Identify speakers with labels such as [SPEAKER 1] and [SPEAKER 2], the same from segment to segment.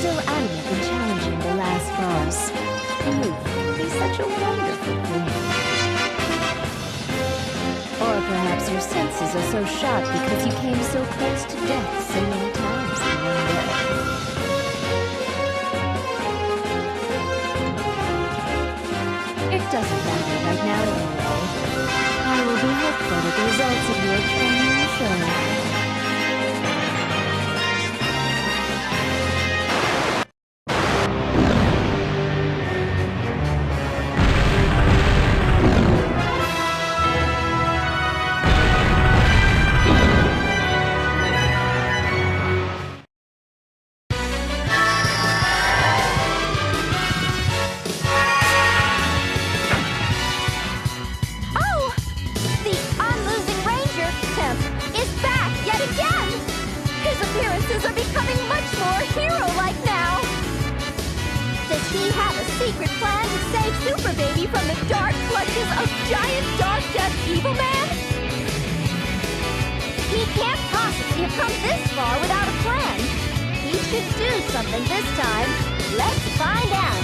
[SPEAKER 1] still adamant in challenging the last boss. Youth can be such a wonderful thing. Or perhaps your senses are so shot because you came so close to death so many times in one day. It doesn't matter right now anyway. I will be hopeful that the results of your training will show.
[SPEAKER 2] Are becoming much more hero-like now. Does he have a secret plan to save Super Baby from the dark clutches of giant Darkdeath Evilman? He can't possibly have come this far without a plan. He should do something this time. Let's find out.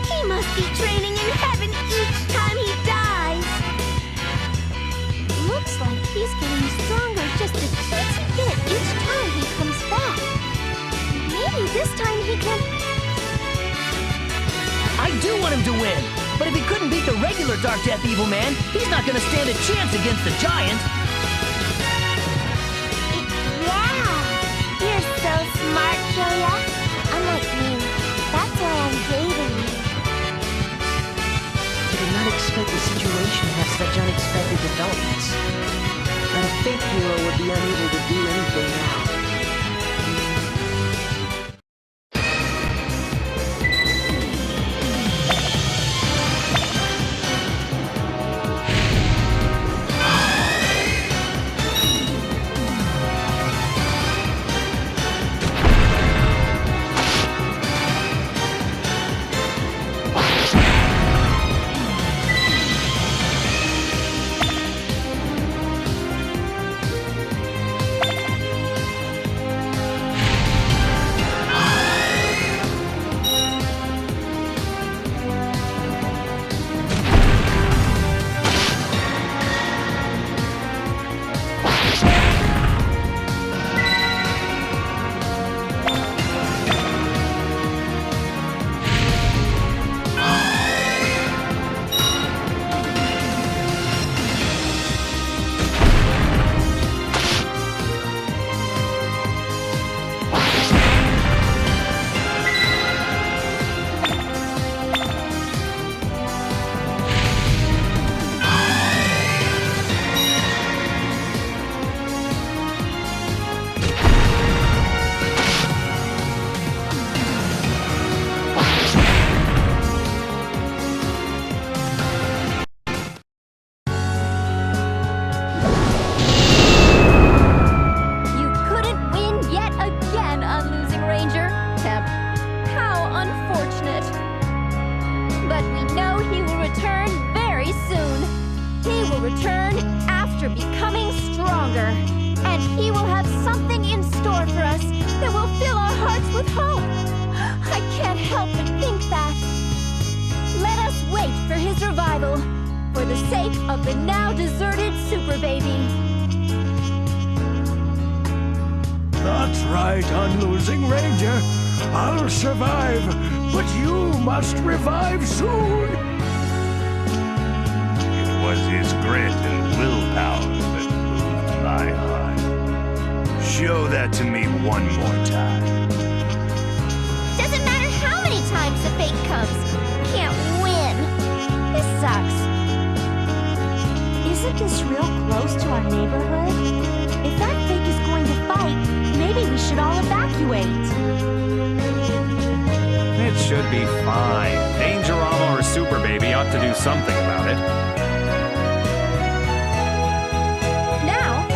[SPEAKER 2] He must be training in heaven each time he dies. Looks like he's getting stronger just a teensy bit each time he comes back. Maybe this time he can...
[SPEAKER 3] I do want him to win! But if he couldn't beat the regular Darkdeath Evilman, he's not gonna stand a chance against the giant!
[SPEAKER 2] Yeah! You're so smart, Julia. Unlike me, that's why I'm dating you.
[SPEAKER 3] I did not expect the situation to have such unexpected developments. But a fake hero would be unable to do anything now.
[SPEAKER 2] For the sake of the now deserted Super Baby.
[SPEAKER 4] That's right, Unlosing Ranger. I'll survive, but you must revive soon.
[SPEAKER 5] It was his grit and willpower that moved my heart. Show that to me one more time.
[SPEAKER 2] Doesn't matter how many times the fate comes. Can't win. This sucks.
[SPEAKER 1] Isn't this real close to our neighborhood? If that fake is going to fight, maybe we should all evacuate.
[SPEAKER 6] It should be fine. Dangerama or Super Baby ought to do something about it.
[SPEAKER 2] Now,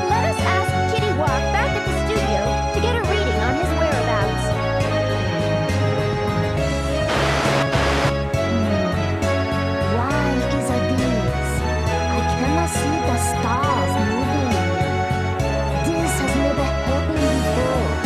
[SPEAKER 2] let us ask Kitty Walk back at the studio to get a reading on his whereabouts.
[SPEAKER 1] Why is a bees? I cannot see the stars moving. This has never happened before.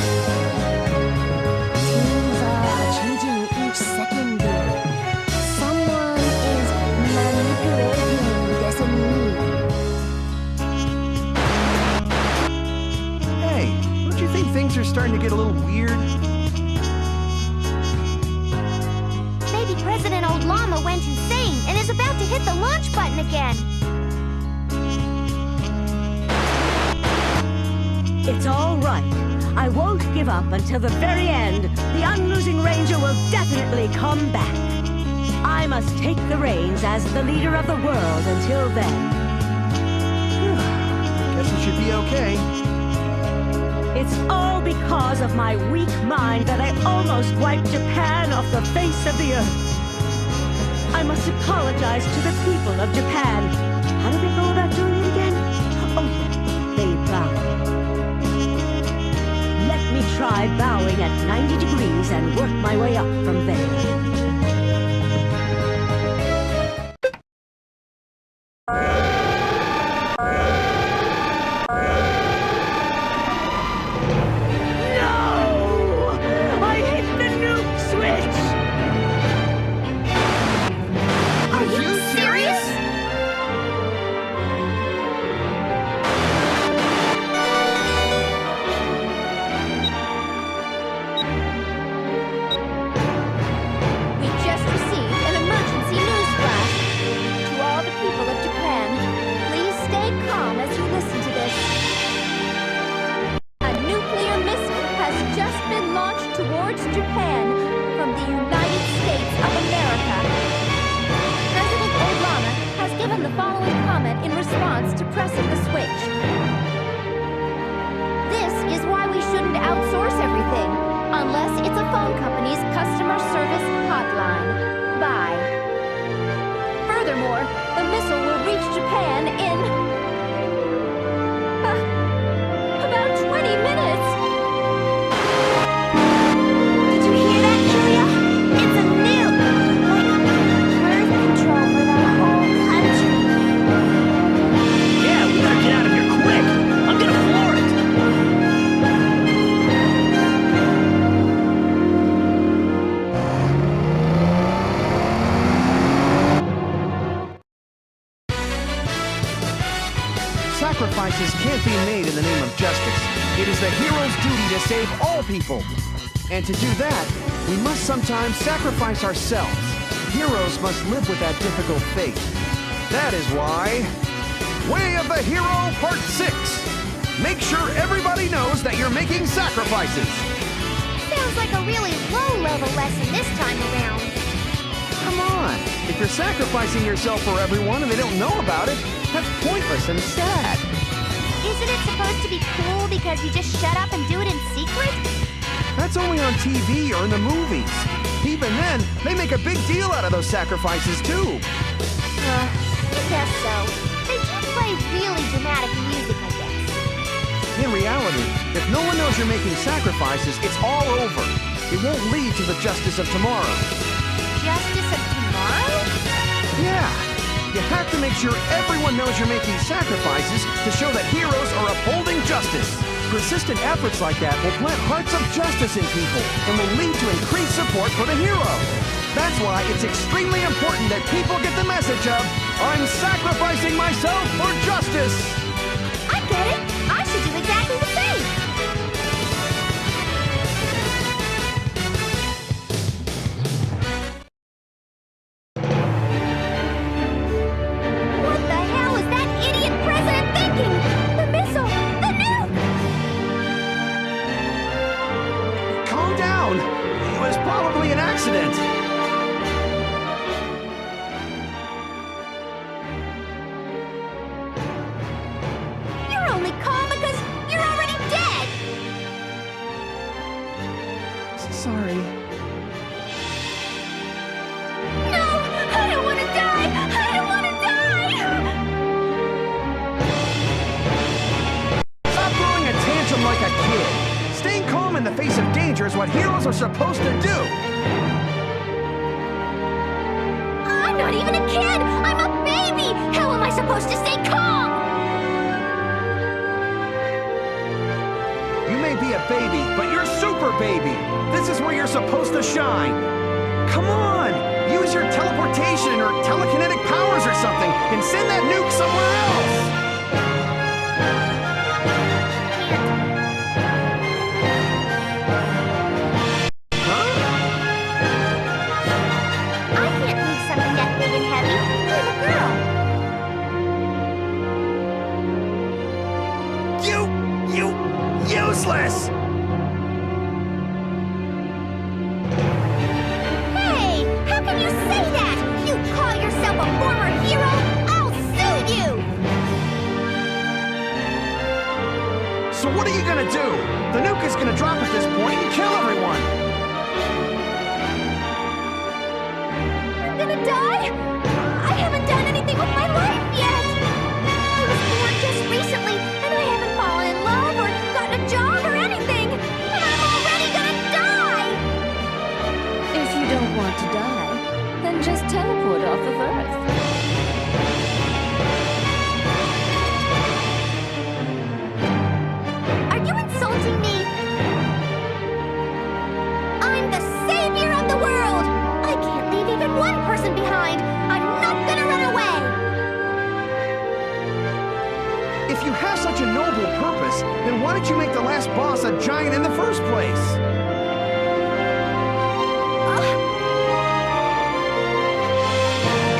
[SPEAKER 7] things are starting to get a little weird.
[SPEAKER 2] Maybe President Old Llama went insane and is about to hit the launch button again.
[SPEAKER 8] It's all right. I won't give up until the very end. The Unlosing Ranger will definitely come back. I must take the reins as the leader of the world until then.
[SPEAKER 7] Guess it should be okay.
[SPEAKER 8] It's all because of my weak mind that I almost wiped Japan off the face of the earth. I must apologize to the people of Japan. How do they go about doing it again? Oh, yeah, they bow. Let me try bowing at 90 degrees and work my way up from there.
[SPEAKER 7] Sacrifices can't be made in the name of justice. It is the hero's duty to save all people. And to do that, we must sometimes sacrifice ourselves. Heroes must live with that difficult fate. That is why... Way of the Hero Part 6! Make sure everybody knows that you're making sacrifices!
[SPEAKER 2] Sounds like a really low-level lesson this time around.
[SPEAKER 7] Come on! If you're sacrificing yourself for everyone and they don't know about it, that's pointless and sad.
[SPEAKER 2] Isn't it supposed to be cool because you just shut up and do it in secret?
[SPEAKER 7] That's only on TV or in the movies. Even then, they make a big deal out of those sacrifices, too.
[SPEAKER 2] I guess so. They do play really dramatic music, I guess.
[SPEAKER 7] In reality, if no one knows you're making sacrifices, it's all over. It won't lead to the justice of tomorrow.
[SPEAKER 2] Justice of tomorrow?
[SPEAKER 7] Yeah. You have to make sure everyone knows you're making sacrifices to show that heroes are upholding justice. Persistent efforts like that will plant hearts of justice in people and will lead to increased support for the hero. That's why it's extremely important that people get the message of, I'm sacrificing myself for justice!
[SPEAKER 2] I get it! I should do exactly the same! What the hell is that idiot president thinking? The missile! The nuke!
[SPEAKER 7] Calm down! It was probably an accident.
[SPEAKER 2] You're only calm because you're already dead!
[SPEAKER 7] Sorry.
[SPEAKER 2] No! I don't want to die! I don't want to die!
[SPEAKER 7] Stop throwing a tantrum like a kid. Staying calm in the face of danger is what heroes are supposed to do.
[SPEAKER 2] I'm not even a kid! I'm a baby! How am I supposed to stay calm?
[SPEAKER 7] You may be a baby, but you're super baby. This is where you're supposed to shine. Come on! Use your teleportation or telekinetic powers or something and send that nuke somewhere else! useless!
[SPEAKER 2] Hey, how can you say that? You call yourself a former hero? I'll sue you!
[SPEAKER 7] So what are you gonna do? The nuke is gonna drop at this point and kill everyone!
[SPEAKER 2] I'm gonna die? I haven't done anything with my life yet! I was born just recently, and I haven't fallen in love or gotten a job or anything! And I'm already gonna die!
[SPEAKER 1] If you don't want to die, then just teleport off of Earth.
[SPEAKER 2] Are you insulting me? I'm the savior of the world! I can't leave even one person behind! I'm not gonna run away!
[SPEAKER 7] If you have such a noble purpose, then why did you make the last boss a giant in the first place?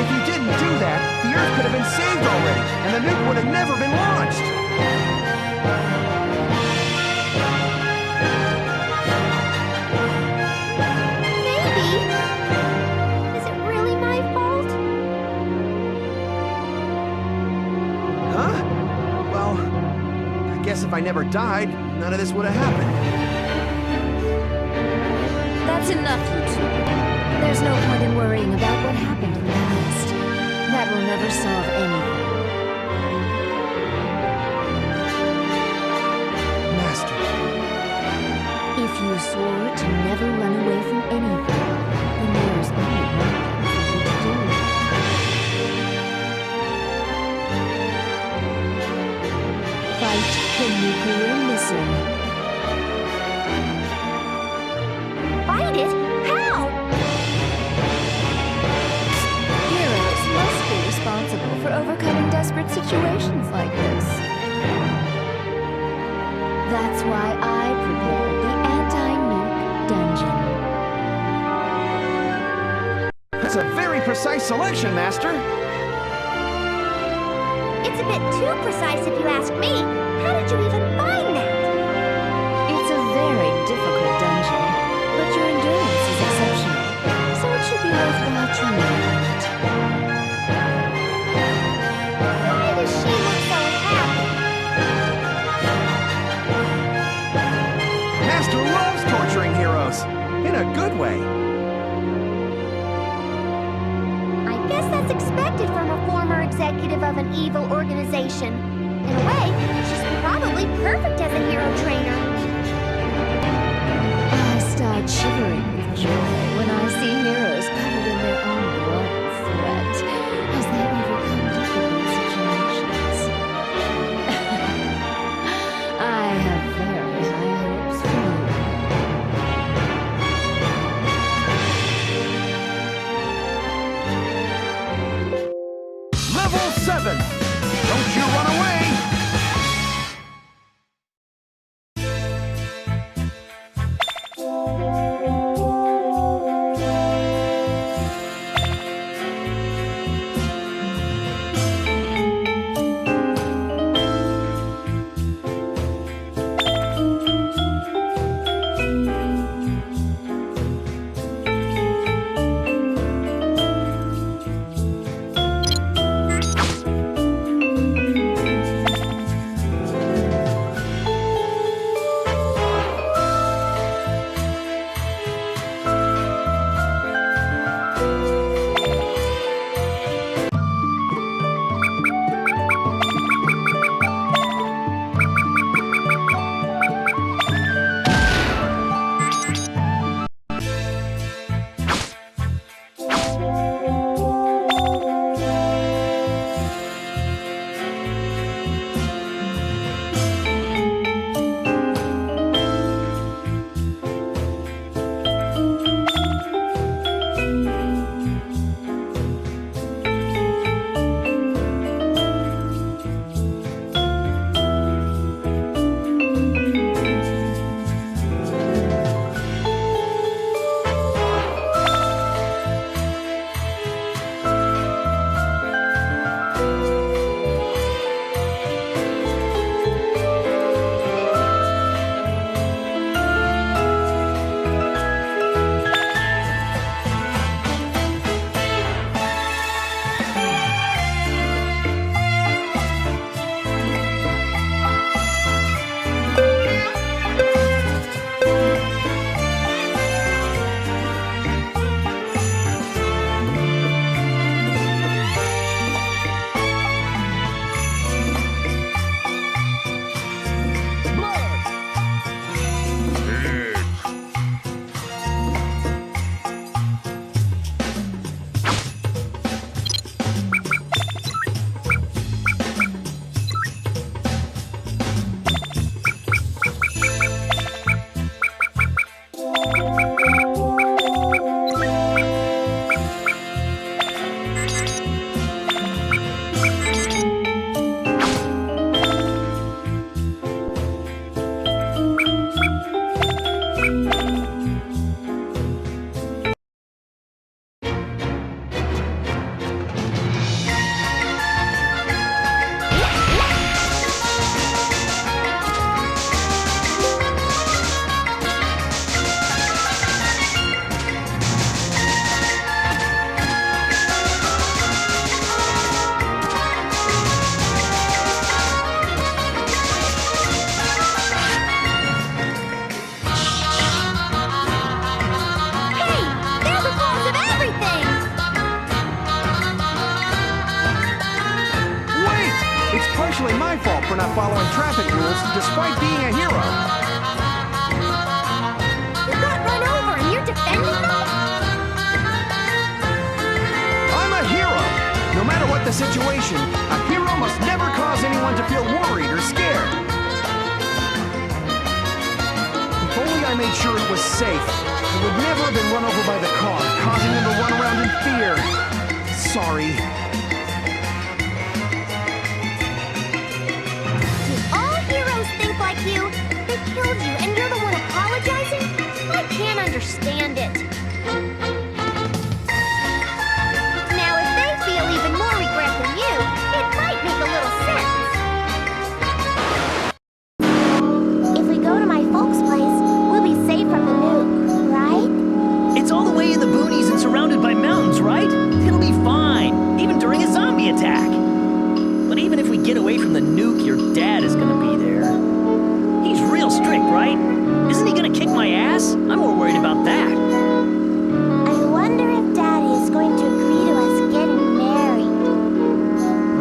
[SPEAKER 7] If you didn't do that, the Earth could have been saved already, and the nuke would have never been launched!
[SPEAKER 2] Maybe. Is it really my fault?
[SPEAKER 7] Huh? Well, I guess if I never died, none of this would have happened.
[SPEAKER 1] That's enough, you two. There's no point in worrying about what happened in the past. That will never solve anything.
[SPEAKER 7] Master,
[SPEAKER 1] If you swore to never run away from anything, then there's only one thing for you to do. Fight the nuclear missile.
[SPEAKER 2] Fight it? How?
[SPEAKER 1] Heroes must be responsible for overcoming desperate situations like this. That's why I prepared the anti-nuke dungeon.
[SPEAKER 7] that's a very precise selection, Master!
[SPEAKER 2] It's a bit too precise if you ask me. How did you even find that?
[SPEAKER 1] It's a very difficult dungeon, but your endurance is exceptional, so it should be worthwhile trying it.
[SPEAKER 2] Why does she look so happy?
[SPEAKER 7] Master loves torturing heroes! In a good way!
[SPEAKER 2] I guess that's expected from a former executive of an evil organization. In a way, she's probably perfect as a hero trainer.
[SPEAKER 1] I start shivering with joy when I see heroes covered in their own blood and sweat as they overcome difficult situations. I have very high hopes for you.
[SPEAKER 7] Level 7! Don't you run away! animals despite being a hero.
[SPEAKER 2] You got run over and you're defending them?
[SPEAKER 7] I'm a hero! No matter what the situation, a hero must never cause anyone to feel worried or scared. If only I made sure it was safe, I would never have been run over by the car, causing them to run around in fear. Sorry.
[SPEAKER 2] Do all heroes think like you? They killed you and you're the one apologizing? I can't understand it. Now, if they feel even more regret than you, it might make a little sense. If we go to my folks' place, we'll be safe from the nuke, right?
[SPEAKER 9] It's all the way in the boonies and surrounded by mountains, right? It'll be fine, even during a zombie attack. But even if we get away from the nuke, your dad is gonna be there. He's real strict, right? Isn't he gonna kick my ass? I'm more worried about that.
[SPEAKER 2] I wonder if Daddy is going to agree to us getting married.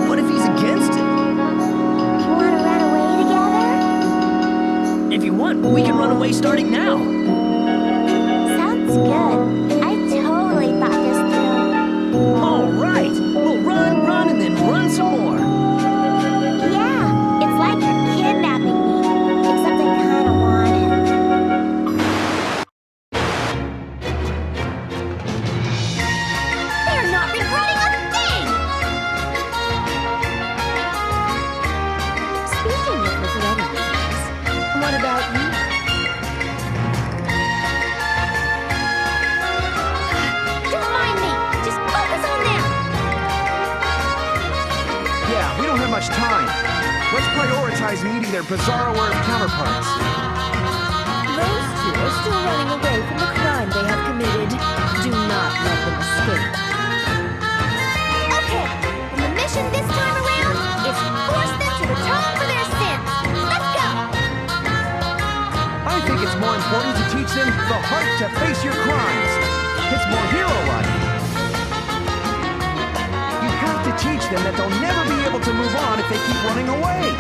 [SPEAKER 9] What if he's against it?
[SPEAKER 2] You want to run away together?
[SPEAKER 9] If you want, we can run away starting now.
[SPEAKER 2] Sounds good. I totally thought this through.
[SPEAKER 9] All right, we'll run, and then run some more.
[SPEAKER 2] Yeah, it's like you're kidnapping me, except I kind of want it. They're not regretting a thing!
[SPEAKER 1] Speaking of regretting things, what about you?
[SPEAKER 2] Don't mind me, just focus on them!
[SPEAKER 7] Yeah, we don't have much time. Let's prioritize meeting their bizarro Earth counterparts.
[SPEAKER 1] Those two are still running away from the crime they have committed. Do not let them escape.
[SPEAKER 2] Okay, and the mission this time around is force them to atone for their sins. Let's go!
[SPEAKER 7] I think it's more important to teach them the heart to face your crimes. It's more hero-like. You have to teach them that they'll never be able to move on if they keep running away.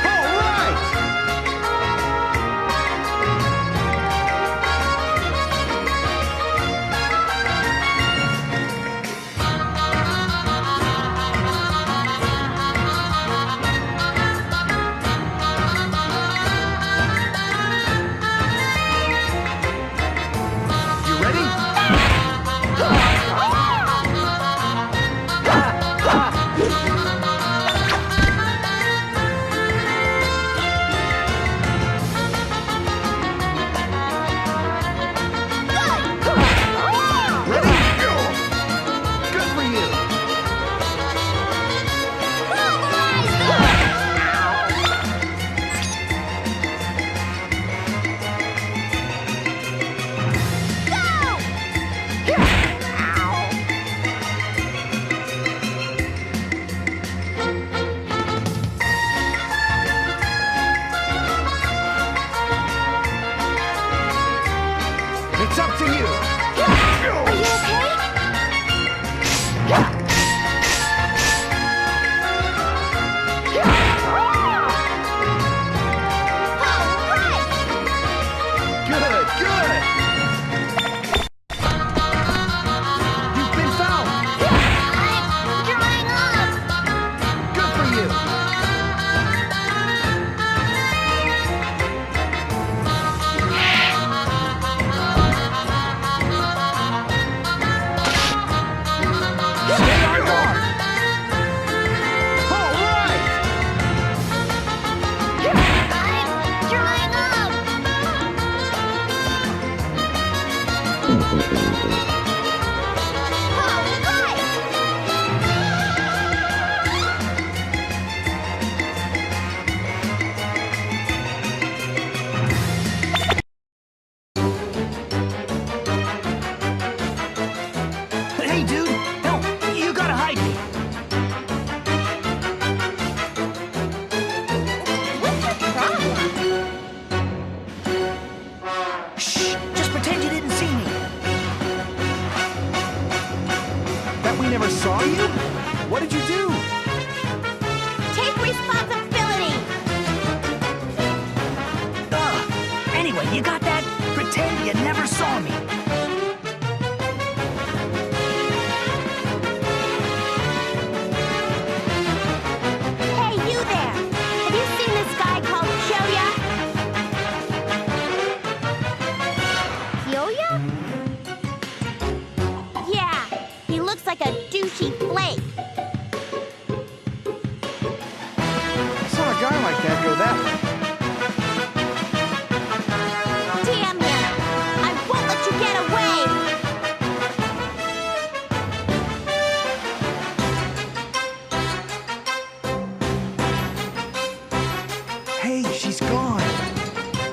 [SPEAKER 7] All right!
[SPEAKER 9] you never saw me.
[SPEAKER 2] Hey, you there! Have you seen this guy called Kyoya? Kyoya? Yeah, he looks like a douchey flake.
[SPEAKER 7] I saw a guy like that go that way.
[SPEAKER 2] Damn him! I won't let you get away!
[SPEAKER 7] Hey, she's gone.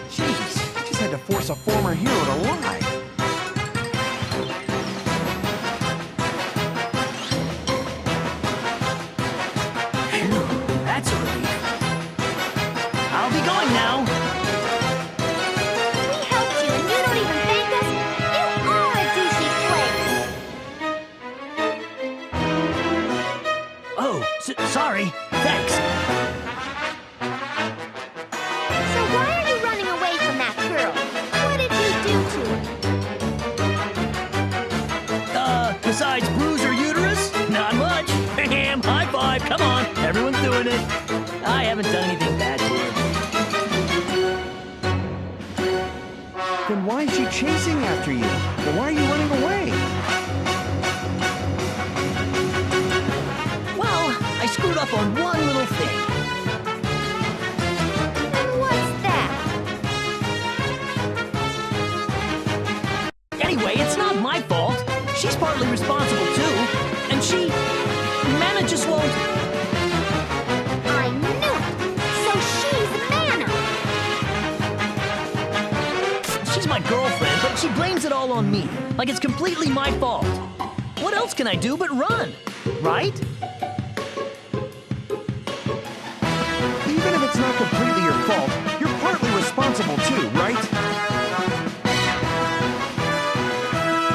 [SPEAKER 7] Jeez, just had to force a former hero to lie.
[SPEAKER 9] Phew, that's a relief. I'll be going now.
[SPEAKER 2] We helped you and you don't even thank us? You are a douchey flake!
[SPEAKER 9] Oh, sorry. Thanks.
[SPEAKER 2] So why are you running away from that girl? What did you do to her?
[SPEAKER 9] Besides bruise her uterus? Not much. High five, come on. Everyone's doing it. I haven't done anything bad to her.
[SPEAKER 7] Then why is she chasing after you? Then why are you running away?
[SPEAKER 9] Well, I screwed up on one little thing.
[SPEAKER 2] And what's that?
[SPEAKER 9] Anyway, it's not my fault. She's partly responsible too. And Mana just won't.
[SPEAKER 2] I knew it! So she's Mana!
[SPEAKER 9] She's my girlfriend, but she blames it all on me. Like it's completely my fault. What else can I do but run? Right?
[SPEAKER 7] Even if it's not completely your fault, you're partly responsible too, right?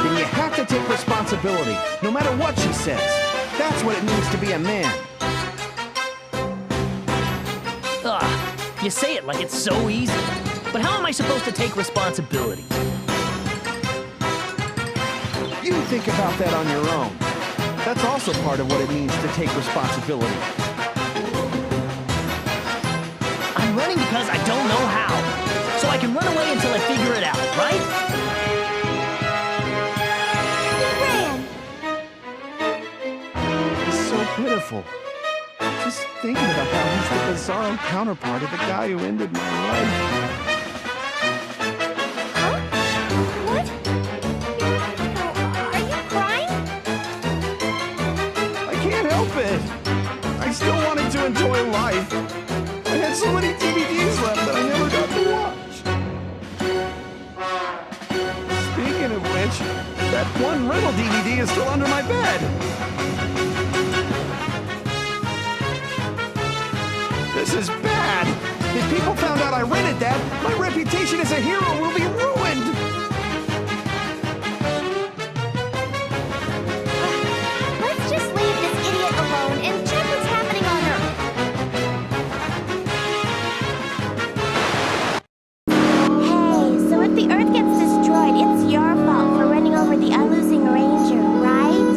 [SPEAKER 7] Then you have to take responsibility, no matter what she says. That's what it means to be a man.
[SPEAKER 9] You say it like it's so easy. But how am I supposed to take responsibility?
[SPEAKER 7] You think about that on your own. That's also part of what it means to take responsibility.
[SPEAKER 9] I'm running because I don't know how. So I can run away until I figure it out, right?
[SPEAKER 7] It's so pitiful. Just thinking about how he's the bizarre counterpart of the guy who ended my life.
[SPEAKER 2] Huh? What? Are you crying?
[SPEAKER 7] I can't help it. I still wanted to enjoy life. I had so many DVDs left that I never got to watch. Speaking of which, that one rental DVD is still under my bed. This is bad. If people found out I rented that, my reputation as a hero will be ruined.
[SPEAKER 2] Let's just leave this idiot alone and check what's happening on Earth. Hey, so if the Earth gets destroyed, it's your fault for running over the Unlosing Ranger, right?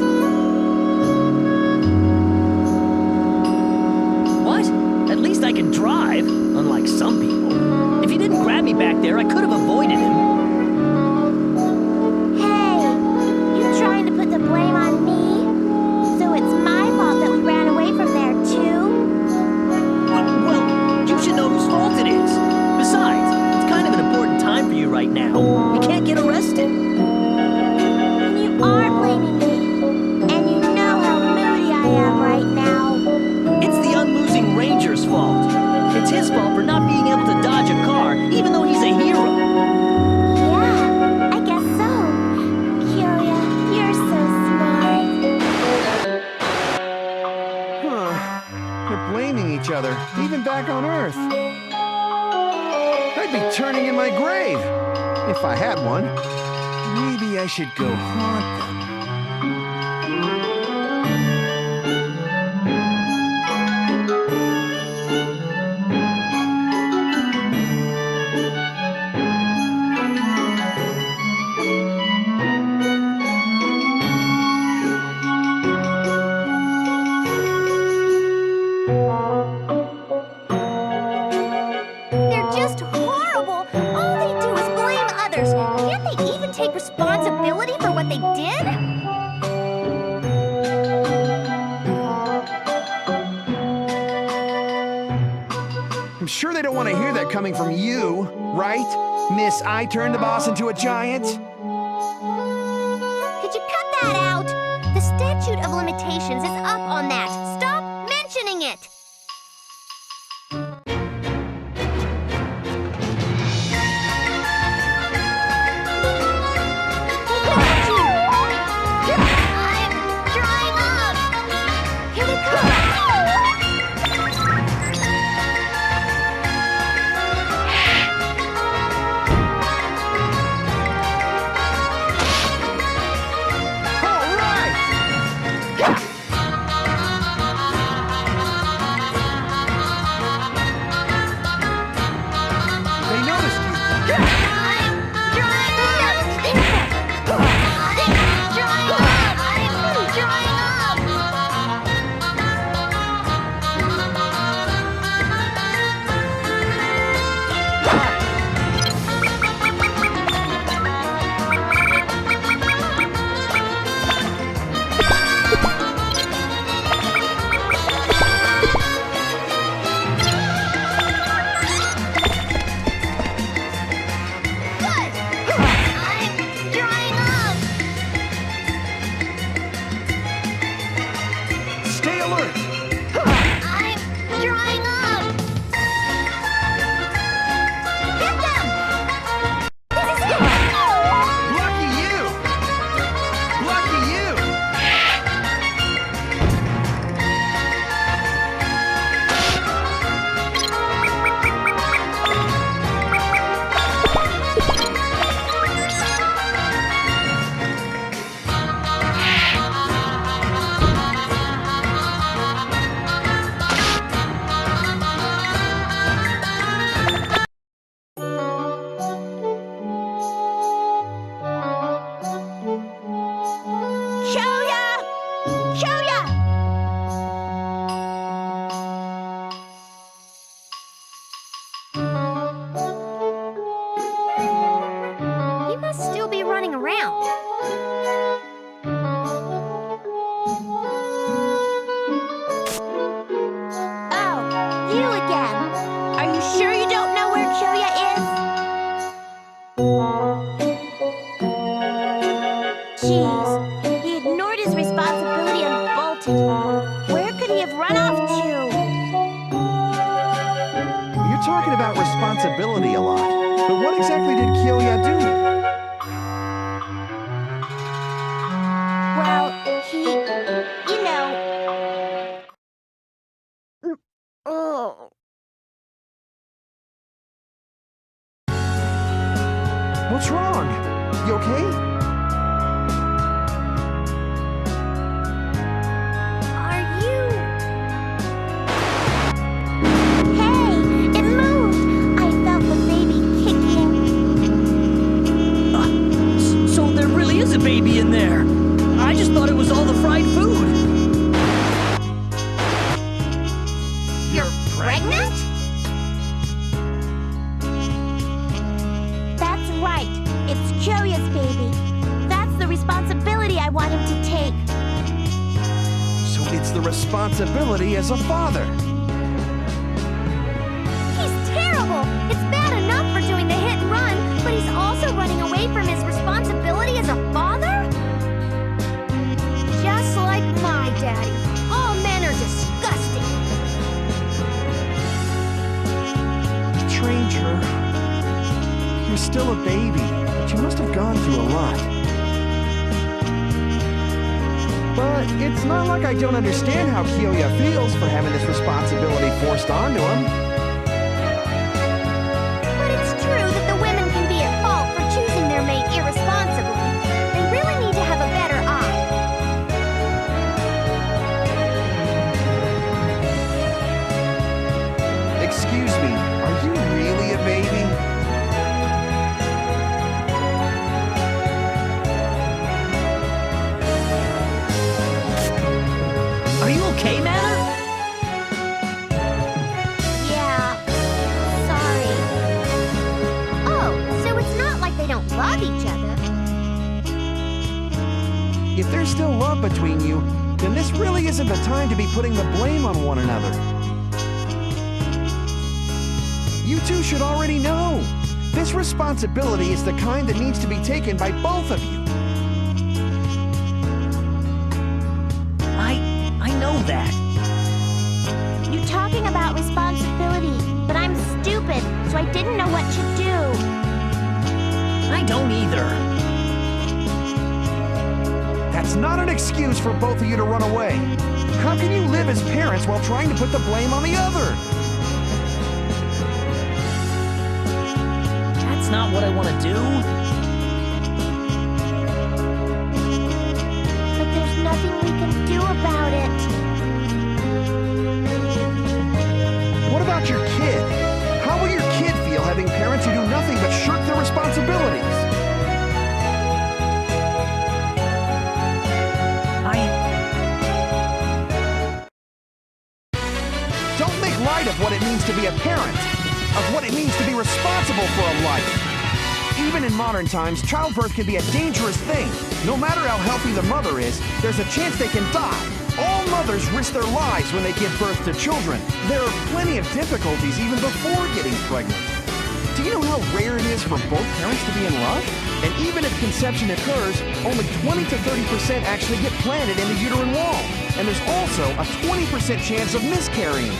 [SPEAKER 9] What? At least I can drive, unlike some people. If he didn't grab me back there, I could have avoided him.
[SPEAKER 2] Hey, you trying to put the blame on me? So it's my fault that we ran away from there, too?
[SPEAKER 9] Well, you should know whose fault it is. Besides, it's kind of an important time for you right now. You can't get arrested.
[SPEAKER 2] And you are blaming me. And you know how moody I am right now.
[SPEAKER 9] It's the Unlosing Ranger's fault. It's his fault for not being able to dodge a car, even though he's a hero.
[SPEAKER 2] Yeah, I guess so. Kyoya, you're so smart.
[SPEAKER 7] Huh. They're blaming each other, even back on Earth. I'd be turning in my grave, if I had one. Maybe I should go haunt them.
[SPEAKER 2] just horrible. All they do is blame others. Can't they even take responsibility for what they did?
[SPEAKER 7] I'm sure they don't want to hear that coming from you, right? Miss I turned the boss into a giant?
[SPEAKER 2] Could you cut that out? The statute of limitations is up on that. Stop mentioning it! I'm drying up! Here they come!
[SPEAKER 7] Responsibility a lot. But what exactly did Kyoya do?
[SPEAKER 2] Well, he... you know... Oh...
[SPEAKER 7] What's wrong? You okay?
[SPEAKER 9] Is a baby in there. I just thought it was all the fried food.
[SPEAKER 2] You're pregnant? That's right. It's Kyoya's baby. That's the responsibility I want him to take.
[SPEAKER 7] So it's the responsibility as a father.
[SPEAKER 2] He's terrible. It's bad enough for doing the hit and run, but he's also running away from his responsibility as a father? Just like my daddy. All men are disgusting.
[SPEAKER 7] You trained her. You're still a baby, but you must have gone through a lot. But it's not like I don't understand how Kyoya feels for having this responsibility forced onto him.
[SPEAKER 2] But it's true that the women can be at fault for choosing their mate irresponsibly. They really need to have a better eye.
[SPEAKER 7] Excuse me, are you really a baby?
[SPEAKER 9] Are you okay, Mana?
[SPEAKER 2] Yeah, sorry.
[SPEAKER 7] If there's still love between you, then this really isn't the time to be putting the blame on one another. You two should already know. This responsibility is the kind that needs to be taken by both of you.
[SPEAKER 9] I know that.
[SPEAKER 2] You're talking about responsibility, but I'm stupid, so I didn't know what to do.
[SPEAKER 9] I don't either.
[SPEAKER 7] That's not an excuse for both of you to run away. How can you live as parents while trying to put the blame on the other?
[SPEAKER 9] That's not what I want to do.
[SPEAKER 2] But there's nothing we can do about it.
[SPEAKER 7] What about your kid? How will your kid feel having parents who do nothing but shirk their responsibilities? Don't make light of what it means to be a parent, of what it means to be responsible for a life. Even in modern times, childbirth can be a dangerous thing. No matter how healthy the mother is, there's a chance they can die. All mothers risk their lives when they give birth to children. There are plenty of difficulties even before getting pregnant. Do you know how rare it is for both parents to be in love? And even if conception occurs, only 20 to 30% actually get planted in the uterine wall. And there's also a 20% chance of miscarrying.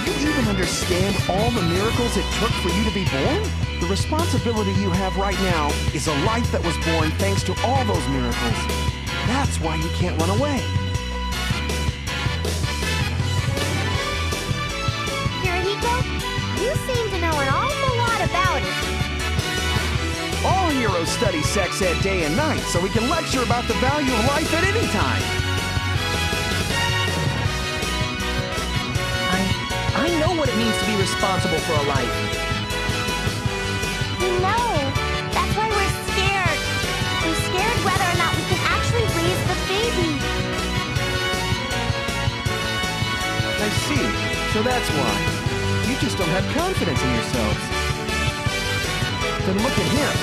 [SPEAKER 7] Do you even understand all the miracles it took for you to be born? The responsibility you have right now is a life that was born thanks to all those miracles. That's why you can't run away.
[SPEAKER 2] Jrpg, you seem to know an awful lot about it.
[SPEAKER 7] All heroes study sex ed day and night, so we can lecture about the value of life at any time.
[SPEAKER 9] I know what it means to be responsible for a life.
[SPEAKER 2] We know. That's why we're scared. We're scared whether or not we can actually raise the baby.
[SPEAKER 7] I see. So that's why. You just don't have confidence in yourselves. Then look at him.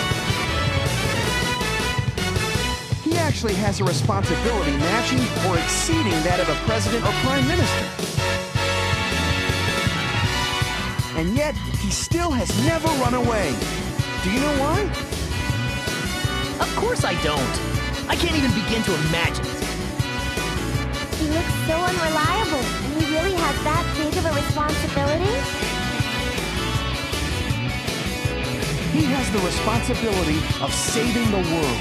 [SPEAKER 7] He actually has a responsibility matching or exceeding that of a president or prime minister. And yet, he still has never run away. Do you know why?
[SPEAKER 9] Of course I don't. I can't even begin to imagine it.
[SPEAKER 2] He looks so unreliable, and he really has that big of a responsibility?
[SPEAKER 7] He has the responsibility of saving the world.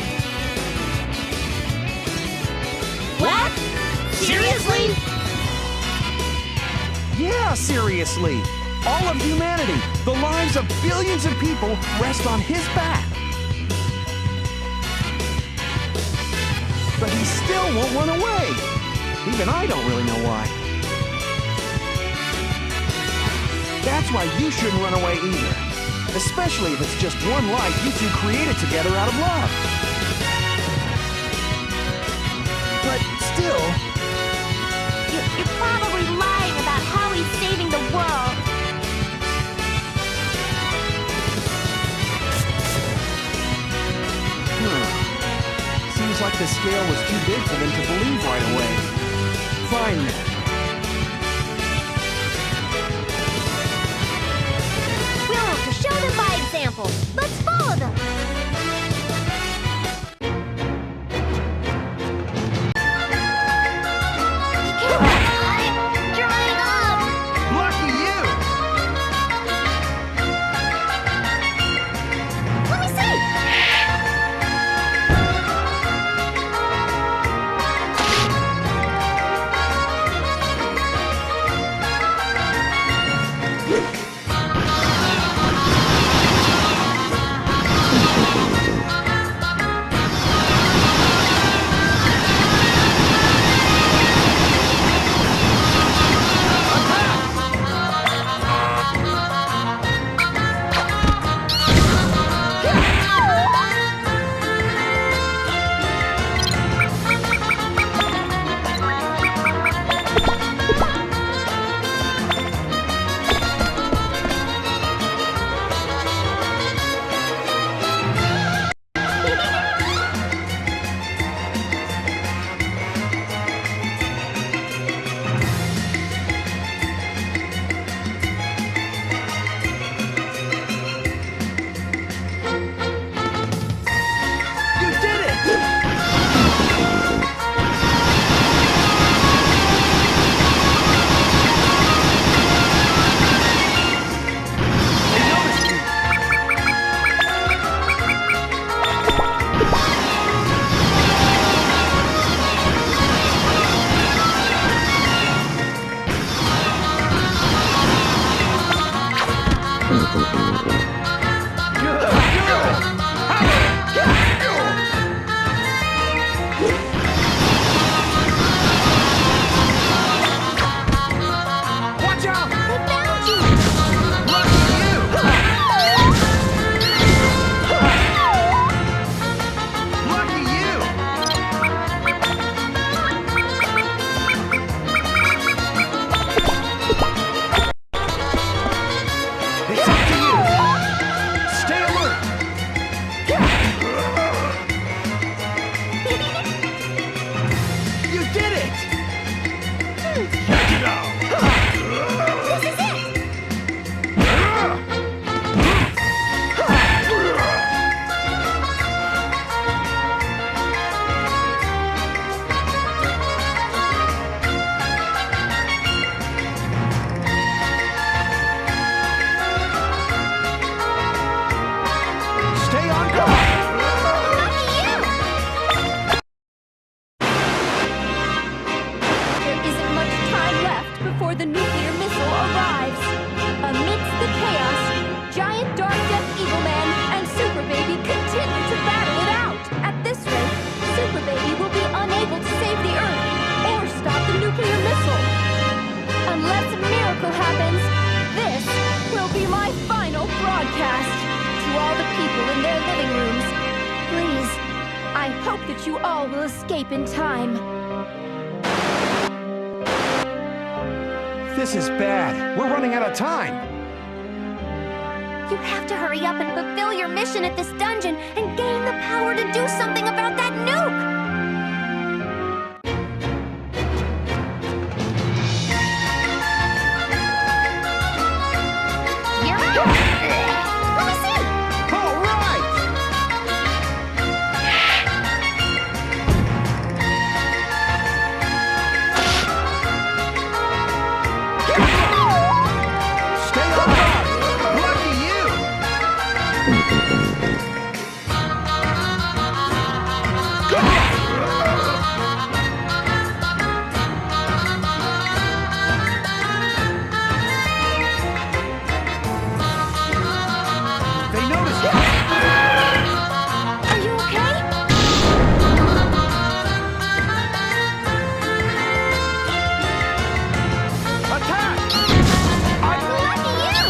[SPEAKER 9] What? Seriously?
[SPEAKER 7] Yeah, seriously. All of humanity, the lives of billions of people rest on his back. But he still won't run away. Even I don't really know why. That's why you shouldn't run away either. Especially if it's just one life you two created together out of love. But still...
[SPEAKER 2] You're probably lying about how he's saving the world.
[SPEAKER 7] Seems like the scale was too big for them to believe right away. Fine then.
[SPEAKER 2] We'll have to show them by example. Let's follow them. I'm drying up.
[SPEAKER 7] Lucky you!
[SPEAKER 2] Let me see.
[SPEAKER 7] Watch out!
[SPEAKER 2] I found you!
[SPEAKER 7] Lucky you! It's up to you! Stay alert! You did it!
[SPEAKER 5] Check it out.
[SPEAKER 2] This is it!
[SPEAKER 7] Stay on guard!
[SPEAKER 2] Lucky you! There isn't much time left before the nuclear missile arrives. Amidst the chaos, giant Darkdeath Evilman and Super Baby continue to battle it out. At this rate, Super Baby will be unable to save the Earth or stop the nuclear missile. Unless a miracle happens, this will be my final broadcast to all the people in their living rooms. Please, I hope that you all will escape in time.
[SPEAKER 7] This is bad. We're running out of time.
[SPEAKER 2] You have to hurry up and fulfill your mission at this dungeon and gain the power to do something about that nuke! You're right! Let me see!
[SPEAKER 7] All right! Stay on guard! Lucky you! They noticed us!
[SPEAKER 2] Are you okay?
[SPEAKER 7] Attack!
[SPEAKER 2] Lucky you!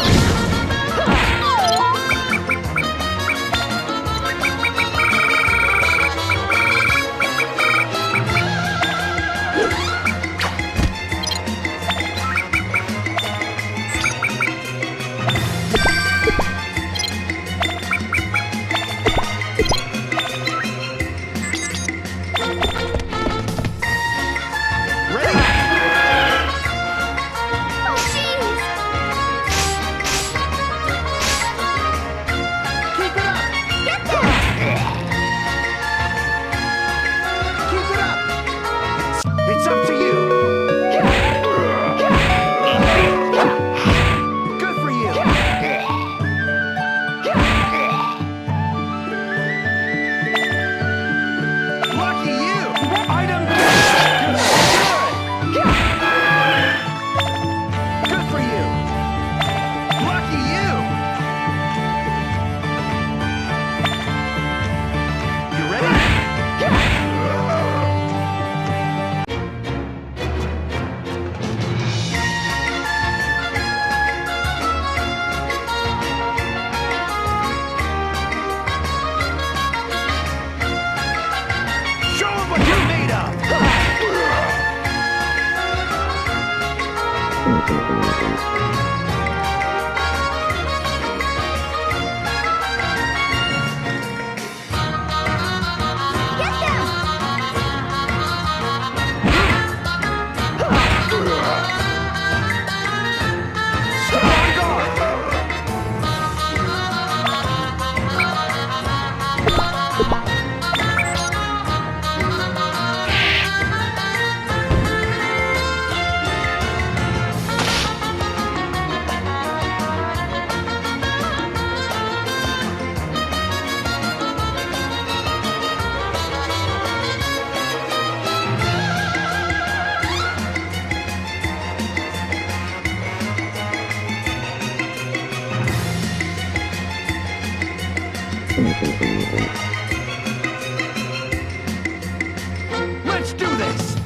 [SPEAKER 7] Let's do this!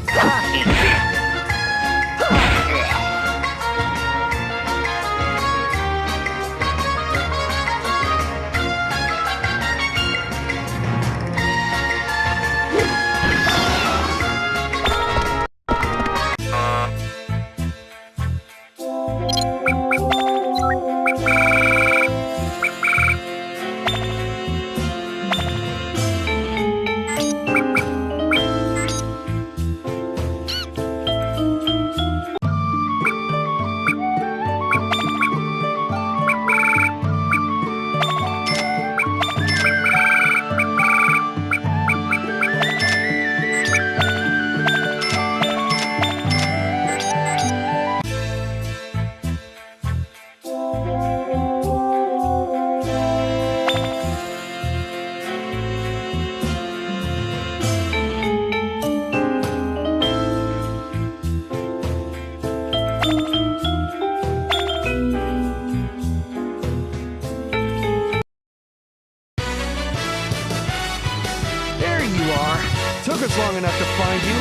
[SPEAKER 7] There you are. Took us long enough to find you.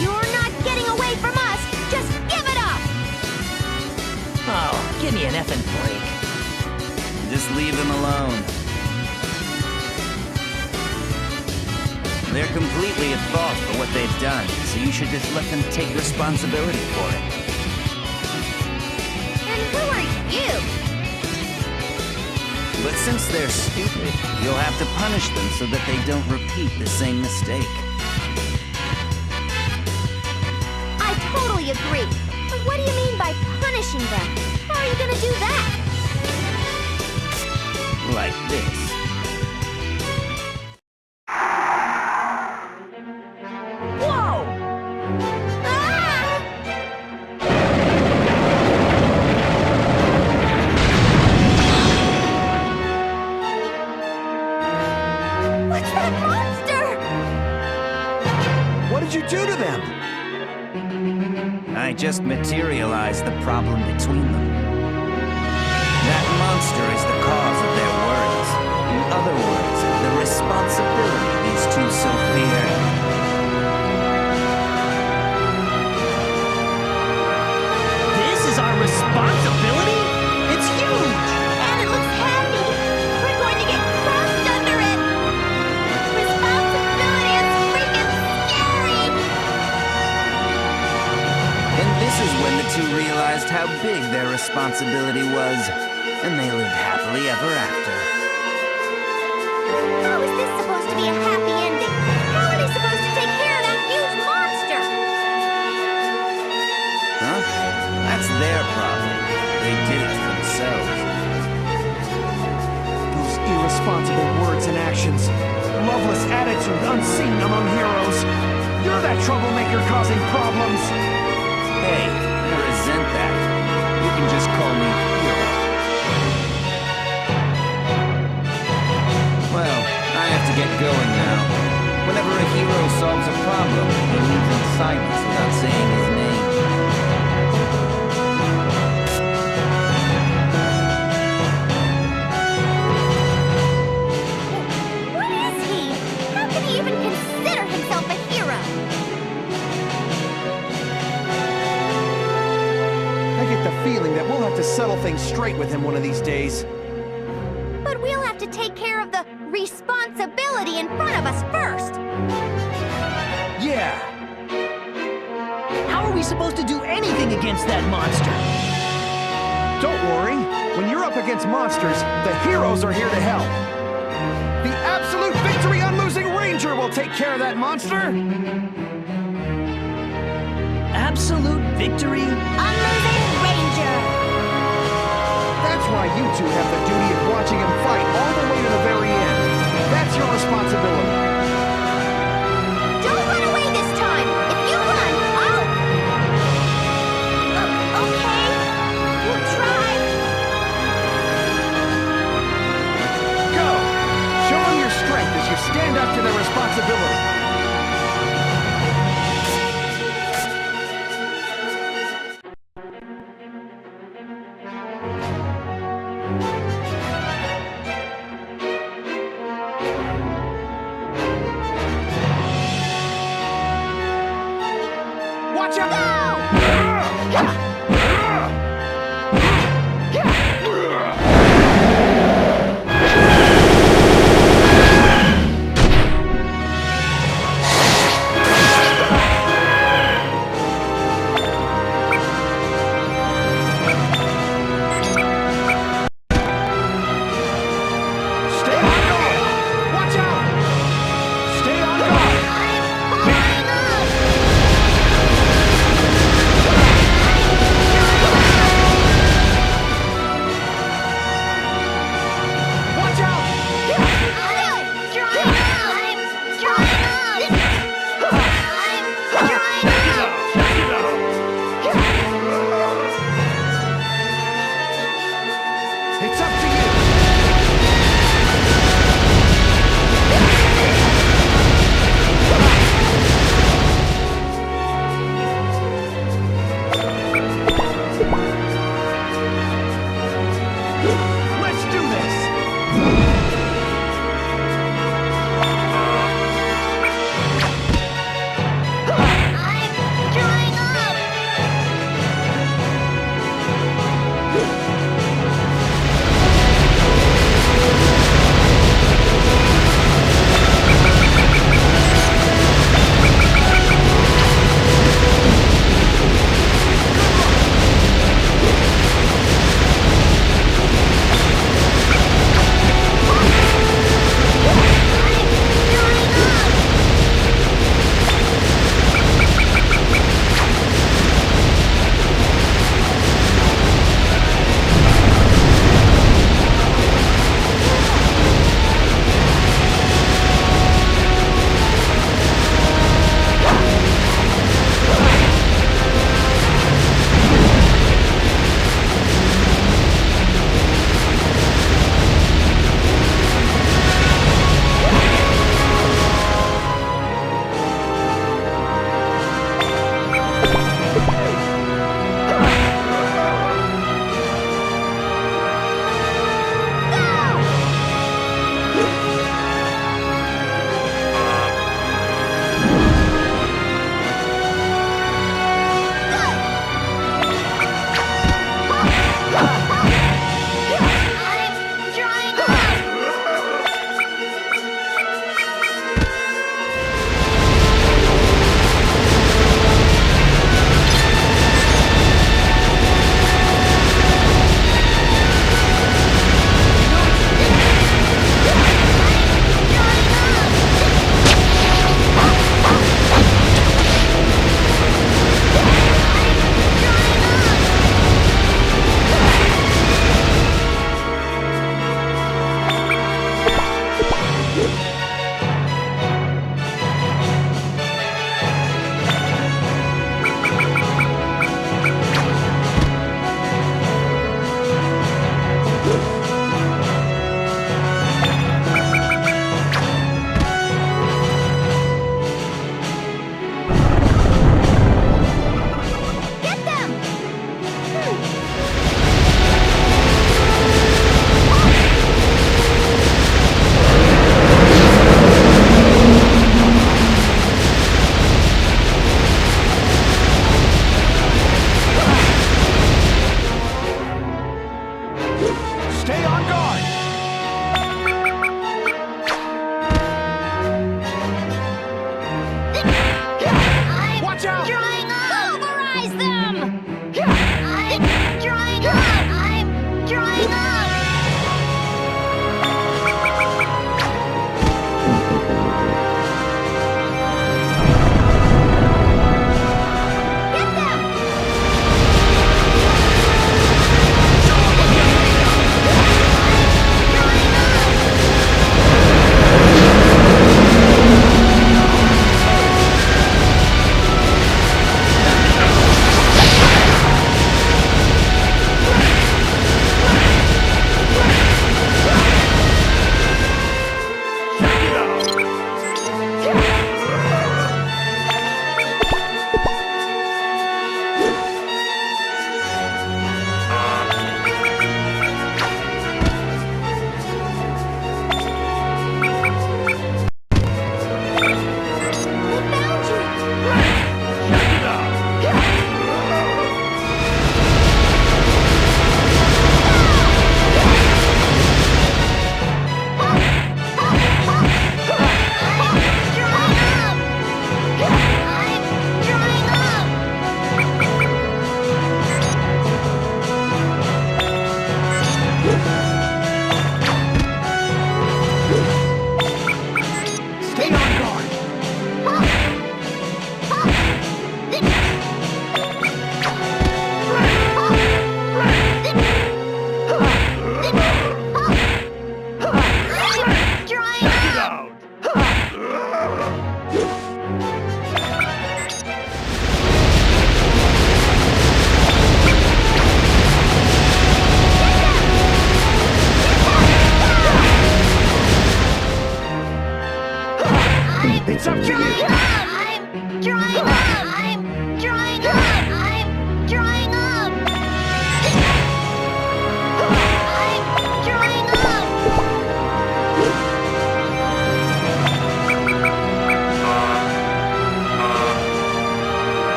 [SPEAKER 2] You're not getting away from us! Just give it up!
[SPEAKER 9] Oh, give me an effing break.
[SPEAKER 10] Just leave them alone. They're completely at fault for what they've done, so you should just let them take responsibility for it.
[SPEAKER 2] And who are you?
[SPEAKER 10] But since they're stupid, you'll have to punish them so that they don't repeat the same mistake.
[SPEAKER 2] I totally agree. But what do you mean by punishing them? How are you gonna do that?
[SPEAKER 10] Like this.
[SPEAKER 9] Whoa!
[SPEAKER 2] Ah! What's that monster?
[SPEAKER 7] What did you do to them?
[SPEAKER 10] I just materialized the problem between them. That monster is the cause of their worries. In other words, the responsibility these two so fear.
[SPEAKER 9] This is our responsibility? It's huge!
[SPEAKER 2] And it looks heavy. We're going to get crushed under it. Responsibility is freaking scary.
[SPEAKER 10] And this is when the two realized how big their responsibility was, and they lived happily ever after.
[SPEAKER 2] How is this supposed to be a happy ending? How are they supposed to take care of that huge monster?
[SPEAKER 10] Huh? That's their problem. They did it themselves.
[SPEAKER 7] Those irresponsible words and actions. Loveless attitude unseen among heroes. You're that troublemaker causing problems.
[SPEAKER 10] Hey, I resent that. You can just call me Hero. Well, I have to get going now. Whenever a hero solves a problem, he leaves in silence without saying his name.
[SPEAKER 2] What is he? How can he even consider himself a hero?
[SPEAKER 7] I get the feeling that we'll have to settle things straight with him one of these days.
[SPEAKER 2] But we'll have to take care of the responsibility in front of us first.
[SPEAKER 7] Yeah.
[SPEAKER 9] How are we supposed to do anything against that monster?
[SPEAKER 7] Don't worry. When you're up against monsters, the heroes are here to help. The absolute victory Unlosing Ranger will take care of that monster.
[SPEAKER 9] Absolute victory?
[SPEAKER 2] Unlosing Ranger.
[SPEAKER 7] That's why you two have the duty of watching him fight all the way to the very end. That's your responsibility.
[SPEAKER 2] Don't run away this time. If you run, I'll... okay. We'll try.
[SPEAKER 7] Go! Show them your strength as you stand up to their responsibility.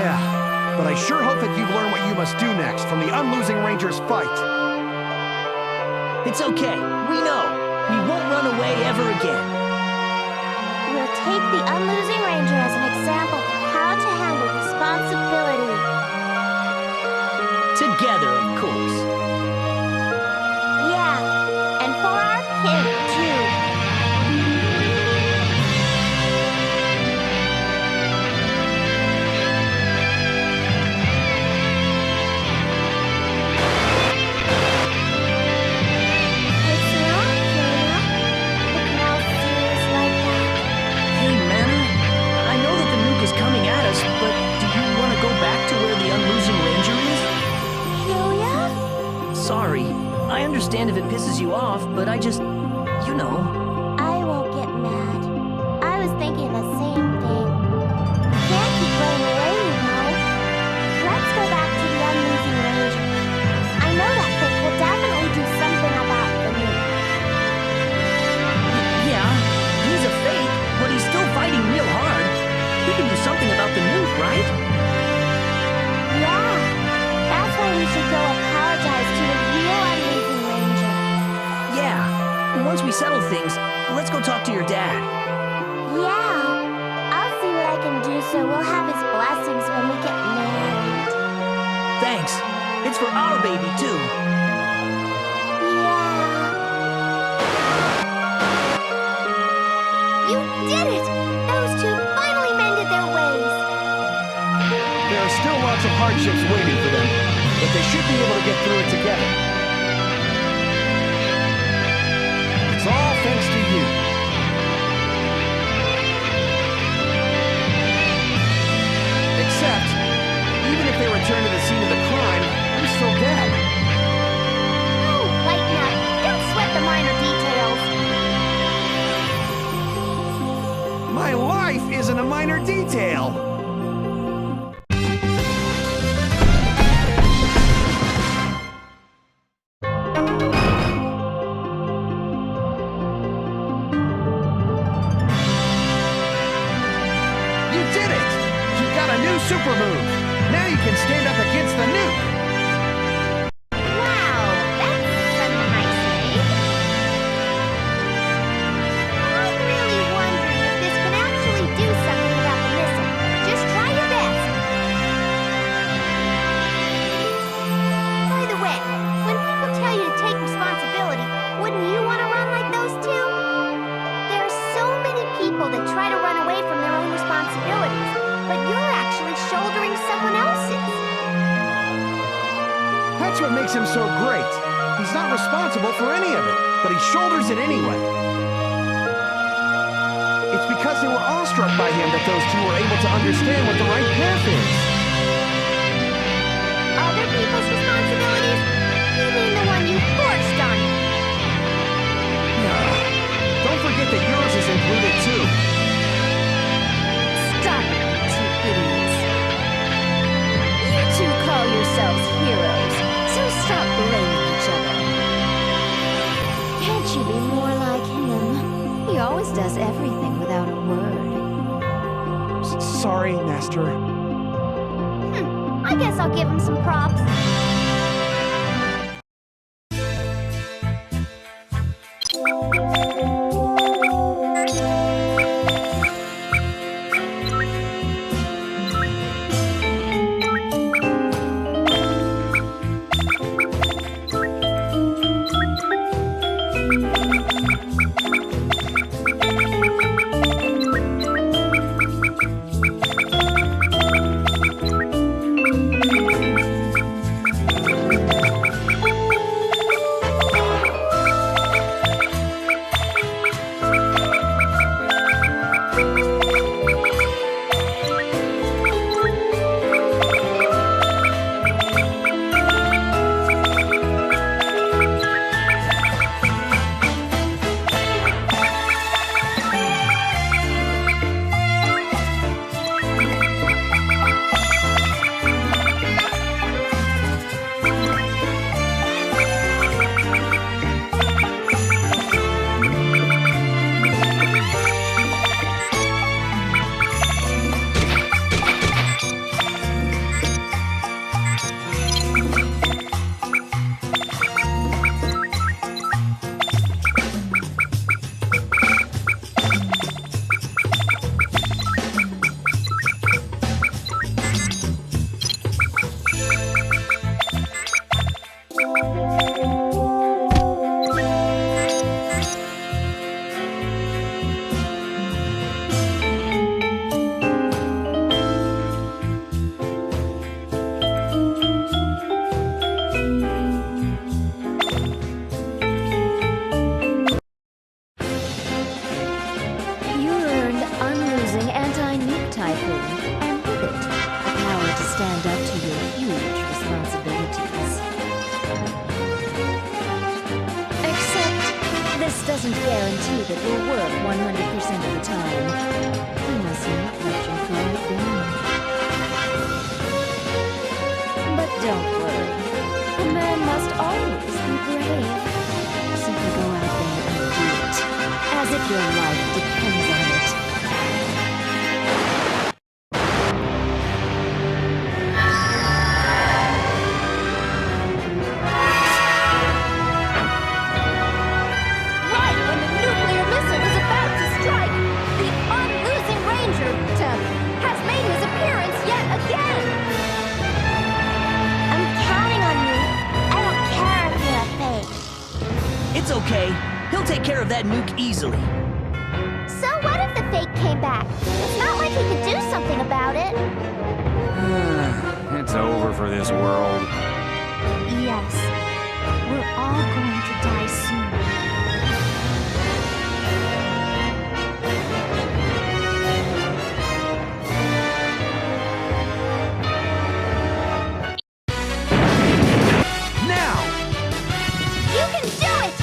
[SPEAKER 7] Yeah, but I sure hope that you've learned what you must do next from the Unlosing Ranger's fight.
[SPEAKER 9] It's okay. We know. We won't run away ever again.
[SPEAKER 2] We'll take the Unlosing Ranger as an example of how to handle responsibility.
[SPEAKER 9] Together, of course.
[SPEAKER 2] Yeah, and for our kid, too. What's wrong, Fiona? Looking all serious like that.
[SPEAKER 9] Hey, Mana. I know that the nuke is coming at us, but do you want to go back to where the Unlosing Ranger is?
[SPEAKER 2] Fiona?
[SPEAKER 9] Sorry. I understand if it pisses you off, but I just... you know.
[SPEAKER 2] I won't get mad. I was thinking the same thing. Can't keep running away, you know. Let's go back to the Unlosing Ranger. I know that thing will definitely do something about the nuke.
[SPEAKER 9] Yeah, he's a fake, but he's still fighting real hard. He can do something about the nuke, right?
[SPEAKER 2] Yeah, that's why we should go apologize to the real Unlosing Ranger.
[SPEAKER 9] Yeah. Once we settle things, let's go talk to your dad.
[SPEAKER 2] Yeah, I'll see what I can do so we'll have his blessings when we get married.
[SPEAKER 9] Thanks. It's for our baby, too.
[SPEAKER 2] Yeah. You did it! Those two finally mended their ways.
[SPEAKER 7] There are still lots of hardships waiting for them, but they should be able to get through it together. It's all thanks to you. Except, even if they return to the scene of the crime, I'm still dead.
[SPEAKER 2] Oh, lighten up. Don't sweat the minor details.
[SPEAKER 7] My life isn't a minor detail. You did it! You got a new super move. Now you can stand up against the nuke.
[SPEAKER 2] Wow, that's a nice name. I'm really wondering if this can actually do something about the missile. Just try your best. By the way, when people tell you to take responsibility, wouldn't you want to run like those two? There are so many people that try to run away from their own responsibilities, but you're actually shouldering someone else's.
[SPEAKER 7] That's what makes him so great. He's not responsible for any of it, but he shoulders it anyway. It's because they were awestruck by him that those two were able to understand what the right path is.
[SPEAKER 2] Other people's responsibilities? You mean the one you forced on me?
[SPEAKER 7] Don't forget that yours is included too.
[SPEAKER 1] Stop it, you two idiots. You two call yourselves heroes, so stop blaming each other. Can't you be more like him? He always does everything without a word.
[SPEAKER 7] Sorry, Master.
[SPEAKER 2] I guess I'll give him some props.
[SPEAKER 1] stand up to your huge responsibilities. Except, this doesn't guarantee that you'll work 100% of the time. You must not let your guard down. But don't worry. A man must always be brave. Simply go out there and do it, as if your life depends on it.
[SPEAKER 2] Right when the nuclear missile was about to strike, the Unlosing Ranger has made his appearance yet again.
[SPEAKER 11] I'm counting on you. I don't care if you're a fake.
[SPEAKER 9] It's okay. He'll take care of that nuke easily.
[SPEAKER 2] So what if the fake came back? It's not like he could do something about it.
[SPEAKER 6] It's over for this world.
[SPEAKER 11] Yes. We're all going to die soon.
[SPEAKER 7] Now!
[SPEAKER 2] You can do it!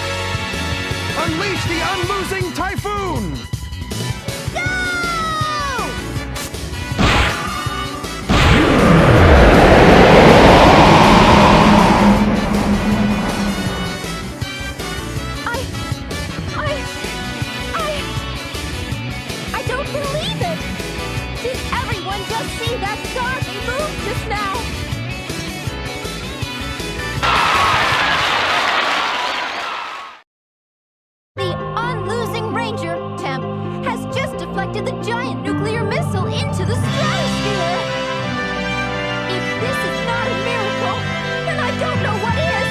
[SPEAKER 7] Unleash the unlosing typhoon!
[SPEAKER 2] Go! I don't believe it! Did everyone just see that dark move just now? The Unlosing Ranger, Temp, has just deflected the giant nuclear missile into the stratosphere! If this is not a miracle, then I don't know what is!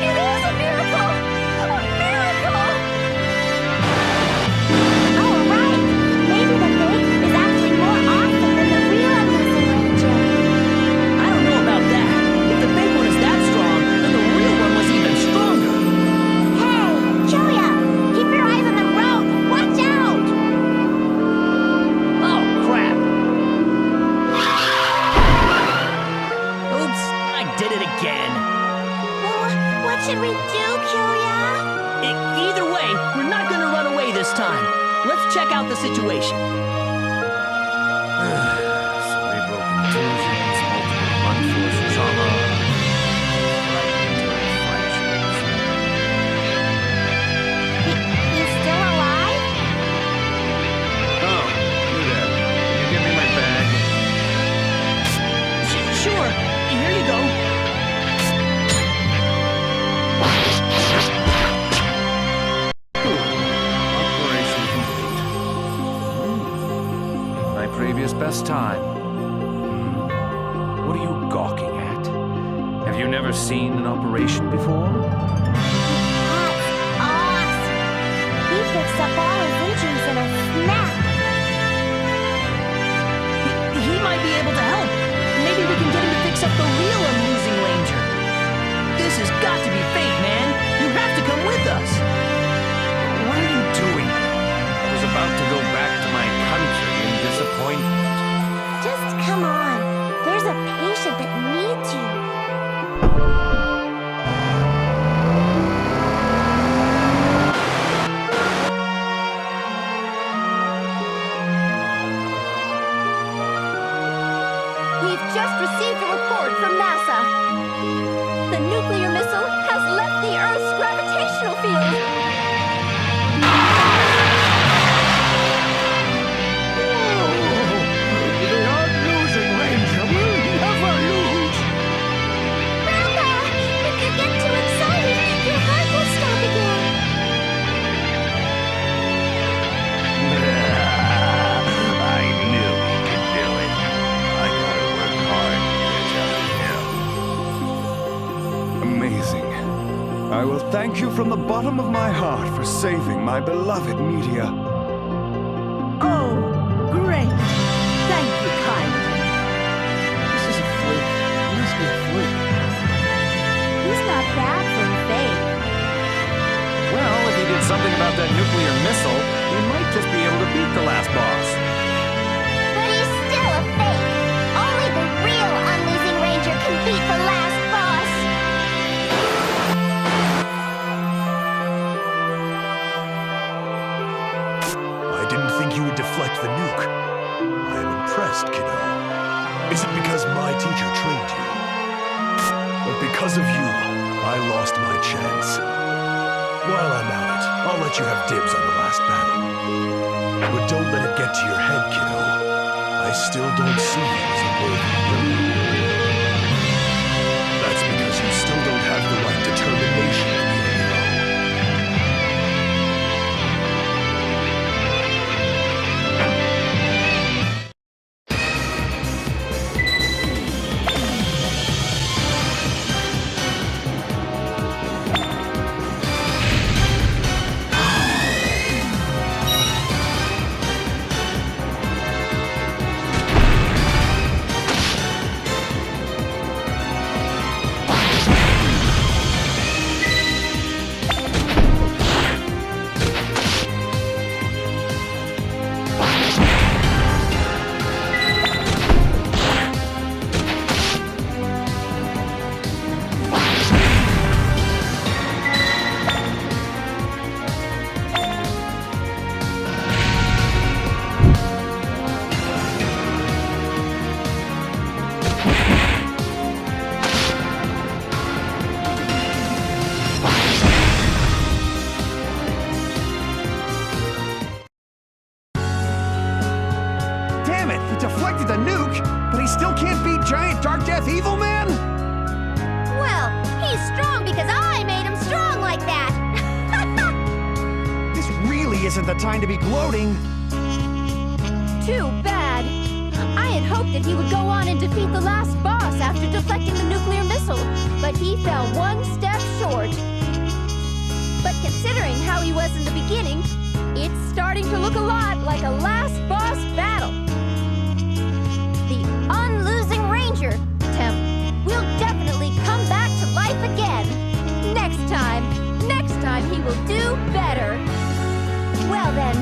[SPEAKER 2] It is a miracle! A miracle!
[SPEAKER 11] Oh, right. Maybe the fake is actually more awesome than the real Unlosing Ranger.
[SPEAKER 9] I don't know about that. If the fake one is that strong, then the real one was even stronger.
[SPEAKER 11] Hey, Julia! Keep your eyes on the road! Watch out!
[SPEAKER 9] Oh, crap. Oops, I did it again.
[SPEAKER 11] Well, what should we do, Julia?
[SPEAKER 9] Either way, we're not gonna run away this time. Let's check out the situation.
[SPEAKER 6] Cerebral contusions, multiple blunt force trauma, fragmentary fractures.
[SPEAKER 11] He's still alive?
[SPEAKER 6] Oh, you there. Can you give me my bag?
[SPEAKER 9] Sure, here you go.
[SPEAKER 6] Operation complete. My previous best time. What are you gawking at? Have you never seen an operation before?
[SPEAKER 11] That's awesome! He fixed up all his injuries in a snap.
[SPEAKER 9] He might be able to help. Maybe we can get him to fix up the real Unlosing Ranger. This has got to be fate, man. You have to come with us.
[SPEAKER 6] What are you doing? I was about to go back to my country in disappointment.
[SPEAKER 11] Just come on. There's a patient that needs you.
[SPEAKER 2] We've just received a report from NASA. The nuclear missile has left the Earth's gravitational field.
[SPEAKER 4] The Unlosing Ranger will never lose!
[SPEAKER 2] Grandpa, if you get too excited, your heart will stop again.
[SPEAKER 5] I knew he could do it. I gotta work hard to catch up to him.
[SPEAKER 4] Amazing. I will thank you from the bottom of my heart for saving my beloved media.
[SPEAKER 8] Oh, great. Thank you kindly.
[SPEAKER 3] This is a fluke. It must be a fluke.
[SPEAKER 1] He's not bad for a fake.
[SPEAKER 6] Well, if he did something about that nuclear missile, he might just be able to beat the last boss.
[SPEAKER 2] But he's still a fake. Only the real Unlosing
[SPEAKER 5] honest, kiddo. Is it because my teacher trained you? But because of you, I lost my chance. While I'm at it, I'll let you have dibs on the last battle. But don't let it get to your head, kiddo. I still don't see you as a worthy hero. That's because you still don't have the right determination to be a hero.
[SPEAKER 7] Damn it! He deflected the nuke, but he still can't beat giant Darkdeath Evilman?
[SPEAKER 2] Well, he's strong because I made him strong like that.
[SPEAKER 7] This really isn't the time to be gloating.
[SPEAKER 1] Too bad. I had hoped that he would go on and defeat the last boss after deflecting the nuclear missile, but he fell one step short. But considering how he was in the beginning, it's starting to look a lot like a last boss battle. The Unlosing Ranger, Temp, will definitely come back to life again. Next time he will do better. Well then,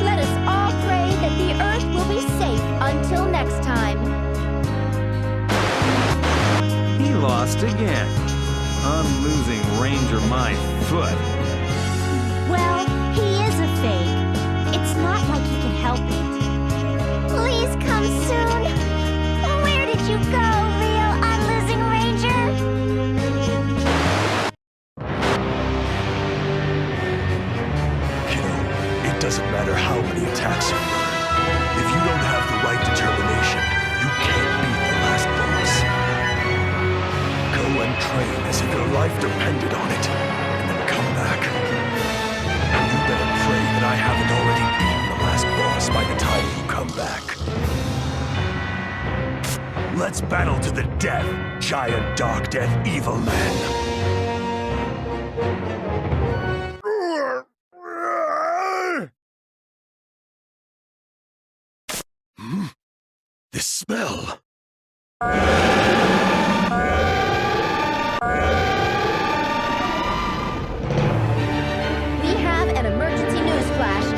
[SPEAKER 1] let us all pray that the Earth will be safe until next time.
[SPEAKER 6] He lost again. Unlosing Ranger my foot.
[SPEAKER 11] Well, he is a fake. It's not like he can help it.
[SPEAKER 2] Please come soon. Where did you go, real Unlosing Ranger?
[SPEAKER 5] Kiddo, it doesn't matter how many attacks you learn. If you don't have the right determination, you can't beat the last boss. Go and train as if your life depended on it, and then come back. You better pray that I haven't already beaten the last boss by the time you come back. Let's battle to the death, giant Darkdeath Evilman. This smell.
[SPEAKER 1] We have an emergency news flash.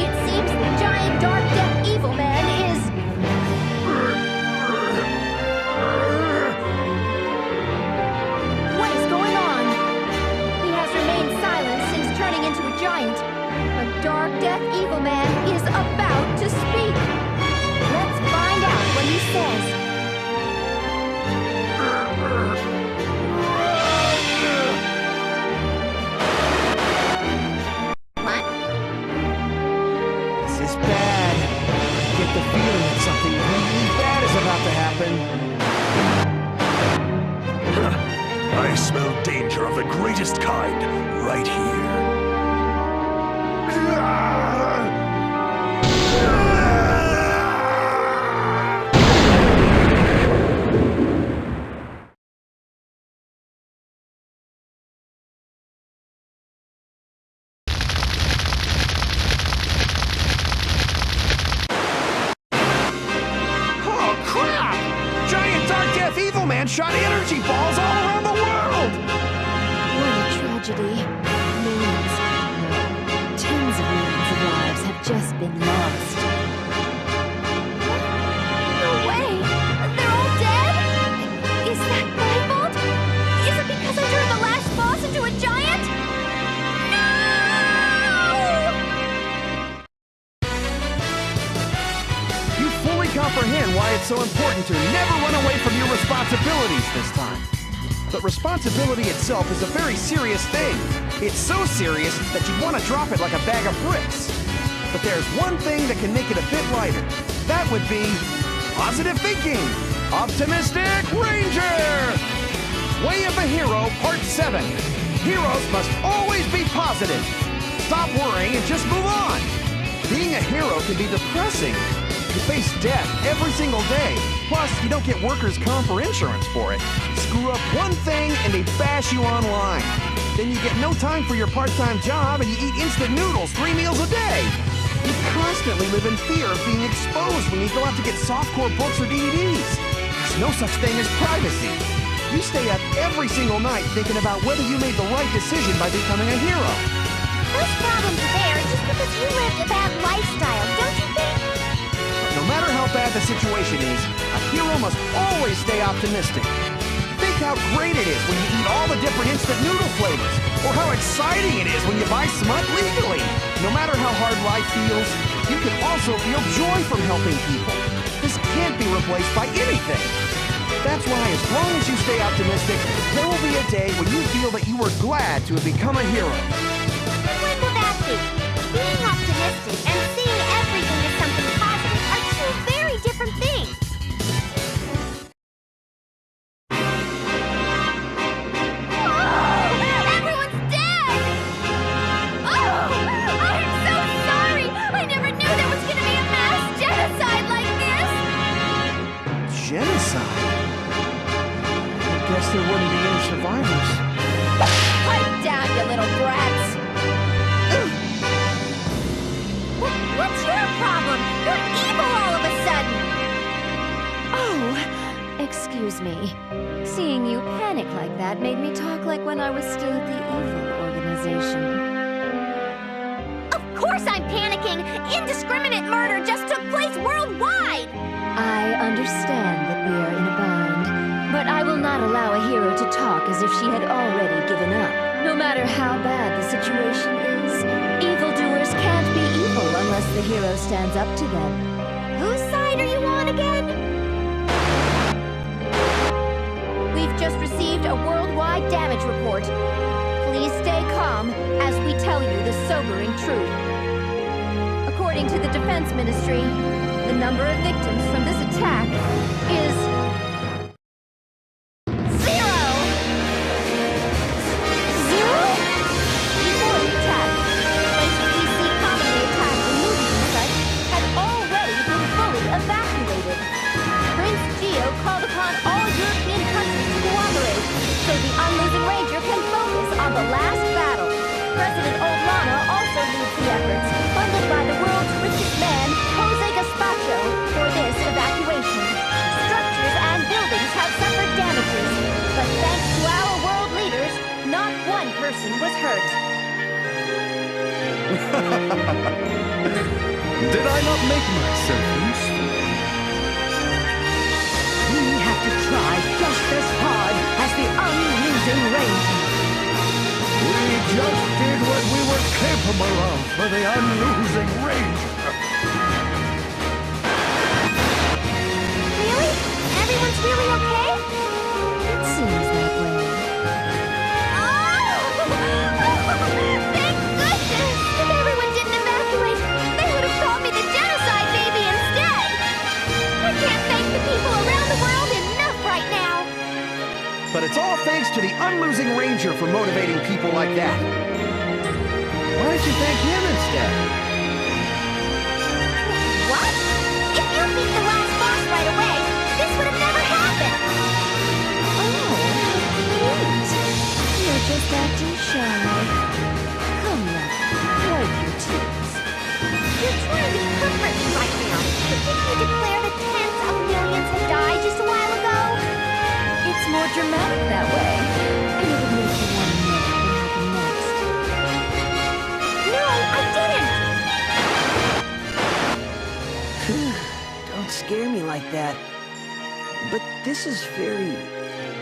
[SPEAKER 1] It seems the giant Darkdeath Evilman is... What is going on? He has remained silent since turning into a giant. But Darkdeath Evilman is about to speak. Let's find out what he says.
[SPEAKER 2] What?
[SPEAKER 7] This is bad. I get the feeling that something really bad is about to happen.
[SPEAKER 5] I smell danger of the greatest kind right here.
[SPEAKER 7] Oh, crap! Giant Darkdeath Evilman shot energy balls all around the world!
[SPEAKER 1] What a tragedy. Millions, no, tens of millions of lives have just been lost.
[SPEAKER 2] No way! They're all dead? Is that my fault? Is it because I turned the last boss into a giant? No!
[SPEAKER 7] You fully comprehend it's so important to never run away from your responsibilities this time. But responsibility itself is a very serious thing. It's so serious that you'd want to drop it like a bag of bricks. But there's one thing that can make it a bit lighter. That would be positive thinking. Optimistic Ranger! Way of a Hero, Part 7. Heroes must always be positive. Stop worrying and just move on. Being a hero can be depressing. You face death every single day. Plus, you don't get workers' comp or insurance for it. Screw up one thing and they bash you online. Then you get no time for your part-time job and you eat instant noodles 3 meals a day. You constantly live in fear of being exposed when you go out to get softcore books or DVDs. There's no such thing as privacy. You stay up every single night thinking about whether you made the right decision by becoming a hero.
[SPEAKER 11] Those problems are there just because you lived a bad lifestyle, don't you think?
[SPEAKER 7] No matter how bad the situation is, a hero must always stay optimistic. Think how great it is when you eat all the different instant noodle flavors, or how exciting it is when you buy smut legally. No matter how hard life feels, you can also feel joy from helping people. This can't be replaced by anything. That's why as long as you stay optimistic, there will be a day when you feel that you were glad to have become a hero.
[SPEAKER 11] When will that be? Being optimistic and seeing everything as something positive are two very different things. Whoa! Everyone's dead! Oh! I'm so sorry! I never knew there was gonna be a mass genocide like this!
[SPEAKER 7] Genocide? I guess there wouldn't be any survivors.
[SPEAKER 1] Pipe down, you little brats!
[SPEAKER 11] What's your problem? You're evil all of a sudden!
[SPEAKER 1] Oh, excuse me. Seeing you panic like that made me talk like when I was still at the evil organization.
[SPEAKER 11] Of course I'm panicking! Indiscriminate murder just took place worldwide!
[SPEAKER 1] I understand that we are in a bind, but I will not allow a hero to talk as if she had already given up. No matter how bad the situation is, evildoers can't be evil unless the hero stands up to them.
[SPEAKER 11] Whose side are you on again?
[SPEAKER 1] We've just received a worldwide damage report. Please stay calm as we tell you the sobering truth. According to the Defense Ministry, the number of victims from this attack is 0! 0? Before the attack, places we see commonly attacked in movies and such had already been fully evacuated. Prince Geo called upon all European countries to cooperate so the Unlosing Ranger can focus on the last battle. President Oldlana also leads the efforts, funded by the world's richest man, Jose Gaspacho, for this evacuation. Structures and buildings have suffered damages, but thanks to our world leaders, not one person was hurt.
[SPEAKER 4] Did I not make myself useful?
[SPEAKER 8] We have to try just as hard as the Unlosing Ranger.
[SPEAKER 4] We just did what we were capable of for the Unlosing Ranger.
[SPEAKER 11] Really? Everyone's really okay?
[SPEAKER 1] It seems that way.
[SPEAKER 11] Oh! Thank goodness! If everyone didn't evacuate, they would have called me the genocide baby instead! I can't thank the people around the world enough right now!
[SPEAKER 7] But it's all thanks to the Unlosing Ranger for motivating people like that. Why don't you thank him instead?
[SPEAKER 11] What? If you beat the last boss right away, this would have never happened!
[SPEAKER 1] Oh, great. You're just acting shy. Come now, wipe your tears.
[SPEAKER 11] You're trying to comfort me right now, but didn't you declare that tens of millions had died just a while ago?
[SPEAKER 1] It's more dramatic that way, and it would make you want to know what happened next.
[SPEAKER 11] No, I didn't!
[SPEAKER 3] Don't scare me like that. But this is very...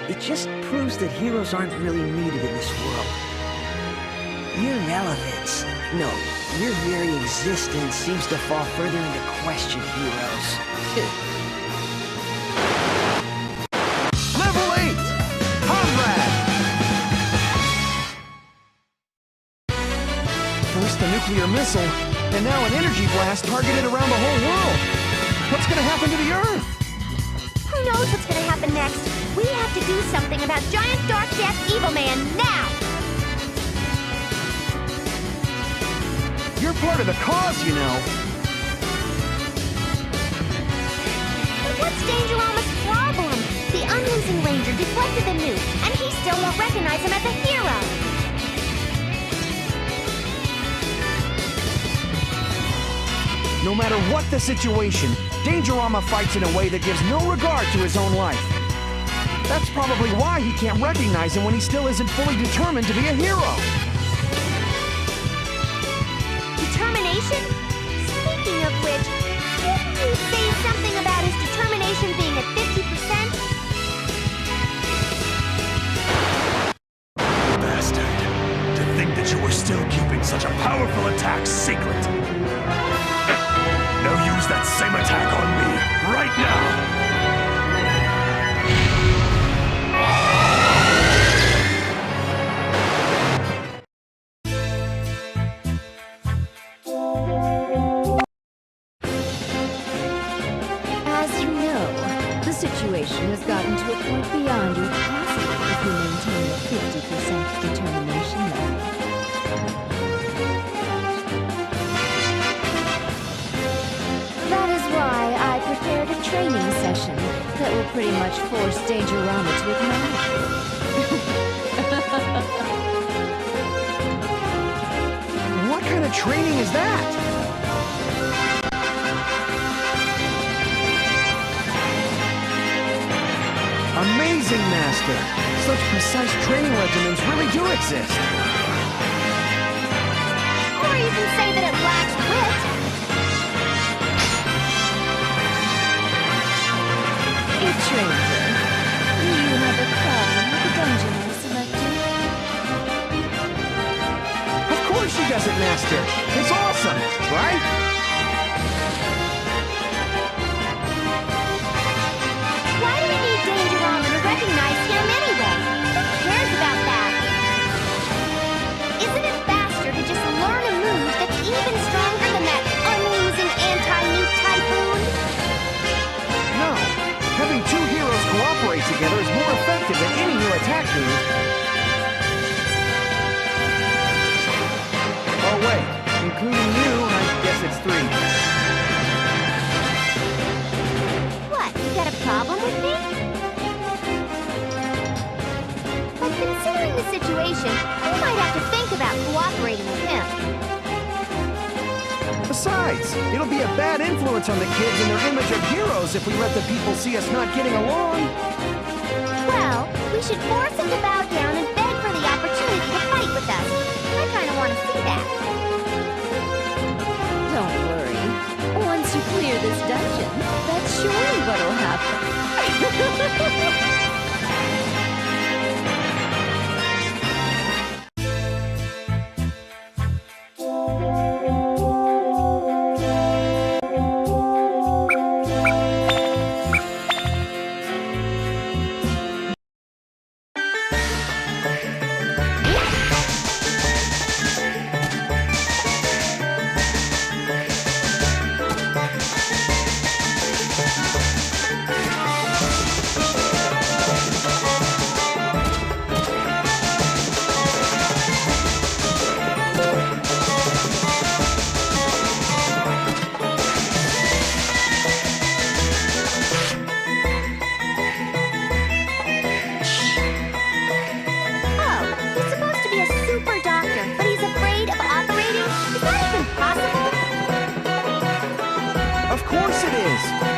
[SPEAKER 3] It just proves that heroes aren't really needed in this world. Your relevance, no, your very existence seems to fall further into question, heroes.
[SPEAKER 7] nuclear missile, and now an energy blast targeted around the whole world. What's gonna happen to the Earth?
[SPEAKER 2] Who knows what's gonna happen next? We have to do something about giant Darkdeath Evilman now!
[SPEAKER 7] You're part of the cause, you know.
[SPEAKER 2] But what's Dangerama's problem? The Unlosing Ranger deflected the nuke, and he still won't recognize him as a hero!
[SPEAKER 7] No matter what the situation, Dangerama fights in a way that gives no regard to his own life. That's probably why he can't recognize him when he still isn't fully determined to be a hero.
[SPEAKER 2] Determination? Speaking of which, didn't you say something about his determination being at 50%?
[SPEAKER 5] Bastard. To think that you were still keeping such a powerful attack secret. Now use that same attack on me, right now!
[SPEAKER 1] As you know, the situation has gotten to a point beyond your capacity if you maintain a 50% determination level. That is why I prepared a training session that will pretty much force Dangerama to acknowledge you.
[SPEAKER 7] What kind of training is that? Amazing, Master! Such precise training regimens really do exist.
[SPEAKER 2] Or even say that it lacks wit.
[SPEAKER 1] It's Ranger. You have a problem with the dungeon I selected?
[SPEAKER 7] Of course she does it, Master! It's awesome, right?
[SPEAKER 2] Why do we need Dangerama to recognize him anyway? Who cares about that? Isn't it faster to just learn a move that's even stronger than that unlosing anti-nuke typhoon?
[SPEAKER 7] No. Having two heroes cooperate together is more effective than any new attack move. Oh wait, including you, I guess it's 3.
[SPEAKER 2] What, you got a problem with me? But considering the situation, we might have to think about cooperating with him.
[SPEAKER 7] Besides, it'll be a bad influence on the kids and their image of heroes if we let the people see us not getting along.
[SPEAKER 2] Well, we should force him to bow down and beg for the opportunity to fight with us. I kind of want to see that.
[SPEAKER 1] Don't worry. Once you clear this dungeon, that's surely what'll happen.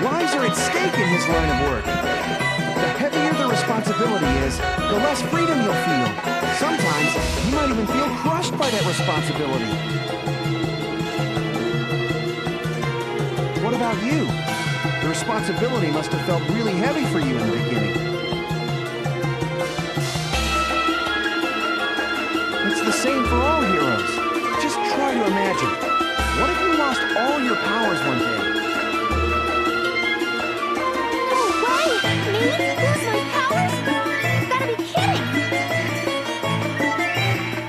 [SPEAKER 7] Lives are at stake in his line of work. The heavier the responsibility is, the less freedom you'll feel. Sometimes, you might even feel crushed by that responsibility. What about you? The responsibility must have felt really heavy for you in the beginning. It's the same for all heroes. Just try to imagine. What if you lost all your powers one day?
[SPEAKER 2] Me? Lose my powers? You gotta be kidding!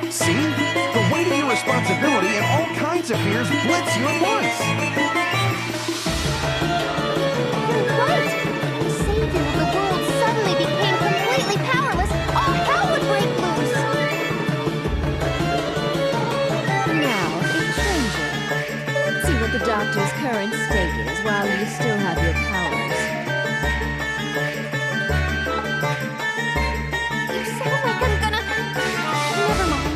[SPEAKER 7] See? The weight of your responsibility and all kinds pizza fears blitz you at once.
[SPEAKER 2] You're right. The savior of the world suddenly became completely powerless. All hell would break loose.
[SPEAKER 1] Now, Big Ranger, let's see what the doctor's current state is while you still have your powers.
[SPEAKER 2] You sound like I'm gonna... Never mind.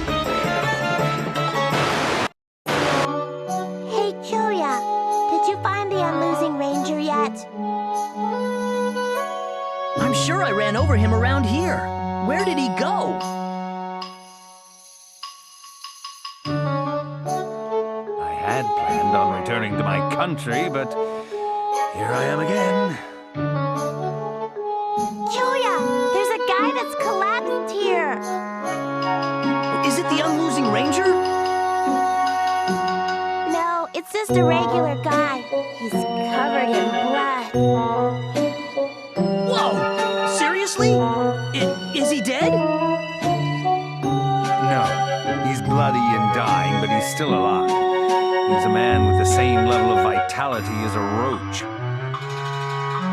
[SPEAKER 2] Hey, Choya. Did you find the Unlosing Ranger yet?
[SPEAKER 9] I'm sure I ran over him around here. Where did he go?
[SPEAKER 6] I had planned on returning to my country, but here I am again.
[SPEAKER 2] Choya, there's a guy that's collapsed here.
[SPEAKER 9] Is it the Unlosing Ranger?
[SPEAKER 2] No, it's just a regular guy. He's covered in blood.
[SPEAKER 9] Whoa! Seriously? Is he dead?
[SPEAKER 6] No, he's bloody and dying, but he's still alive. He's a man with the same level of vitality as a roach.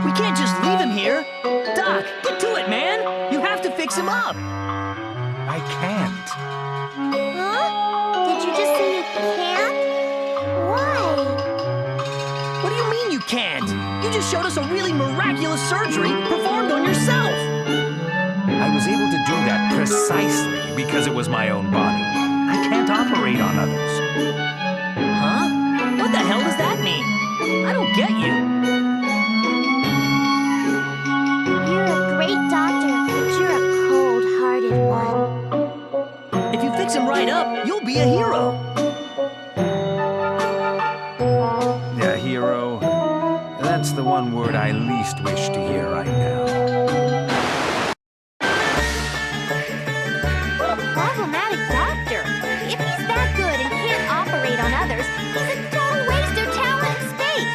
[SPEAKER 9] We can't just leave him here. Doc, get to it, man! You have to fix him up!
[SPEAKER 6] I can't.
[SPEAKER 2] Huh? Did you just say you can't? Why?
[SPEAKER 9] What do you mean you can't? You just showed us a really miraculous surgery performed on yourself!
[SPEAKER 6] I was able to do that precisely because it was my own body. I can't operate on others.
[SPEAKER 9] Huh? What the hell does that mean? I don't get you.
[SPEAKER 2] You're a great doctor, but you're a cold-hearted one.
[SPEAKER 9] If you fix him right up, you'll be a hero.
[SPEAKER 6] A hero? That's the one word I least wish to hear right now.
[SPEAKER 2] What a problematic doctor. If he's that good and can't operate on others, he's a total waste of talent and space.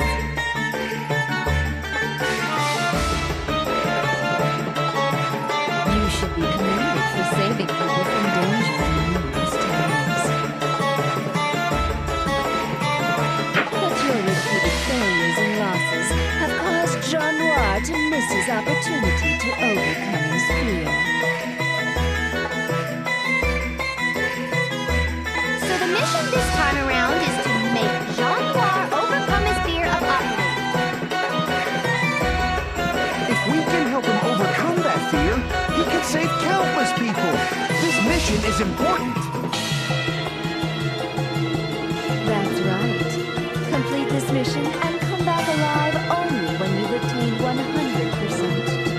[SPEAKER 1] You should be commended for saving people from danger numerous times. But your repeated failures and losses have caused Jean Noir to miss his opportunity to overcome his fear.
[SPEAKER 2] So the mission this time around is to make Jean Noir overcome his fear of operating.
[SPEAKER 7] If we can help him overcome that fear, he can save countless people. This mission is important.
[SPEAKER 1] That's right. Complete this mission and come back alive only when you've attained 100%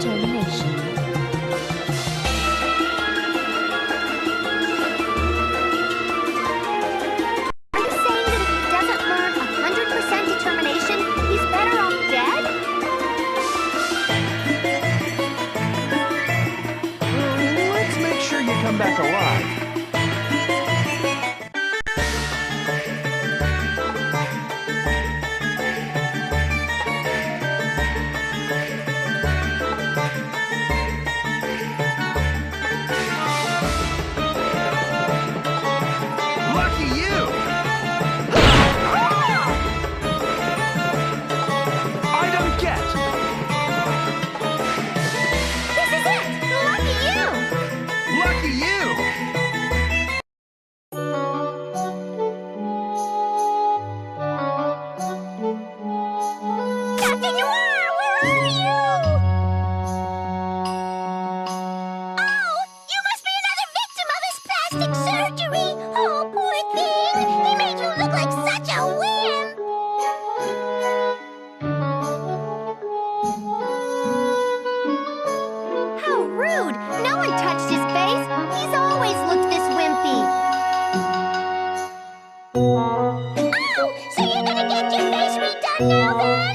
[SPEAKER 1] determination.
[SPEAKER 2] Are you saying that if he doesn't learn 100% determination, he's better off dead?
[SPEAKER 7] Let's make sure you come back alive. Lucky you! Item get!
[SPEAKER 2] This is it! Lucky you!
[SPEAKER 7] Lucky you!
[SPEAKER 2] Captain Noir, where are you? Oh, you must be another victim of his plastic surgery. Oh, poor thing. He made you look like such a wimp. How rude. No one touched his face. He's always looked this wimpy. Oh, so you're gonna get your face redone now then?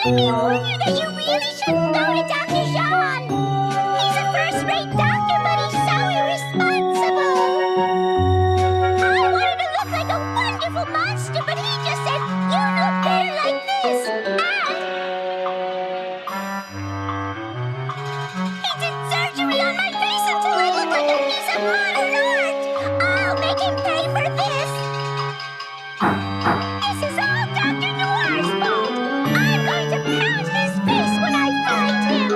[SPEAKER 2] Let me warn you that you really shouldn't go to Dr. Jean. He's a first-rate doctor, but he's so irresponsible. I wanted to look like a wonderful monster, but he just said, you look better like this. And he did surgery on my face until I look like a piece of modern art. I'll make him pay for this.
[SPEAKER 11] pound his fist when I find him!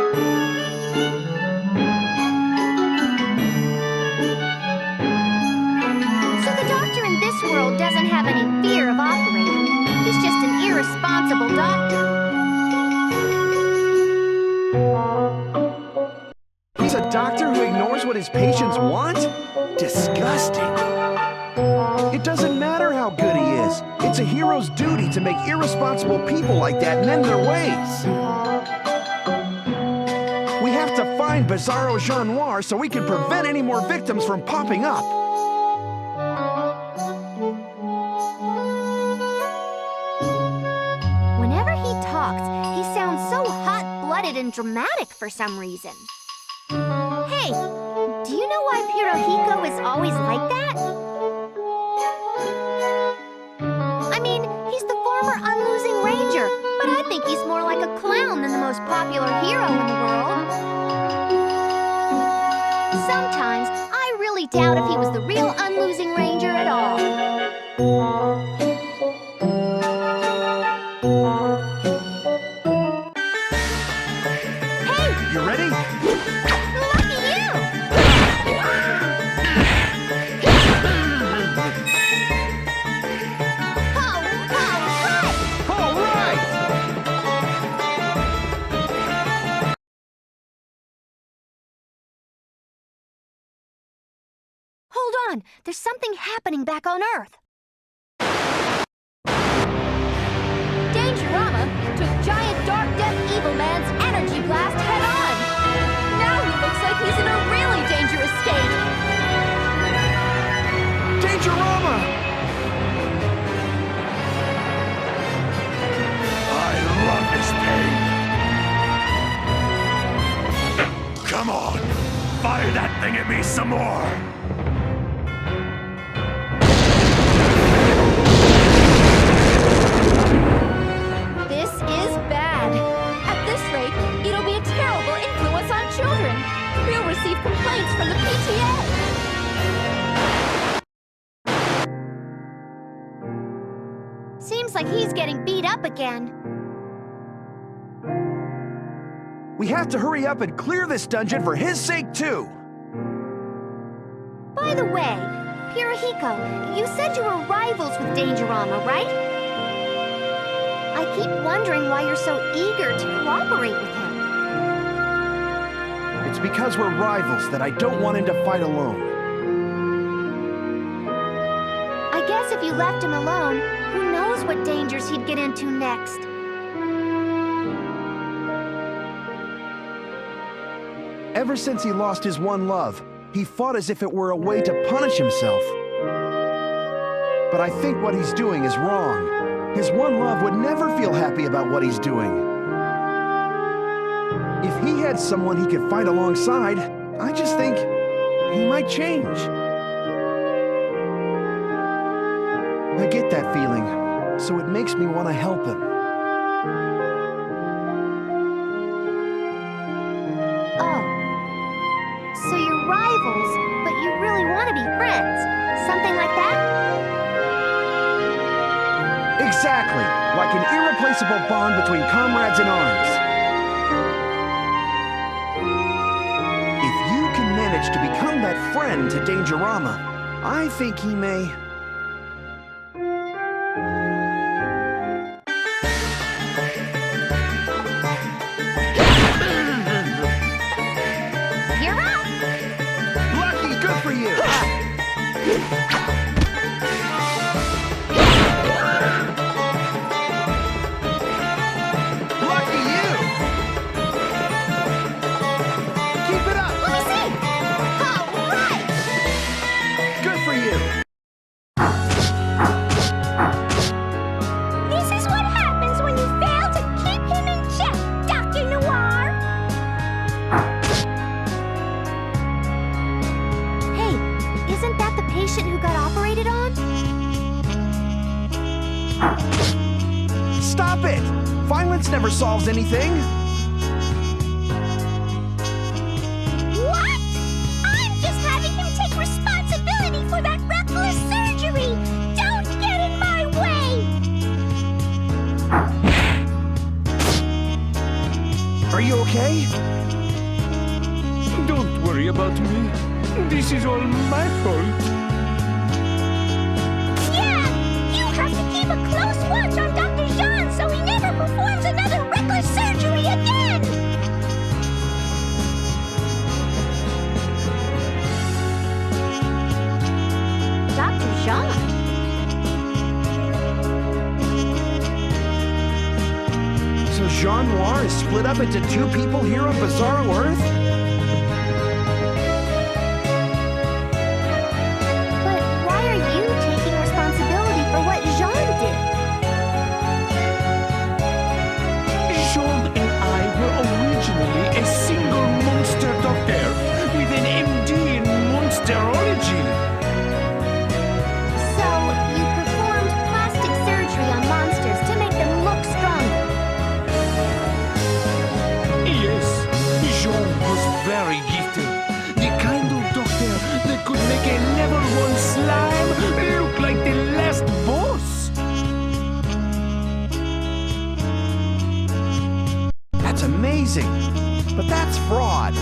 [SPEAKER 11] So the doctor in this world doesn't have any fear of operating. He's just an irresponsible doctor.
[SPEAKER 7] He's a doctor who ignores what his patients want? Disgusting. It doesn't matter how good he is. It's a hero's duty to make irresponsible people like that mend their ways. We have to find Bizarro Jean Noir so we can prevent any more victims from popping up.
[SPEAKER 2] Whenever he talks, he sounds so hot-blooded and dramatic for some reason. Hey, do you know why Hirohiko is always like that? I mean, he's the former Unlosing Ranger, but I think he's more like a clown than the most popular hero in the world. Sometimes, I really doubt if he was the real Unlosing Ranger at all. Hey!
[SPEAKER 7] You ready?
[SPEAKER 2] Lucky you!
[SPEAKER 7] All right!
[SPEAKER 2] Hold on, there's something happening back on Earth.
[SPEAKER 1] Dangerama took giant Darkdeath Evilman's energy blast head on. Now he looks like he's in a really dangerous state.
[SPEAKER 7] Dangerama!
[SPEAKER 5] I love this pain. Come on! Fire that thing at me some more!
[SPEAKER 1] This is bad. At this rate, it'll be a terrible influence on children. We'll receive complaints from the PTA.
[SPEAKER 2] Seems like he's getting beat up again.
[SPEAKER 7] We have to hurry up and clear this dungeon for his sake, too.
[SPEAKER 2] By the way, Hirohiko, you said you were rivals with Dangerama, right? I keep wondering why you're so eager to cooperate with him.
[SPEAKER 7] It's because we're rivals that I don't want him to fight alone.
[SPEAKER 2] I guess if you left him alone, who knows what dangers he'd get into next.
[SPEAKER 7] Ever since he lost his one love, he fought as if it were a way to punish himself. But I think what he's doing is wrong. His one love would never feel happy about what he's doing. If he had someone he could fight alongside, I just think he might change. I get that feeling, so it makes me want to help him.
[SPEAKER 2] Oh. So you're rivals, but you really want to be friends. Something like that?
[SPEAKER 7] Exactly, like an irreplaceable bond between comrades in arms. If you can manage to become that friend to Dangerama, I think he may...
[SPEAKER 2] You're up!
[SPEAKER 7] Lucky, good for you! Lucky you! Keep it up!
[SPEAKER 2] Let me see! All right!
[SPEAKER 7] Good for you!
[SPEAKER 11] This is what happens when you fail to keep him in check, Dr. Noir!
[SPEAKER 2] Hey, isn't that the patient who got operated on?
[SPEAKER 7] Stop it! Violence never solves anything!
[SPEAKER 11] What? I'm just having him take responsibility for that reckless surgery! Don't get in my way!
[SPEAKER 7] Are you okay?
[SPEAKER 4] Don't worry about me. This is all my fault.
[SPEAKER 11] Yeah! You have to keep a close watch on Dr. Jean so he never performs another reckless surgery again!
[SPEAKER 2] Dr. Jean?
[SPEAKER 7] So Jean Noir is split up into two people here on Bizarro Earth?
[SPEAKER 2] But why are you taking responsibility for what Jean did?
[SPEAKER 4] Jean and I were originally a single monster doctor with an MD in monsterology.
[SPEAKER 2] So, you performed plastic surgery on monsters to make them look stronger.
[SPEAKER 4] Yes, Jean was very gifted. The kind of doctor that could make a level 1 slime look like the last boss.
[SPEAKER 7] That's amazing. But that's fraud.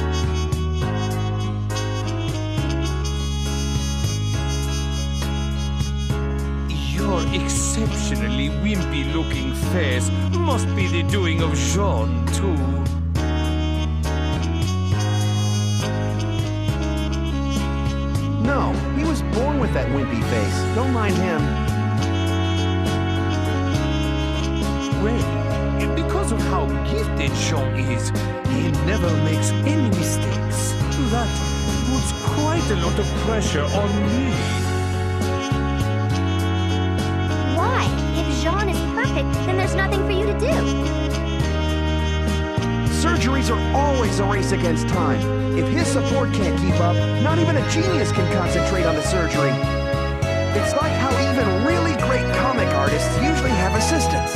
[SPEAKER 4] Your exceptionally wimpy-looking face must be the doing of Jean, too.
[SPEAKER 7] No, he was born with that wimpy face. Don't mind him.
[SPEAKER 4] Well, because of how gifted Jean is, he never makes any mistakes. That puts quite a lot of pressure on me.
[SPEAKER 2] Why? If Jean is perfect, then there's nothing for you to do.
[SPEAKER 7] Surgeries are always a race against time. If his support can't keep up, not even a genius can concentrate on the surgery. It's like how even really great comic artists usually have assistants.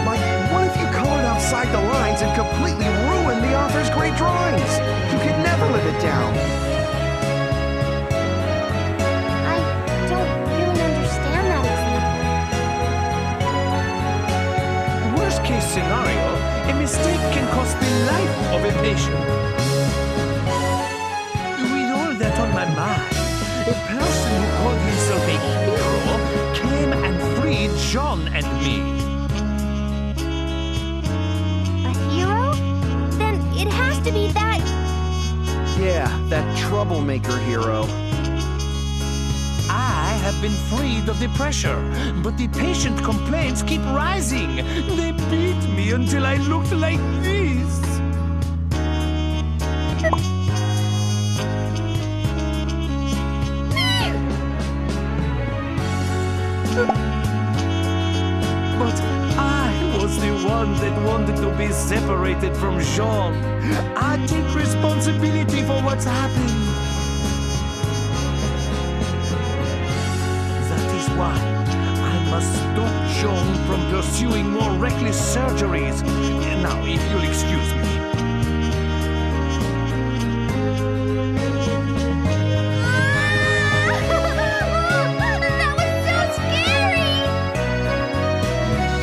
[SPEAKER 7] Like, what if you colored outside the lines and completely ruined the author's great drawings? You could never live it down.
[SPEAKER 2] I don't really understand that example.
[SPEAKER 4] Worst case scenario, a mistake can cost the life of a patient. With all that on my mind, a person who called himself a hero came and freed Jean and me.
[SPEAKER 2] A hero? Then it has to be that...
[SPEAKER 7] Yeah, that troublemaker hero.
[SPEAKER 4] I have been freed of the pressure, but the patient complaints keep rising. They beat me until I looked like this. But I was the one that wanted to be separated from Jean. I take responsibility for what's happened. That is why I must stop Jean from pursuing more reckless surgeries. Now, if you'll excuse me.
[SPEAKER 11] That was so scary!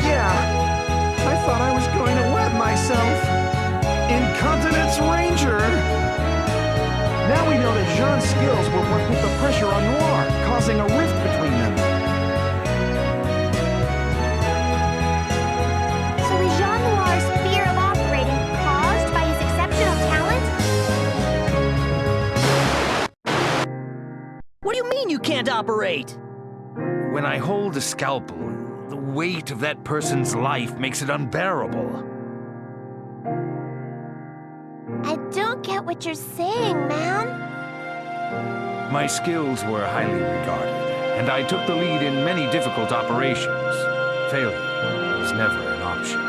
[SPEAKER 7] Yeah, I thought I was going to wet myself. Incontinence Ranger! Now we know that Jean's skills were what put the pressure on Noir, causing a rift between them.
[SPEAKER 2] So is Jean Noir's fear of operating caused by his exceptional talent?
[SPEAKER 9] What do you mean you can't operate?
[SPEAKER 6] When I hold a scalpel, the weight of that person's life makes it unbearable.
[SPEAKER 2] I don't get what you're saying, man.
[SPEAKER 6] My skills were highly regarded, and I took the lead in many difficult operations. Failure was never an option.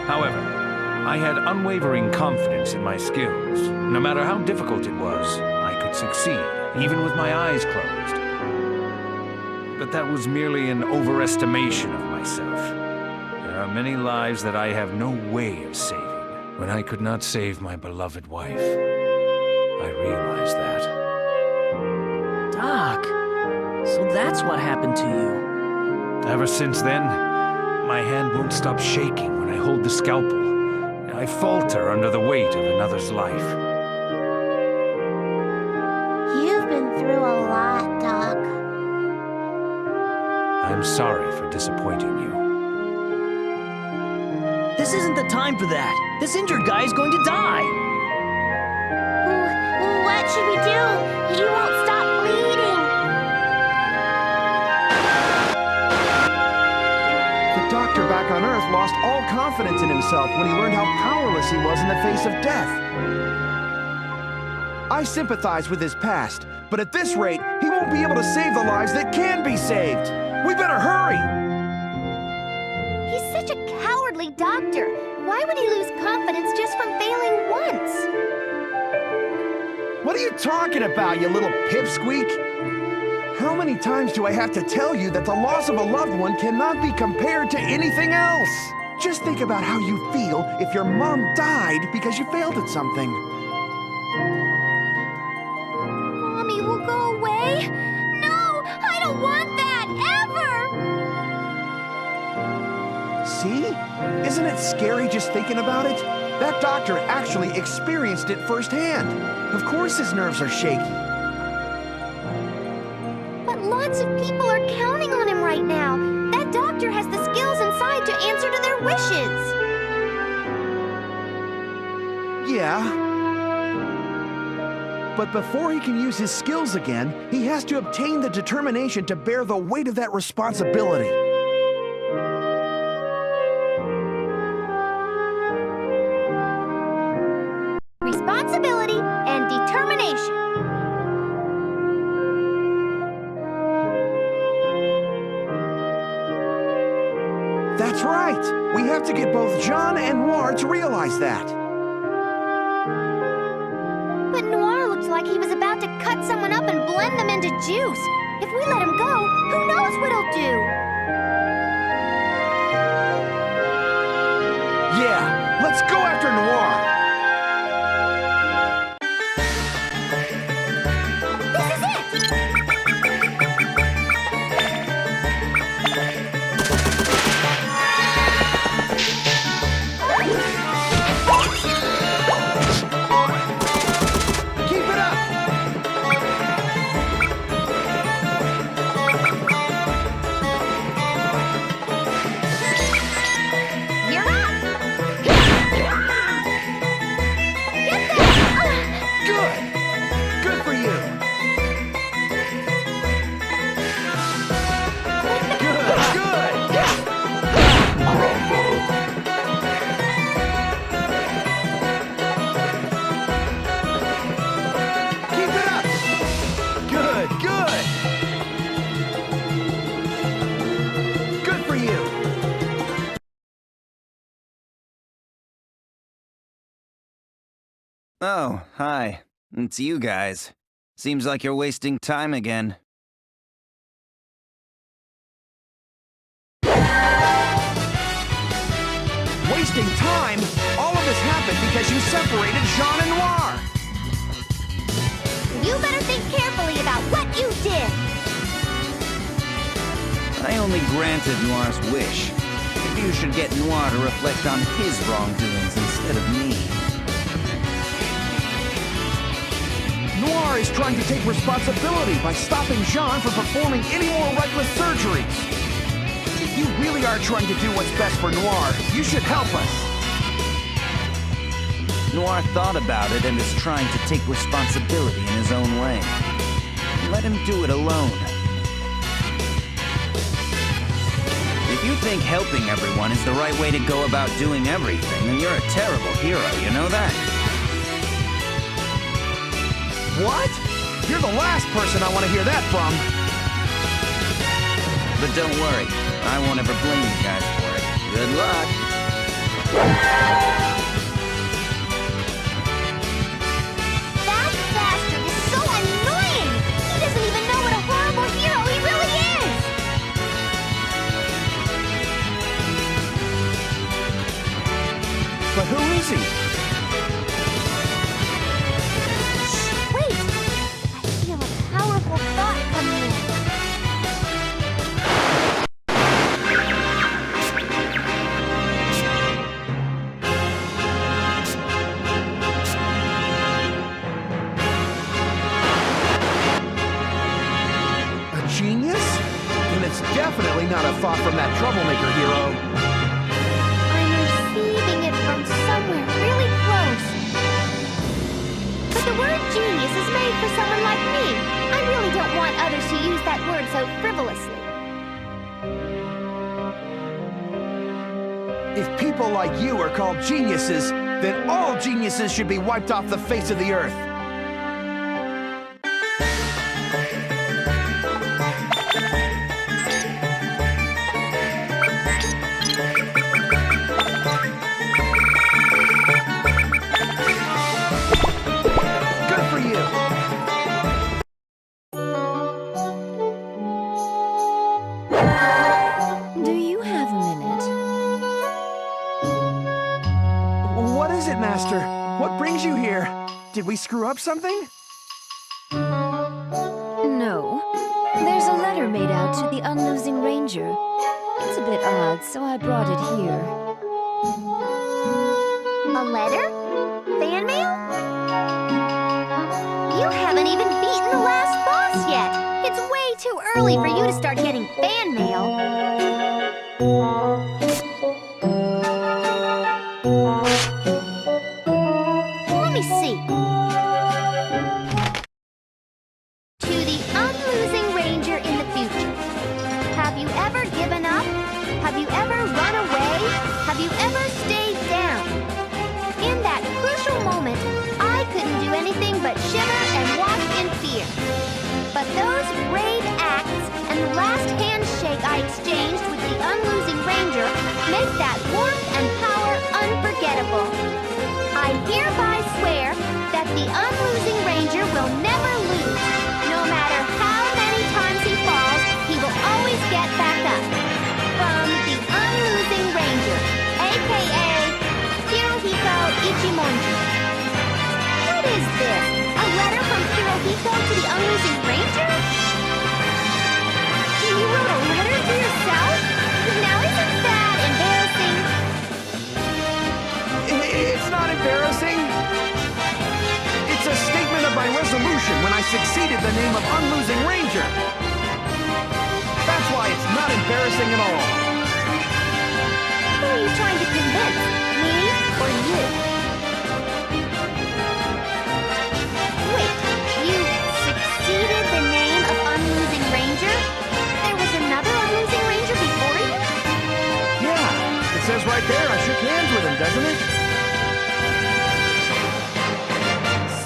[SPEAKER 6] However, I had unwavering confidence in my skills. No matter how difficult it was, I could succeed, even with my eyes closed. But that was merely an overestimation of myself. There are many lives that I have no way of saving. When I could not save my beloved wife, I realized that.
[SPEAKER 9] Doc, so that's what happened to you.
[SPEAKER 6] Ever since then, my hand won't stop shaking when I hold the scalpel. I falter under the weight of another's life.
[SPEAKER 11] You've been through a lot, Doc.
[SPEAKER 6] I'm sorry for disappointing you.
[SPEAKER 9] This isn't the time for that. This injured guy is going to die.
[SPEAKER 11] What should we do? He won't stop bleeding.
[SPEAKER 7] The doctor back on Earth lost all confidence in himself when he learned how powerless he was in the face of death. I sympathize with his past, but at this rate, he won't be able to save the lives that can be saved. We better hurry!
[SPEAKER 2] He's such a cowardly doctor. Why would he lose confidence just from failing once?
[SPEAKER 7] What are you talking about, you little pipsqueak? How many times do I have to tell you that the loss of a loved one cannot be compared to anything else? Just think about how you feel if your mom died because you failed at something.
[SPEAKER 2] Mommy will go away? No, I don't want that, ever!
[SPEAKER 7] See? Isn't it scary just thinking about it? That doctor actually experienced it firsthand. Of course his nerves are shaky.
[SPEAKER 2] But lots of people are counting on him right now. That doctor has the skills inside to answer to their wishes.
[SPEAKER 7] Yeah. But before he can use his skills again, he has to obtain the determination to bear the weight of that responsibility.
[SPEAKER 2] Responsibility and determination.
[SPEAKER 7] That's right! We have to get both Jean and Noir to realize that.
[SPEAKER 2] But Noir looked like he was about to cut someone up and blend them into juice. If we let him go, who knows what he'll do?
[SPEAKER 7] Yeah, let's go after Noir!
[SPEAKER 10] Oh, hi. It's you guys. Seems like you're wasting time again.
[SPEAKER 7] Wasting time? All of this happened because you separated Jean and Noir!
[SPEAKER 2] You better think carefully about what you did.
[SPEAKER 10] I only granted Noir's wish. Maybe you should get Noir to reflect on his wrongdoings instead of me.
[SPEAKER 7] Noir is trying to take responsibility by stopping Jean from performing any more reckless surgeries. If you really are trying to do what's best for Noir, you should help us.
[SPEAKER 10] Noir thought about it and is trying to take responsibility in his own way. Let him do it alone. If you think helping everyone is the right way to go about doing everything, then you're a terrible hero, you know that?
[SPEAKER 7] What? You're the last person I want to hear that from.
[SPEAKER 10] But don't worry, I won't ever blame you guys for it. Good luck.
[SPEAKER 2] That bastard is so annoying! He doesn't even know what a horrible hero he really is!
[SPEAKER 7] But who is he?
[SPEAKER 2] Wait! I feel a powerful thought coming in.
[SPEAKER 7] thought from that troublemaker hero.
[SPEAKER 2] I'm receiving it from somewhere really close. But the word genius is made for someone like me. I really don't want others to use that word so frivolously.
[SPEAKER 7] If people like you are called geniuses, then all geniuses should be wiped off the face of the earth. Good for you.
[SPEAKER 1] Do you have a minute?
[SPEAKER 7] What is it, Master? What brings you here? Did we screw up something?
[SPEAKER 1] No. There's a letter made out to the Unlosing Ranger. It's a bit odd, so I brought it here.
[SPEAKER 2] A letter? Fan mail? You haven't even beaten the last boss yet. It's way too early for you to start getting fan mail. Let me see. To the Unlosing Ranger in the future. Have you ever given up? Have you ever run away? Have you ever stayed down? In that crucial moment, I couldn't do anything but shiver and walk in fear. But those brave acts and the last handshake I exchanged with the Unlosing Ranger make that warmth and power unforgettable. I hereby swear that the Unlosing Ranger will never lose. No matter how many times he falls, he will always get back up. From the Unlosing Ranger, a.k.a. Hirohiko Ichimonji. What is this? A letter from Hirohiko to the Unlosing Ranger? You wrote a letter to yourself? Now isn't that embarrassing?
[SPEAKER 7] It's not embarrassing. It's a statement of my resolution when I succeeded the name of Unlosing Ranger. That's why it's not embarrassing at all.
[SPEAKER 2] Who are you trying to convince? Me or you? Wait, you succeeded the name of Unlosing Ranger? There was another Unlosing Ranger before you?
[SPEAKER 7] Yeah, it says right there I shook hands with him, doesn't it?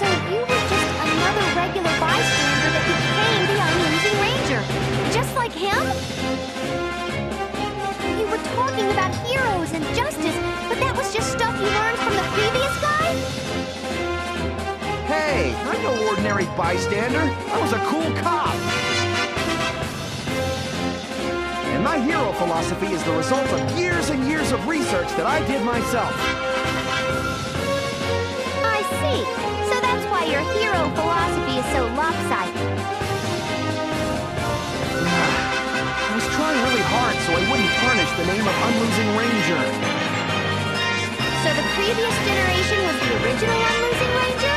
[SPEAKER 2] So you were just another regular bystander that became the Unlosing Ranger, just like him? You were talking about heroes and justice, but that was just stuff you learned from the previous guy?
[SPEAKER 7] Hey, I'm no ordinary bystander. I was a cool cop. And my hero philosophy is the result of years and years of research that I did myself.
[SPEAKER 2] I see. So that's why your hero philosophy is so lopsided.
[SPEAKER 7] I was trying really hard so I wouldn't tarnish the name of Unlosing Ranger.
[SPEAKER 2] So the previous generation was the original Unlosing Ranger?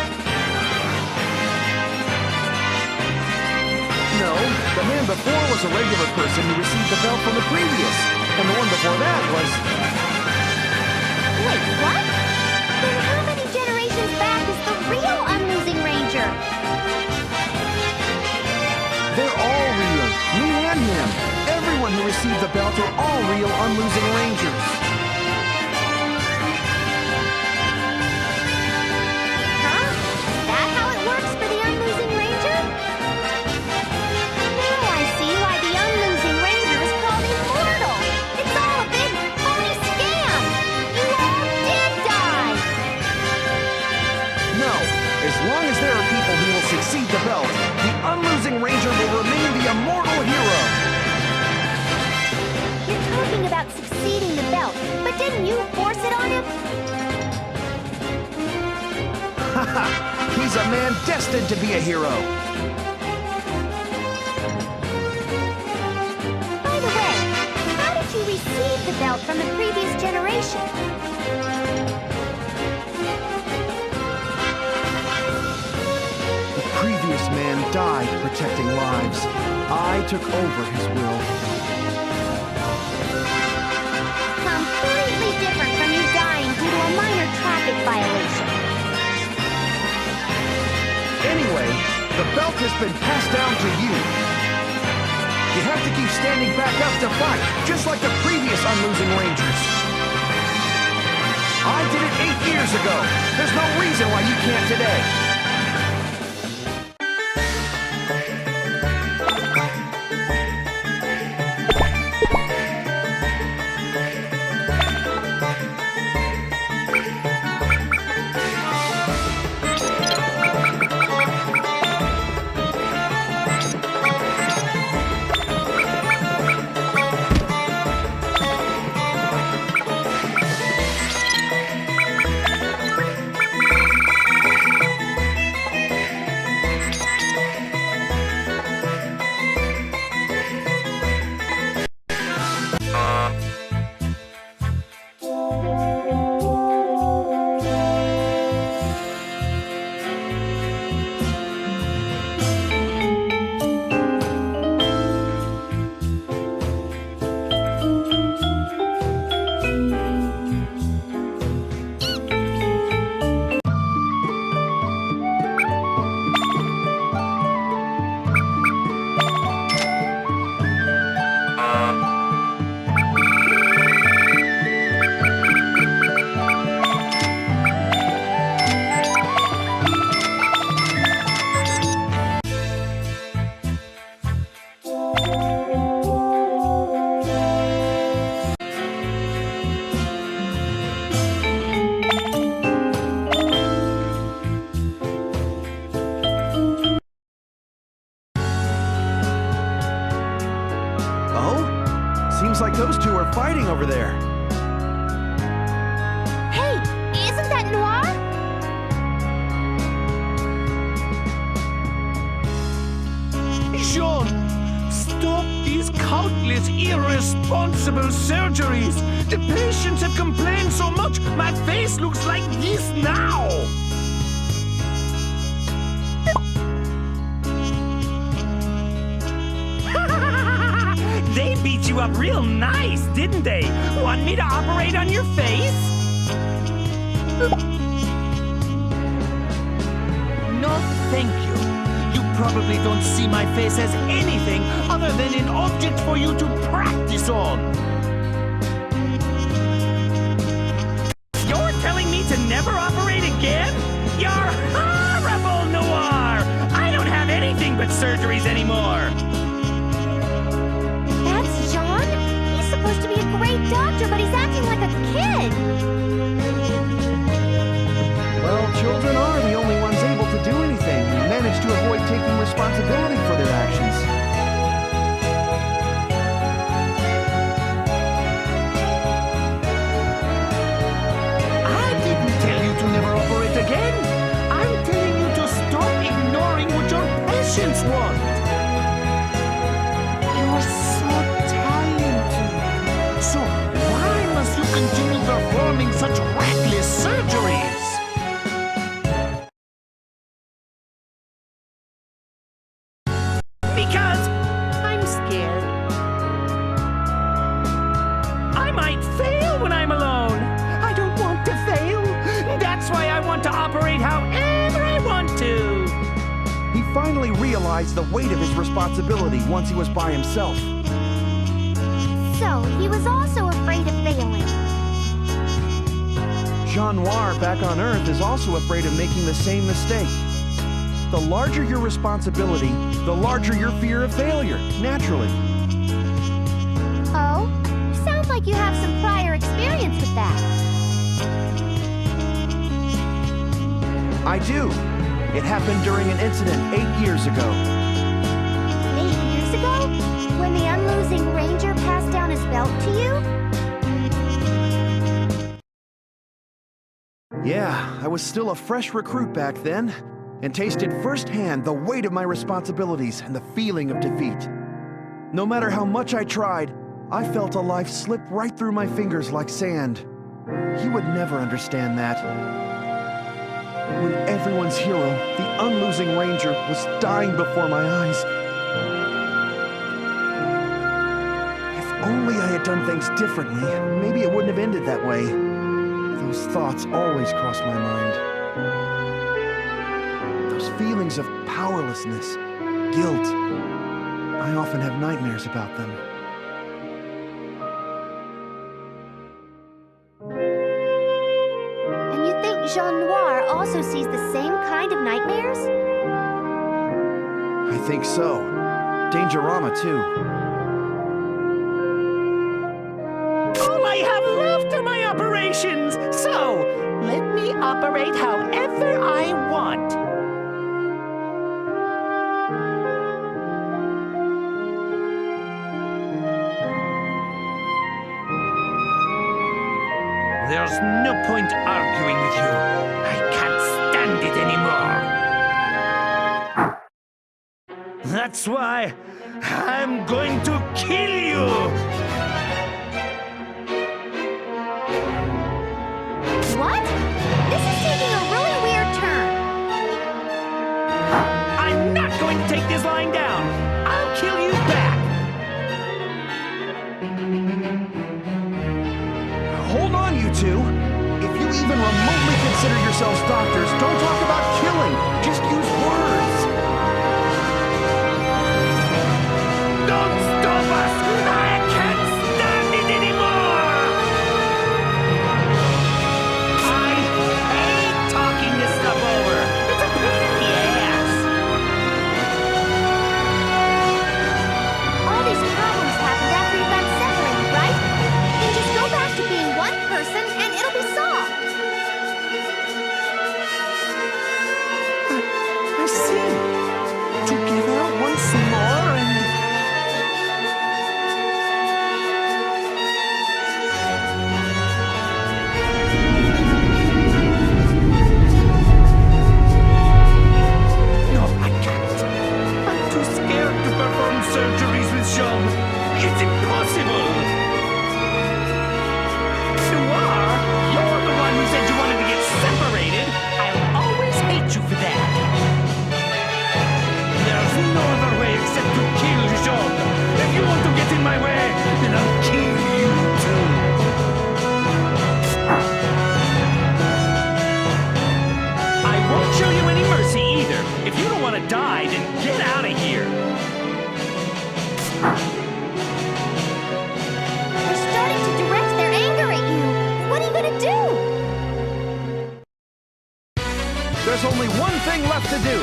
[SPEAKER 7] No, the man before was a regular person who received the belt from the previous. And the one before that was...
[SPEAKER 2] Wait, what? Then how many generations back is the real Unlosing Ranger?
[SPEAKER 7] They're all real. Me and him. Everyone who received the belt are all real Unlosing Rangers.
[SPEAKER 2] Huh? Is that how it works for the Unlosing Ranger? Now I see why the Unlosing Ranger is called immortal. It's all a big phony scam. You all did die.
[SPEAKER 7] No, as long as there are people who will succeed the belt, the Unlosing Ranger will remain the immortal hero.
[SPEAKER 2] You're talking about succeeding the belt, but didn't you force it on him?
[SPEAKER 7] Haha, he's a man destined to be a hero.
[SPEAKER 2] By the way, how did you receive the belt from the previous generation?
[SPEAKER 7] The previous man died protecting lives. I took over his will. has been passed down to you. You have to keep standing back up to fight, just like the previous Unlosing Rangers. I did it 8 years ago. There's no reason why you can't today. Seems like those two are fighting over there.
[SPEAKER 2] Hey, isn't that Noir?
[SPEAKER 4] Jean, stop these countless irresponsible surgeries. The patients have complained so much, my face looks like this now.
[SPEAKER 9] They beat you up real nice, didn't they? Want me to operate on your face?
[SPEAKER 4] No, thank you. You probably don't see my face as anything other than an object for you to practice on.
[SPEAKER 9] You're telling me to never operate again? You're horrible, Noir! I don't have anything but surgeries anymore.
[SPEAKER 2] That's John? He's supposed to be a great doctor, but he's acting like a kid.
[SPEAKER 7] Well, children are the only ones able to do anything and manage to avoid taking responsibility for their actions.
[SPEAKER 4] I didn't tell you to never operate again. I'm telling you to stop ignoring what your patients want. You're so talented. So why must you continue performing such reckless surgeries?
[SPEAKER 9] Because I'm scared. I might fail when I'm alone. I don't want to fail. That's why I want to operate however I want to.
[SPEAKER 7] He finally realized the weight of his responsibility once he was by himself.
[SPEAKER 2] So, he was also afraid of failing.
[SPEAKER 7] Jean Noir back on Earth is also afraid of making the same mistake. The larger your responsibility, the larger your fear of failure, naturally.
[SPEAKER 2] Oh? Sounds like you have some prior experience with that.
[SPEAKER 7] I do. It happened during an incident 8 years ago.
[SPEAKER 2] 8 years ago? When the Unlosing Ranger passed down his belt to you?
[SPEAKER 7] Yeah, I was still a fresh recruit back then, and tasted firsthand the weight of my responsibilities and the feeling of defeat. No matter how much I tried, I felt a life slip right through my fingers like sand. You would never understand that. When everyone's hero, the Unlosing Ranger, was dying before my eyes. If only I had done things differently, maybe it wouldn't have ended that way. Those thoughts always cross my mind. Those feelings of powerlessness, guilt. I often have nightmares about them.
[SPEAKER 2] And you think Jean Noir also sees the same kind of nightmares?
[SPEAKER 7] I think so. Dangerama, too.
[SPEAKER 9] All I have left are my operations, so let me operate however I want.
[SPEAKER 4] There's no point arguing with you. I can't stand it anymore. That's why I'm going to kill you!
[SPEAKER 2] What? This is taking a really weird turn.
[SPEAKER 9] I'm not going to take this lying down. I'll kill you back.
[SPEAKER 7] Hold on, you two. If you even remotely consider yourselves doctors, don't talk about killing. Just use words.
[SPEAKER 4] Don't stop us! I can't stand it anymore!
[SPEAKER 9] I hate talking this stuff over. It's a pain in the ass.
[SPEAKER 2] All these problems happened after you got separated, right? Then just go back to being one person and it'll be solved.
[SPEAKER 7] I see. Together once more and...
[SPEAKER 4] No, I can't. I'm too scared to perform surgeries with Jean. It's impossible!
[SPEAKER 9] Noir, you're the one who said you wanted to get separated. I'll always hate you for that.
[SPEAKER 4] There's no other way except to kill Jean. If you want to get in my way, then I'll kill you too.
[SPEAKER 9] I won't show you any mercy either. If you don't want to die, then get out of here.
[SPEAKER 2] They're starting to direct their anger at you. What are you gonna do?
[SPEAKER 7] There's only one thing left to do.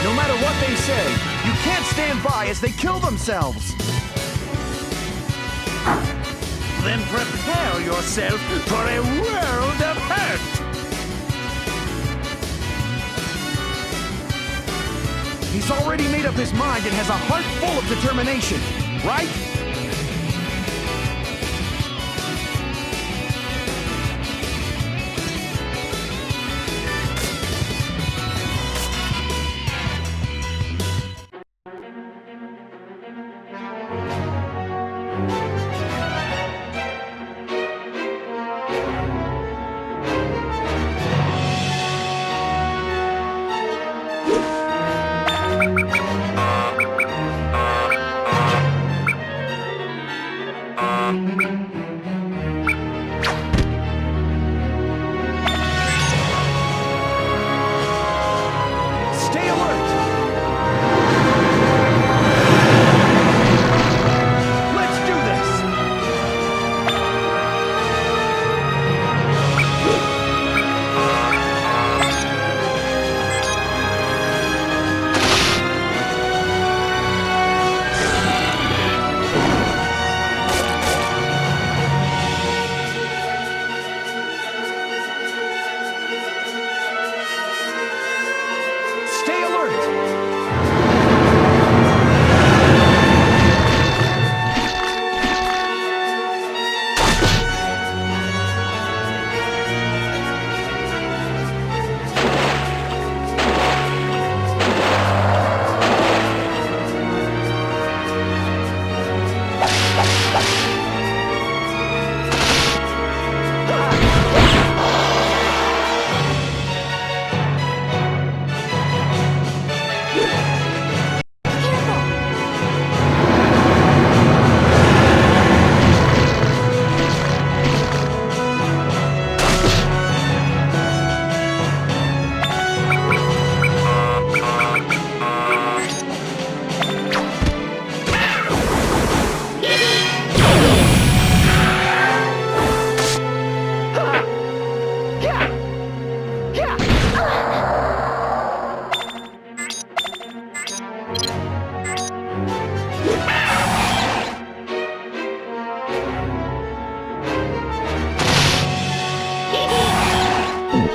[SPEAKER 7] No matter what they say, you can't stand by as they kill themselves.
[SPEAKER 4] Then prepare yourself for a world of hurt.
[SPEAKER 7] He's already made up his mind and has a heart full of determination, right?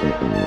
[SPEAKER 11] Hey!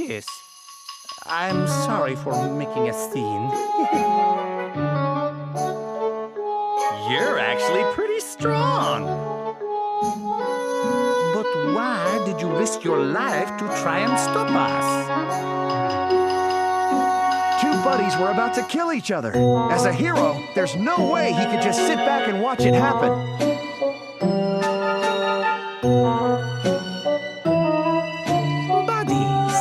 [SPEAKER 4] Yes. I'm sorry for making a scene.
[SPEAKER 10] You're actually pretty strong.
[SPEAKER 4] But why did you risk your life to try and stop us?
[SPEAKER 7] Two buddies were about to kill each other. As a hero, there's no way he could just sit back and watch it happen.
[SPEAKER 4] Buddies.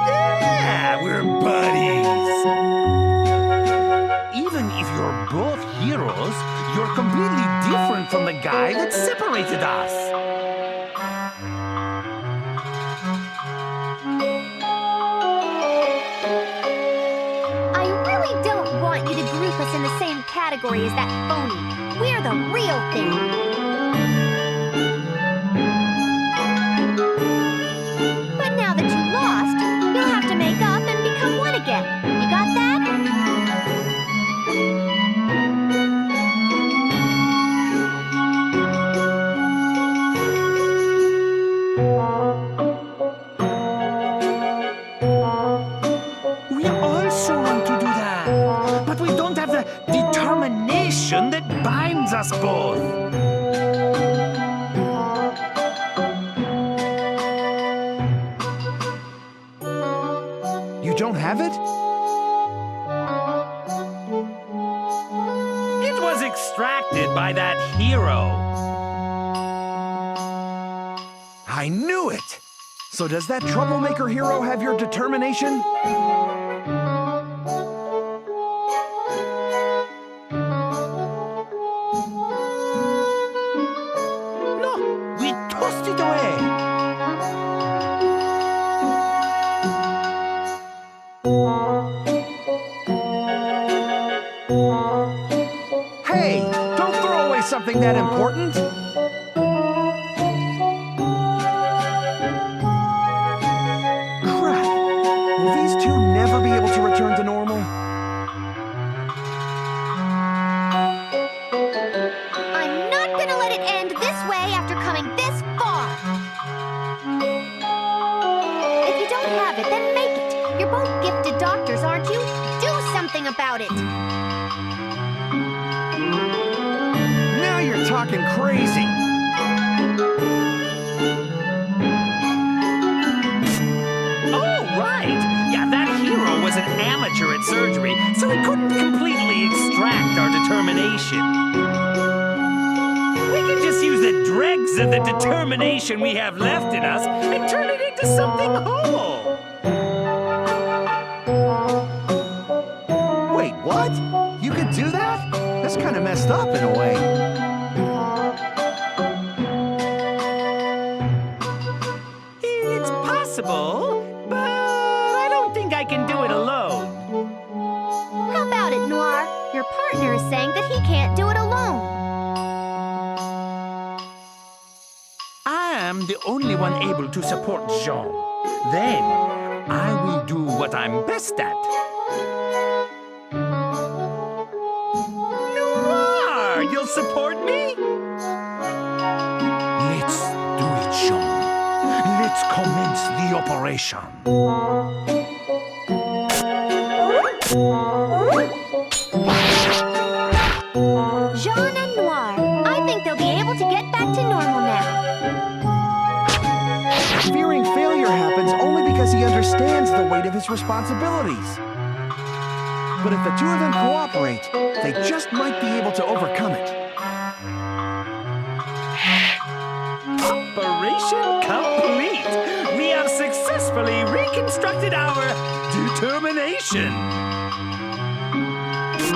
[SPEAKER 10] Yeah, we're buddies.
[SPEAKER 4] Even if you're both heroes, you're completely different from the guy that separated us.
[SPEAKER 2] I really don't want you to group us in the same category as that phony. We're the real thing. But now that you lost, you'll have to make up and become one again. You got that?
[SPEAKER 4] We also want to do that, but we don't have the determination that binds us both.
[SPEAKER 7] You don't have it?
[SPEAKER 10] It was extracted by that hero.
[SPEAKER 7] I knew it! So does that troublemaker hero have your determination?
[SPEAKER 4] No, we tossed it away.
[SPEAKER 7] Hey, don't throw away something that important! Crap! Will these two never be able to return to normal?
[SPEAKER 2] I'm not gonna let it end this way after coming this far. If you don't have it, then make it. You're both gifted doctors, aren't you? Do something about it.
[SPEAKER 7] Now you're talking crazy!
[SPEAKER 10] Oh, right. Yeah, that hero was an amateur at surgery, so he couldn't completely extract our determination. We can just use the dregs of the determination we have left in us and turn it into something whole.
[SPEAKER 7] Wait, what? You could do that? That's kind of messed up in a way.
[SPEAKER 10] It's possible, but I don't think I can do it alone.
[SPEAKER 2] How about it, Noir? Your partner is saying that he can't do it alone.
[SPEAKER 4] I am the only one able to support Jean. Then, I will do what I'm best at.
[SPEAKER 10] Noir, you'll support me?
[SPEAKER 4] Let's do it, Jean. Let's commence the operation.
[SPEAKER 2] Jean and Noir, I think they'll be able to get back to normal now.
[SPEAKER 7] Fearing failure happens only because he understands the weight of his responsibilities. But if the two of them cooperate, they just might be able to overcome it.
[SPEAKER 10] Operation complete! We have successfully reconstructed our determination.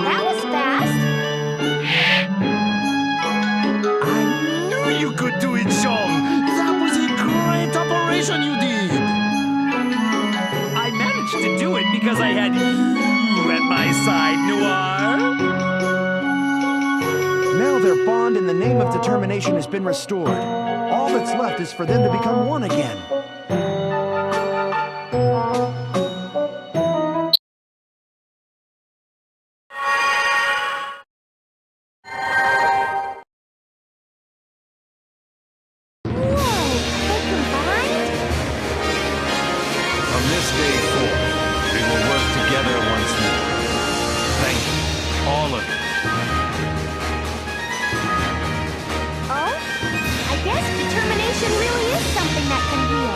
[SPEAKER 2] That was fast.
[SPEAKER 4] I knew you could do it, Jean. That was a great operation you did.
[SPEAKER 10] I managed to do it because I had you at my side, Noir.
[SPEAKER 7] Now their bond in the name of determination has been restored. All that's left is for them to become one again.
[SPEAKER 2] Whoa, they combined? that can heal.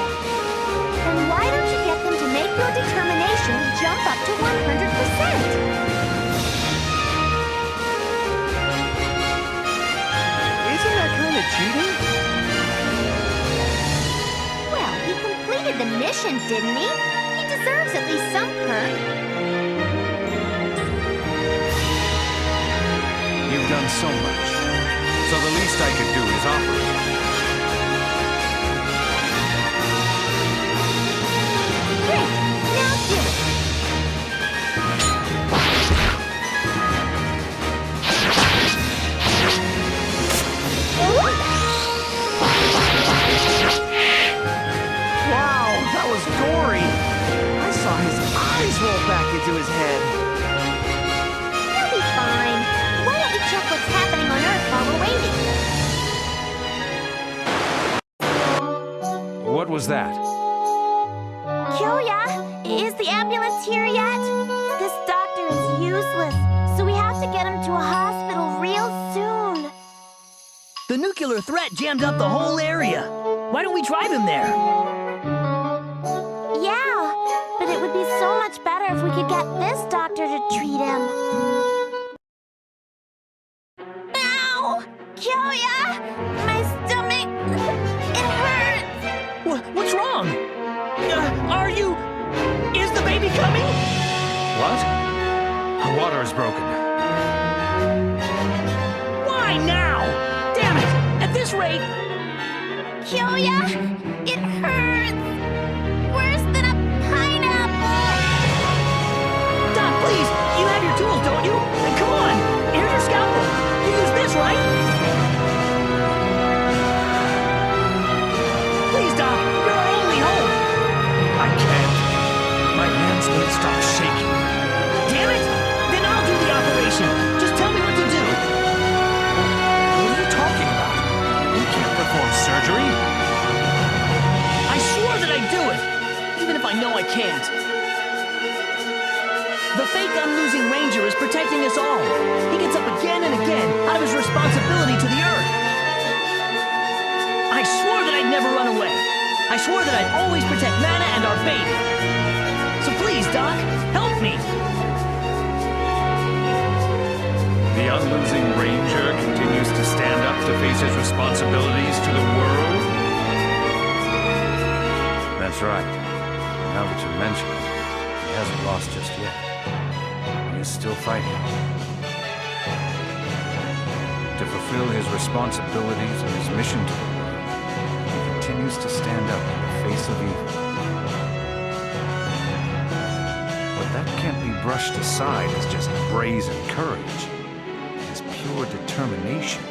[SPEAKER 2] Then why don't you get them to make your determination jump up to 100%?
[SPEAKER 7] Isn't that kind of cheating?
[SPEAKER 2] Well, he completed the mission, didn't he? He deserves at least some perk.
[SPEAKER 6] You've done so much, so the least I could do is operate.
[SPEAKER 2] Great! Now do it!
[SPEAKER 7] Wow, that was gory. I saw his eyes roll back into his head.
[SPEAKER 2] He'll be fine. Why don't we check what's happening on Earth while we're waiting?
[SPEAKER 6] What was that?
[SPEAKER 2] Kyoya, is the ambulance here yet? This doctor is useless, so we have to get him to a hospital real soon.
[SPEAKER 9] The nuclear threat jammed up the whole area. Why don't we drive him there?
[SPEAKER 2] Yeah, but it would be so much better if we could get this doctor to treat him. Ow! Kyoya! My stomach! It hurts!
[SPEAKER 9] What's wrong? Are you... Is the baby coming?
[SPEAKER 6] What? The water is broken.
[SPEAKER 9] Why now? Damn it! At this rate...
[SPEAKER 2] Kyoya! It hurts! Worse than a pineapple!
[SPEAKER 9] Doc, please! You have your tools, don't you? Come on! Here's your scalpel! You use this, right? Please, Doc! You're our only hope!
[SPEAKER 6] I can't. My hands won't stop shaking.
[SPEAKER 9] Damn it! Then I'll do the operation! Just tell me what to do!
[SPEAKER 6] What are you talking about? You can't perform surgery.
[SPEAKER 9] I swore that I'd do it! Even if I know I can't. The fake Unlosing Ranger is protecting us all. He gets up again and again out of his responsibility to the Earth. I swore that I'd never run away. I swore that I'd always protect Mana and our baby. So please, Doc, help me.
[SPEAKER 6] The Unlosing Ranger continues to stand up to face his responsibilities to the world? That's right. Now that you mention it, he hasn't lost just yet. He is still fighting. To fulfill his responsibilities and his mission to the world, he continues to stand up in the face of evil. But that can't be brushed aside as just brazen courage. It's pure determination.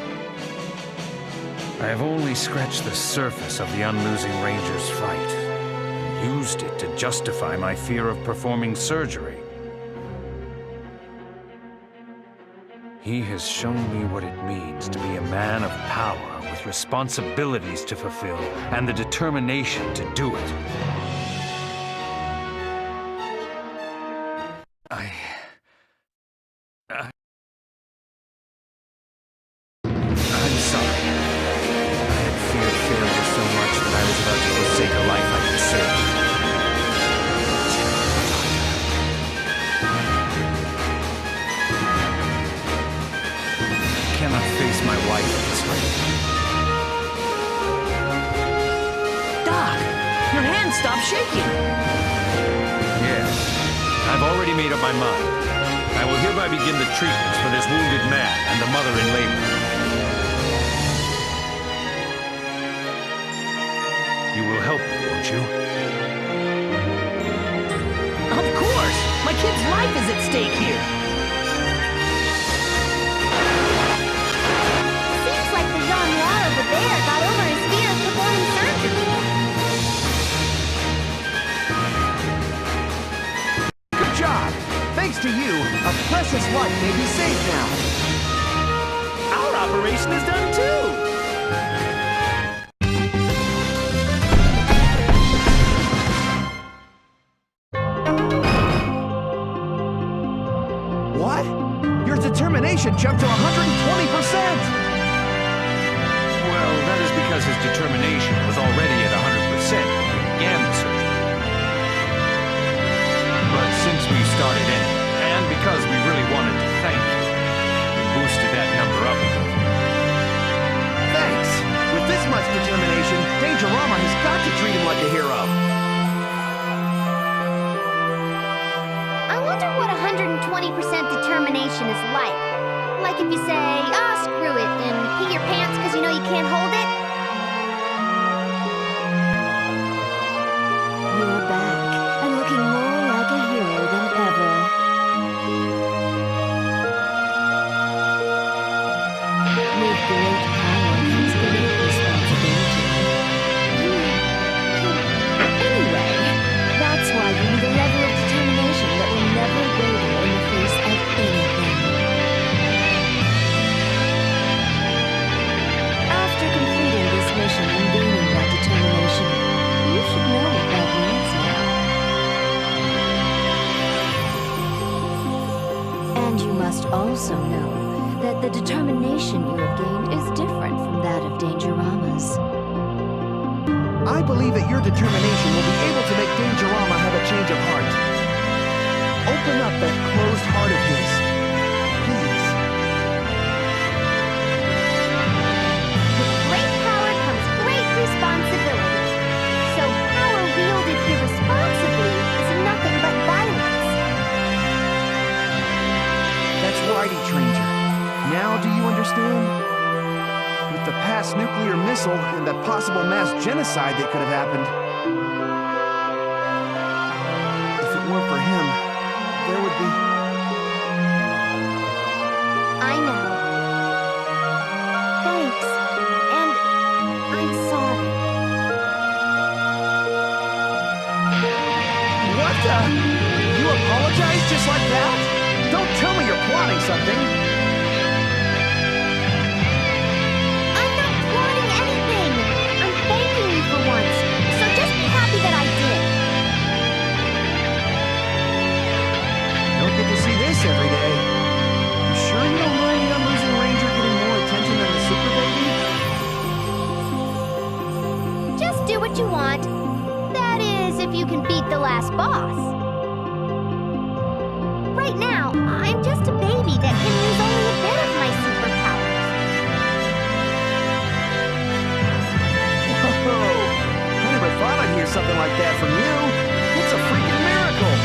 [SPEAKER 6] I have only scratched the surface of the Unlosing Ranger's fight, and used it to justify my fear of performing surgery. He has shown me what it means to be a man of power with responsibilities to fulfill and the determination to do it. I'm sorry. I had feared failure so much that I was about to forsake a life I could save. I cannot face my wife this way.
[SPEAKER 9] Doc, your hand stopped shaking.
[SPEAKER 6] Yes, I've already made up my mind. I will hereby begin the treatments for this wounded man and the mother in labor. You will help me, won't you?
[SPEAKER 9] Of course! My kid's life is at stake here.
[SPEAKER 2] Seems like the young lad over there got over his fear of performing surgery.
[SPEAKER 7] Good job! Thanks to you, a precious life may be saved now.
[SPEAKER 9] Our operation is done too!
[SPEAKER 7] What? Your determination jumped to 120%!
[SPEAKER 6] Well, that is because his determination was already at 100%.
[SPEAKER 2] Like if you say, "Ah, screw it," and pee your pants because you know you can't hold it?
[SPEAKER 1] You're back and looking more like a hero than ever. With great power comes great responsibility. Anyway, that's why you need a level of determination that will never waver in the face of anything. After completing this mission and gaining that determination, you should know what that means now. And you must also know that the determination you have gained is different from that of Dangerama's.
[SPEAKER 7] I believe that your determination will be able to make Dangerama have a change of heart. Open up that closed heart of his. Please.
[SPEAKER 2] With great power comes great responsibility. So power wielded irresponsibly is nothing but violence.
[SPEAKER 7] That's right, Ranger. Now do you understand? With the past nuclear missile and the possible mass genocide that could have happened, if it weren't for him, there would be...
[SPEAKER 2] I know. Thanks. And I'm sorry.
[SPEAKER 7] What the? You apologize just like that? Don't tell me you're plotting something.
[SPEAKER 2] I'm not plotting anything. I'm thanking you for once. So just be happy that I did.
[SPEAKER 7] Don't get to see this every day. You sure you don't mind the Unlosing Ranger getting more attention than the Super Baby?
[SPEAKER 2] Just do what you want. That is, if you can beat the last boss. Right now, I'm just a baby that can use only a bit of my superpowers.
[SPEAKER 7] Whoa! I never thought I'd hear something like that from you. It's a freaking miracle.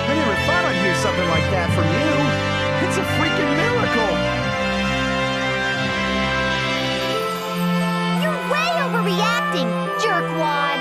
[SPEAKER 7] I never thought I'd hear something like that from you. It's a freaking miracle.
[SPEAKER 2] You're way overreacting, jerkwad.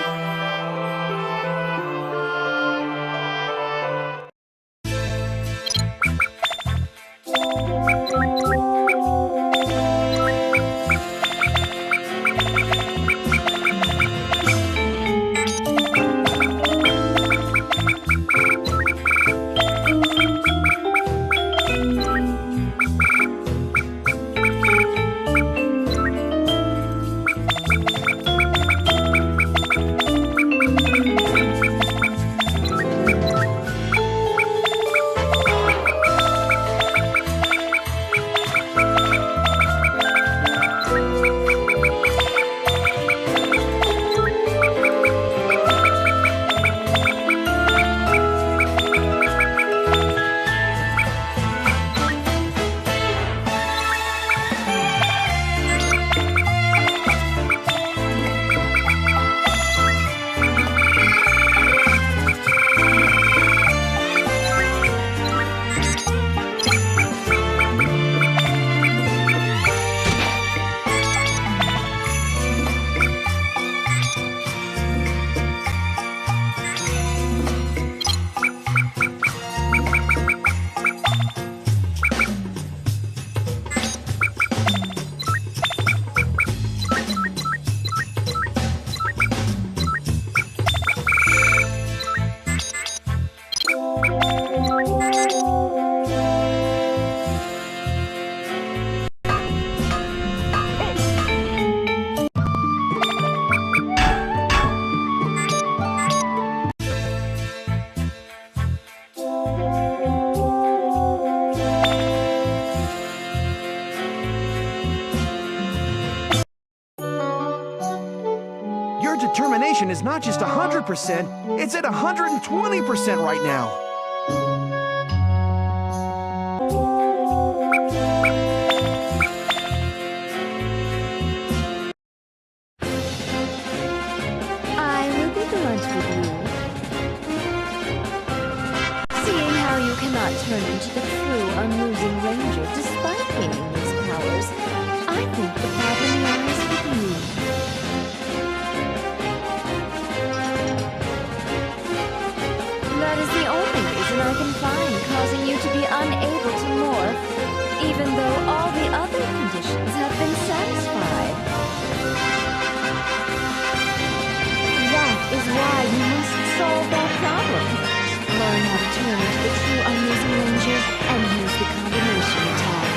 [SPEAKER 7] determination is not just 100%, it's at 120% right now.
[SPEAKER 1] I will be blunt with you. Seeing how you cannot turn I think the problem lies with you. That is the only reason I can find causing you to be unable to morph, even though all the other conditions have been satisfied. That is why you must solve that problem. Learn how to turn into the true Unlosing Ranger and use the combination attack.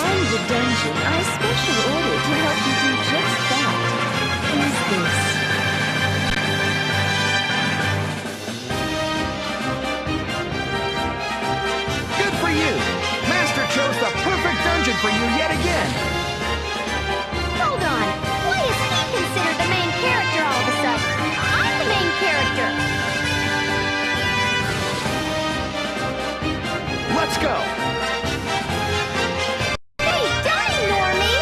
[SPEAKER 1] And the dungeon I specially ordered to help you do just that is this.
[SPEAKER 7] Good for you! Master chose the perfect dungeon for you yet again!
[SPEAKER 2] Hold on. Why is he considered the main character all of a sudden? I'm the main character.
[SPEAKER 7] Let's go!
[SPEAKER 2] Hey, don't ignore me.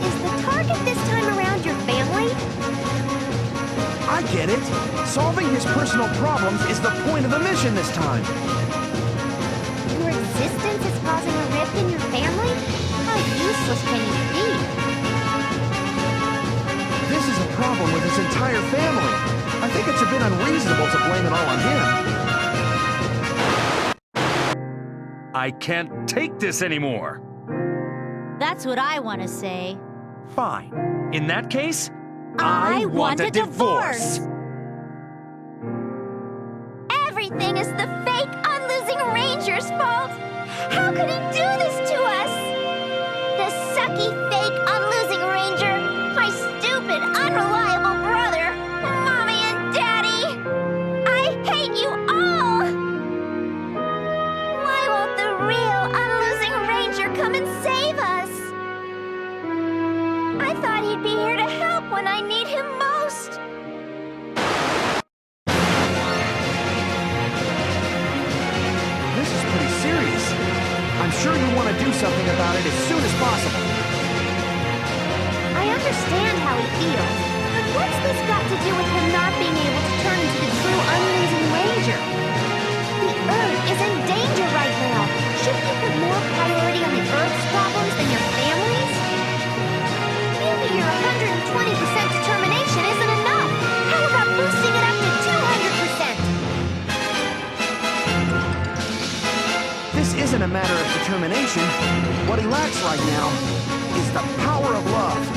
[SPEAKER 2] Is the target this time around your family?
[SPEAKER 7] I get it! Solving his personal problems is the point of the mission this time!
[SPEAKER 2] Your existence is causing a rift in your family? How useless can you be?
[SPEAKER 7] This is a problem with his entire family. I think it's a bit unreasonable to blame it all on him.
[SPEAKER 6] I can't take this anymore.
[SPEAKER 11] That's what I want to say.
[SPEAKER 6] Fine. In that case,
[SPEAKER 11] I want a divorce.
[SPEAKER 2] Everything is the fake Unlosing Ranger's fault! How could he do this to us? The sucky fake Unlosing Ranger! My stupid, unreliable brother! Mommy and Daddy! I hate you all! Why won't the real Unlosing Ranger come and save us? I thought he'd be here to help when I need him most.
[SPEAKER 7] This is pretty serious. I'm sure you want to do something about it as soon as possible.
[SPEAKER 2] I understand how he feels, but what's this got to do with him not being able to turn into the true Unlosing Ranger? The Earth is in danger right now. Shouldn't you put more priority on the Earth's problems than your family's? Maybe your 120% determination isn't enough. How about boosting it up to 200%?
[SPEAKER 7] This isn't a matter of determination. What he lacks right now is the power of love.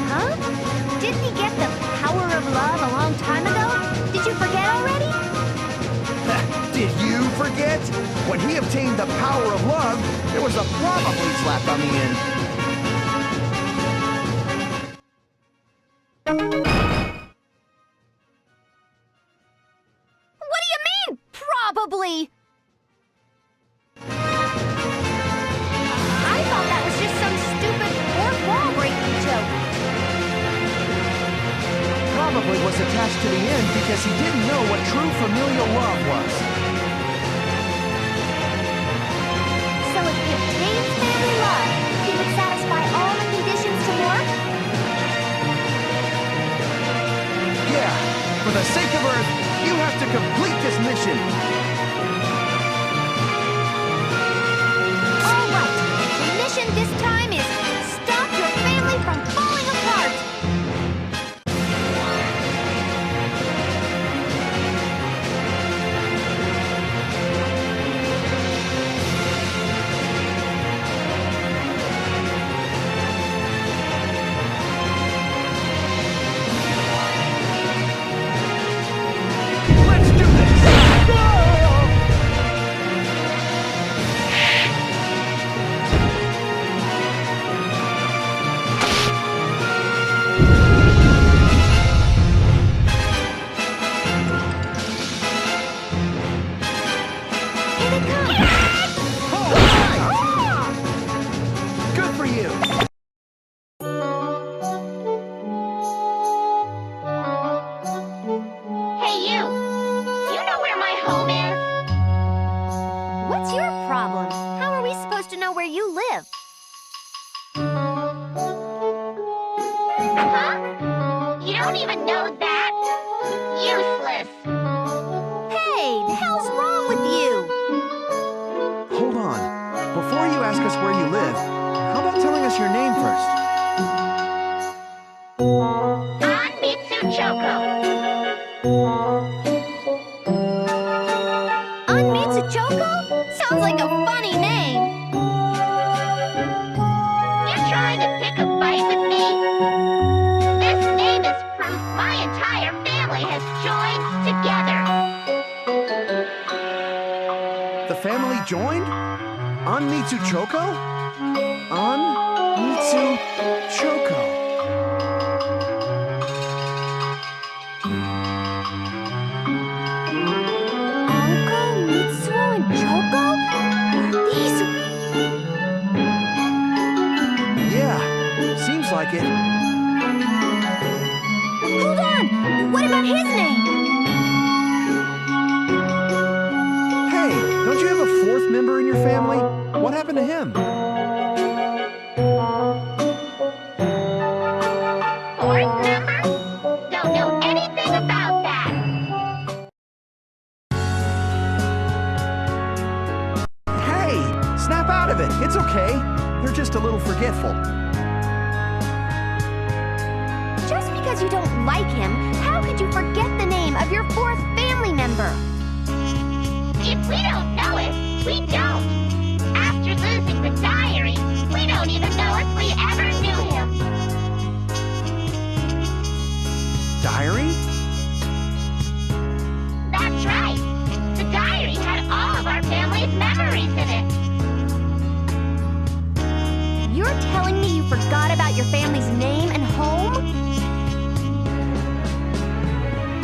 [SPEAKER 2] Huh? Didn't he get the power of love a long time ago? Did you forget already?
[SPEAKER 7] Did you forget? When he obtained the power of love, there was a probably slapped on the end.
[SPEAKER 2] What do you mean, probably? I thought that was just some stupid fourth wall breaking joke.
[SPEAKER 7] Probably was attached to the end because he didn't know what true familial love was.
[SPEAKER 2] So if he obtains family love, he would satisfy all the conditions to work?
[SPEAKER 7] Yeah, for the sake of Earth, you have to complete this mission.
[SPEAKER 2] All right. The mission this time is stop your family from falling apart.
[SPEAKER 7] Let's do this!
[SPEAKER 11] Huh? You don't even know that? Useless.
[SPEAKER 2] Hey, the hell's wrong with you?
[SPEAKER 7] Hold on. Before you ask us where you live, how about telling us your name first?
[SPEAKER 11] Anmitsu Choco.
[SPEAKER 2] Unmitsu Choco? Sounds like a funny name.
[SPEAKER 11] You trying to pick a fight with me? This name is proof my entire family has joined together.
[SPEAKER 7] The family joined? Anmitsu Choco? Anmitsu Choco.
[SPEAKER 2] Uncle, Mitsuo, and Choco? These...
[SPEAKER 7] Yeah, seems like it.
[SPEAKER 2] Hold on! What about his name?
[SPEAKER 7] Hey, don't you have a fourth member in your family? What happened to him?
[SPEAKER 11] Fourth member? Don't know anything about that.
[SPEAKER 7] Hey, snap out of it. It's okay. They're just a little forgetful.
[SPEAKER 2] Just because you don't like him, how could you forget the name of your fourth family member?
[SPEAKER 11] If we don't know it, we don't. After losing the diary, we don't even know if we ever knew him.
[SPEAKER 7] Diary?
[SPEAKER 11] That's right. The diary had all of our family's memories in it.
[SPEAKER 2] You're telling me you forgot about your family's name and home?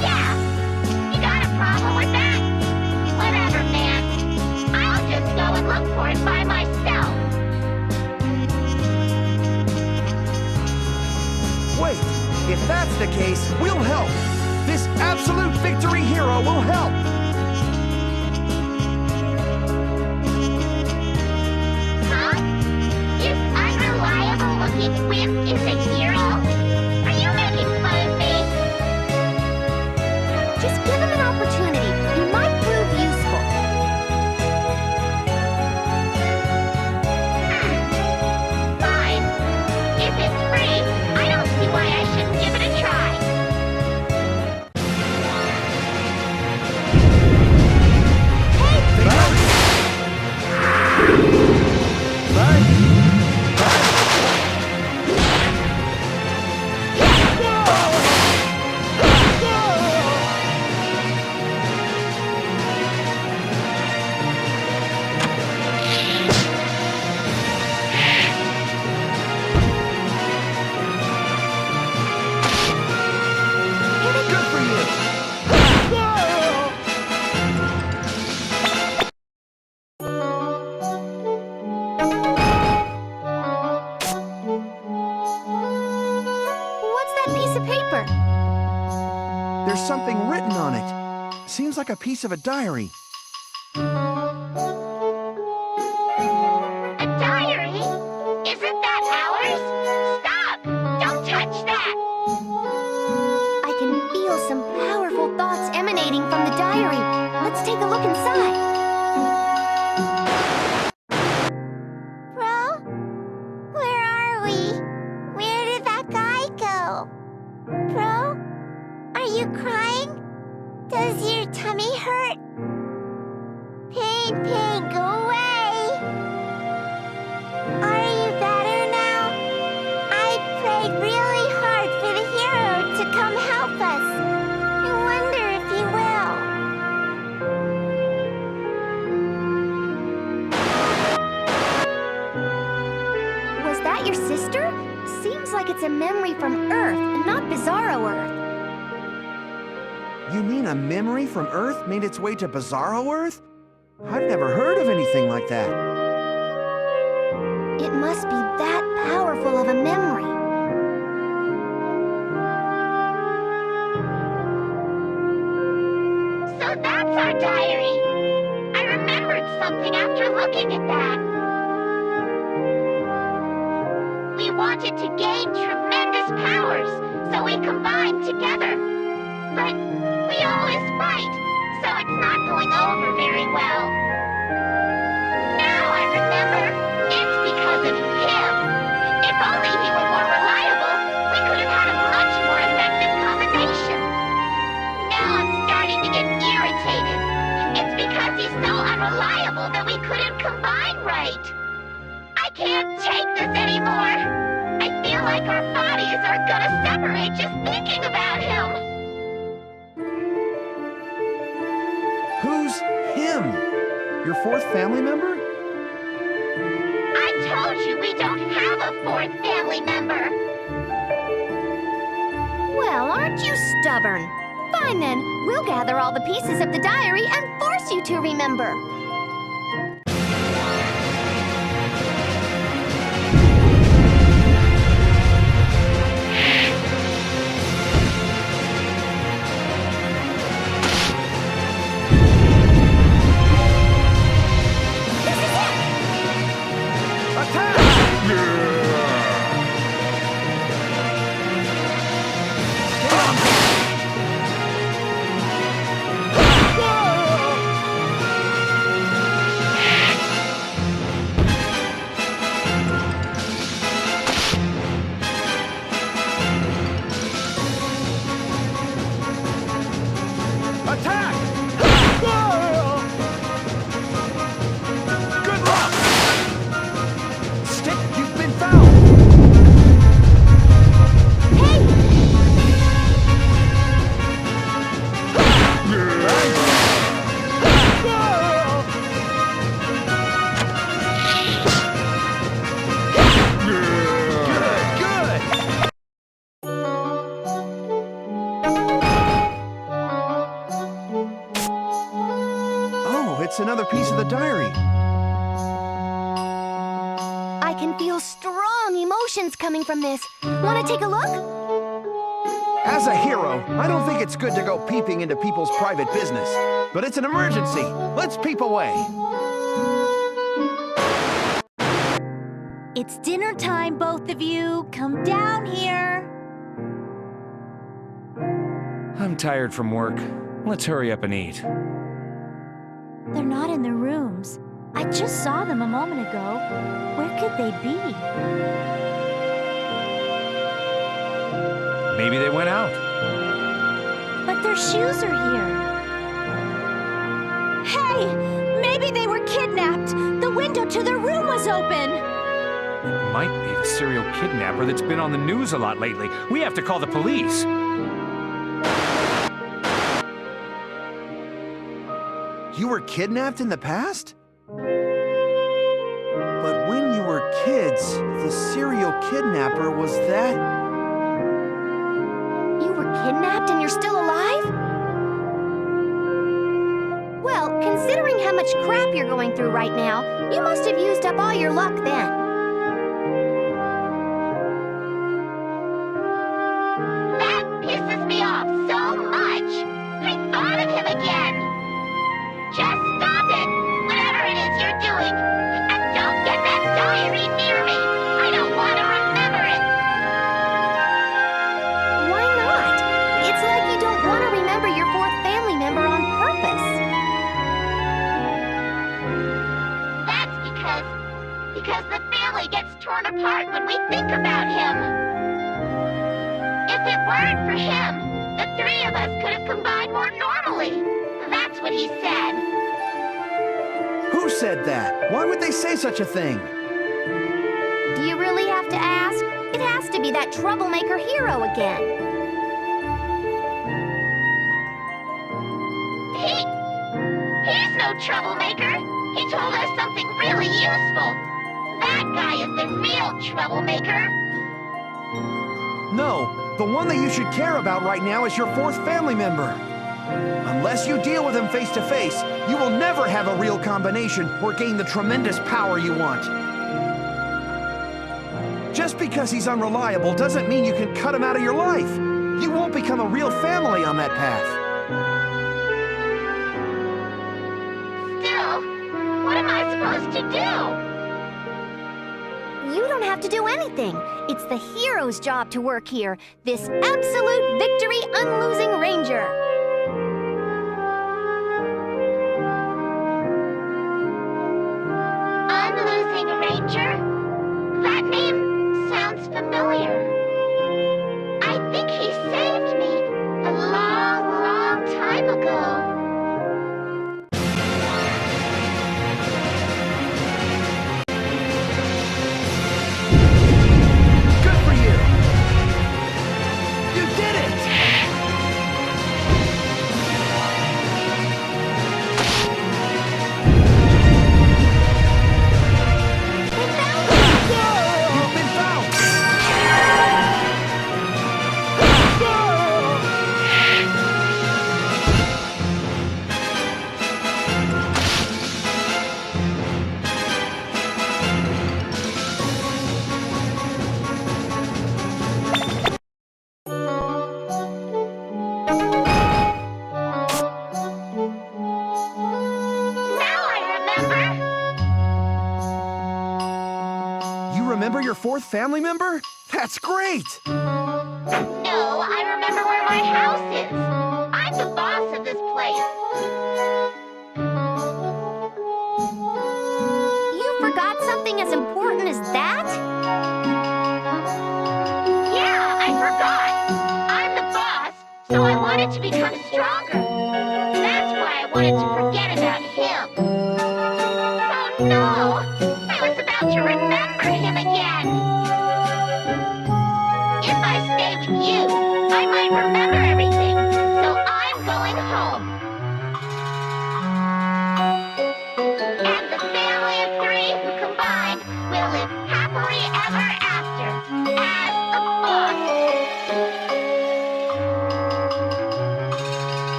[SPEAKER 11] Yeah. You got a problem with that? Whatever, man. I'll just go and look for it by myself.
[SPEAKER 7] Wait, if that's the case, we'll help. This absolute victory hero will help.
[SPEAKER 11] Huh? This unreliable-looking wimp is a hero? Are you making fun of me?
[SPEAKER 2] Just give him an opportunity. He might prove useful.
[SPEAKER 11] Fine. If it's free, I don't see why I shouldn't give it a try.
[SPEAKER 7] Good for you.
[SPEAKER 2] What's that piece of paper?
[SPEAKER 7] There's something written on it. Seems like a piece of a diary.
[SPEAKER 11] A diary? Isn't that ours? Stop! Don't touch that!
[SPEAKER 2] I can feel some powerful thoughts emanating from the diary. Let's take a look inside.
[SPEAKER 11] Bro? Where are we? Where did that guy go? Bro? Are you crying? Does your tummy hurt? Pain, go away! Are you better now? I prayed really hard for the hero to come help us. I wonder if he will.
[SPEAKER 2] Was that your sister? Seems like it's a memory from Earth and not Bizarro Earth.
[SPEAKER 7] You mean a memory from Earth made its way to Bizarro Earth? I've never heard of anything like that.
[SPEAKER 2] It must be that powerful of a memory.
[SPEAKER 11] So that's our diary. I remembered something after looking at that. We wanted to gain tremendous powers. are gonna separate just thinking about him.
[SPEAKER 7] Who's him? Your fourth family member?
[SPEAKER 11] I told you we don't have a fourth family member.
[SPEAKER 2] Well, aren't you stubborn? Fine then, we'll gather all the pieces of the diary and force you to remember.
[SPEAKER 7] Another piece of the diary.
[SPEAKER 2] I can feel strong emotions coming from this. Want to take a look?
[SPEAKER 7] As a hero, I don't think it's good to go peeping into people's private business. But it's an emergency. Let's peep away.
[SPEAKER 11] It's dinner time, both of you. Come down here.
[SPEAKER 6] I'm tired from work. Let's hurry up and eat.
[SPEAKER 11] They're not in their rooms. I just saw them a moment ago. Where could they be?
[SPEAKER 6] Maybe they went out.
[SPEAKER 11] But their shoes are here. Hey! Maybe they were kidnapped! The window to their room was open!
[SPEAKER 6] It might be the serial kidnapper that's been on the news a lot lately. We have to call the police.
[SPEAKER 7] You were kidnapped in the past? But when you were kids, the serial kidnapper was that...
[SPEAKER 2] You were kidnapped and you're still alive? Well, considering how much crap you're going through right now, you must have used up all your luck then.
[SPEAKER 11] That pisses me off so much! I thought of him again! Just stop it, whatever it is you're doing, and don't get that diary near me. I don't want to remember it.
[SPEAKER 2] Why not? It's like you don't want to remember your fourth family member on purpose.
[SPEAKER 11] That's because the family gets torn apart when we think about him. If it weren't for him, the three of us could have combined more normally. That's what he said.
[SPEAKER 7] Who said that? Why would they say such a thing?
[SPEAKER 2] Do you really have to ask? It has to be that troublemaker hero again.
[SPEAKER 11] He's no troublemaker. He told us something really useful. That guy is the real troublemaker.
[SPEAKER 7] No, the one that you should care about right now is your fourth family member. Unless you deal with him face to face, you will never have a real combination or gain the tremendous power you want. Just because he's unreliable doesn't mean you can cut him out of your life. You won't become a real family on that path.
[SPEAKER 11] Still, what am I supposed to do?
[SPEAKER 2] You don't have to do anything. It's the hero's job to work here. This absolute victory Unlosing Ranger.
[SPEAKER 11] Unlosing Ranger? That name sounds familiar. I think he saved me a long, long time ago.
[SPEAKER 7] Good for you! fourth family member? That's great!
[SPEAKER 11] No, I remember where my house is. I'm the boss of this place.
[SPEAKER 2] You forgot something as important as that?
[SPEAKER 11] Yeah, I forgot. I'm the boss, so I wanted to become stronger. That's why I wanted to forget about him. Oh no! I was about to remember him again. If I stay with you, I might remember everything, so I'm going home. And the family of three who combined will live happily ever after as a boss.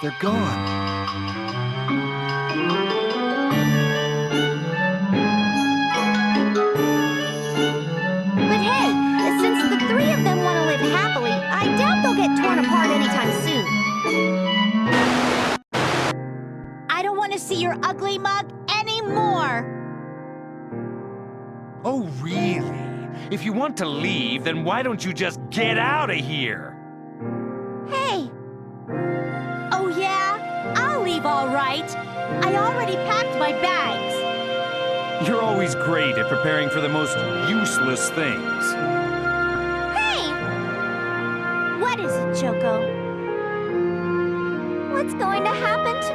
[SPEAKER 7] They're gone.
[SPEAKER 2] But hey, since the three of them want to live happily, I doubt they'll get torn apart anytime soon. I don't want to see your ugly mug anymore.
[SPEAKER 6] Oh, really? If you want to leave, then why don't you just get out of here?
[SPEAKER 2] Hey. Oh yeah? I'll leave all right. I already packed my bags.
[SPEAKER 6] You're always great at preparing for the most useless things.
[SPEAKER 2] Hey! What is it, Choco? What's going to happen to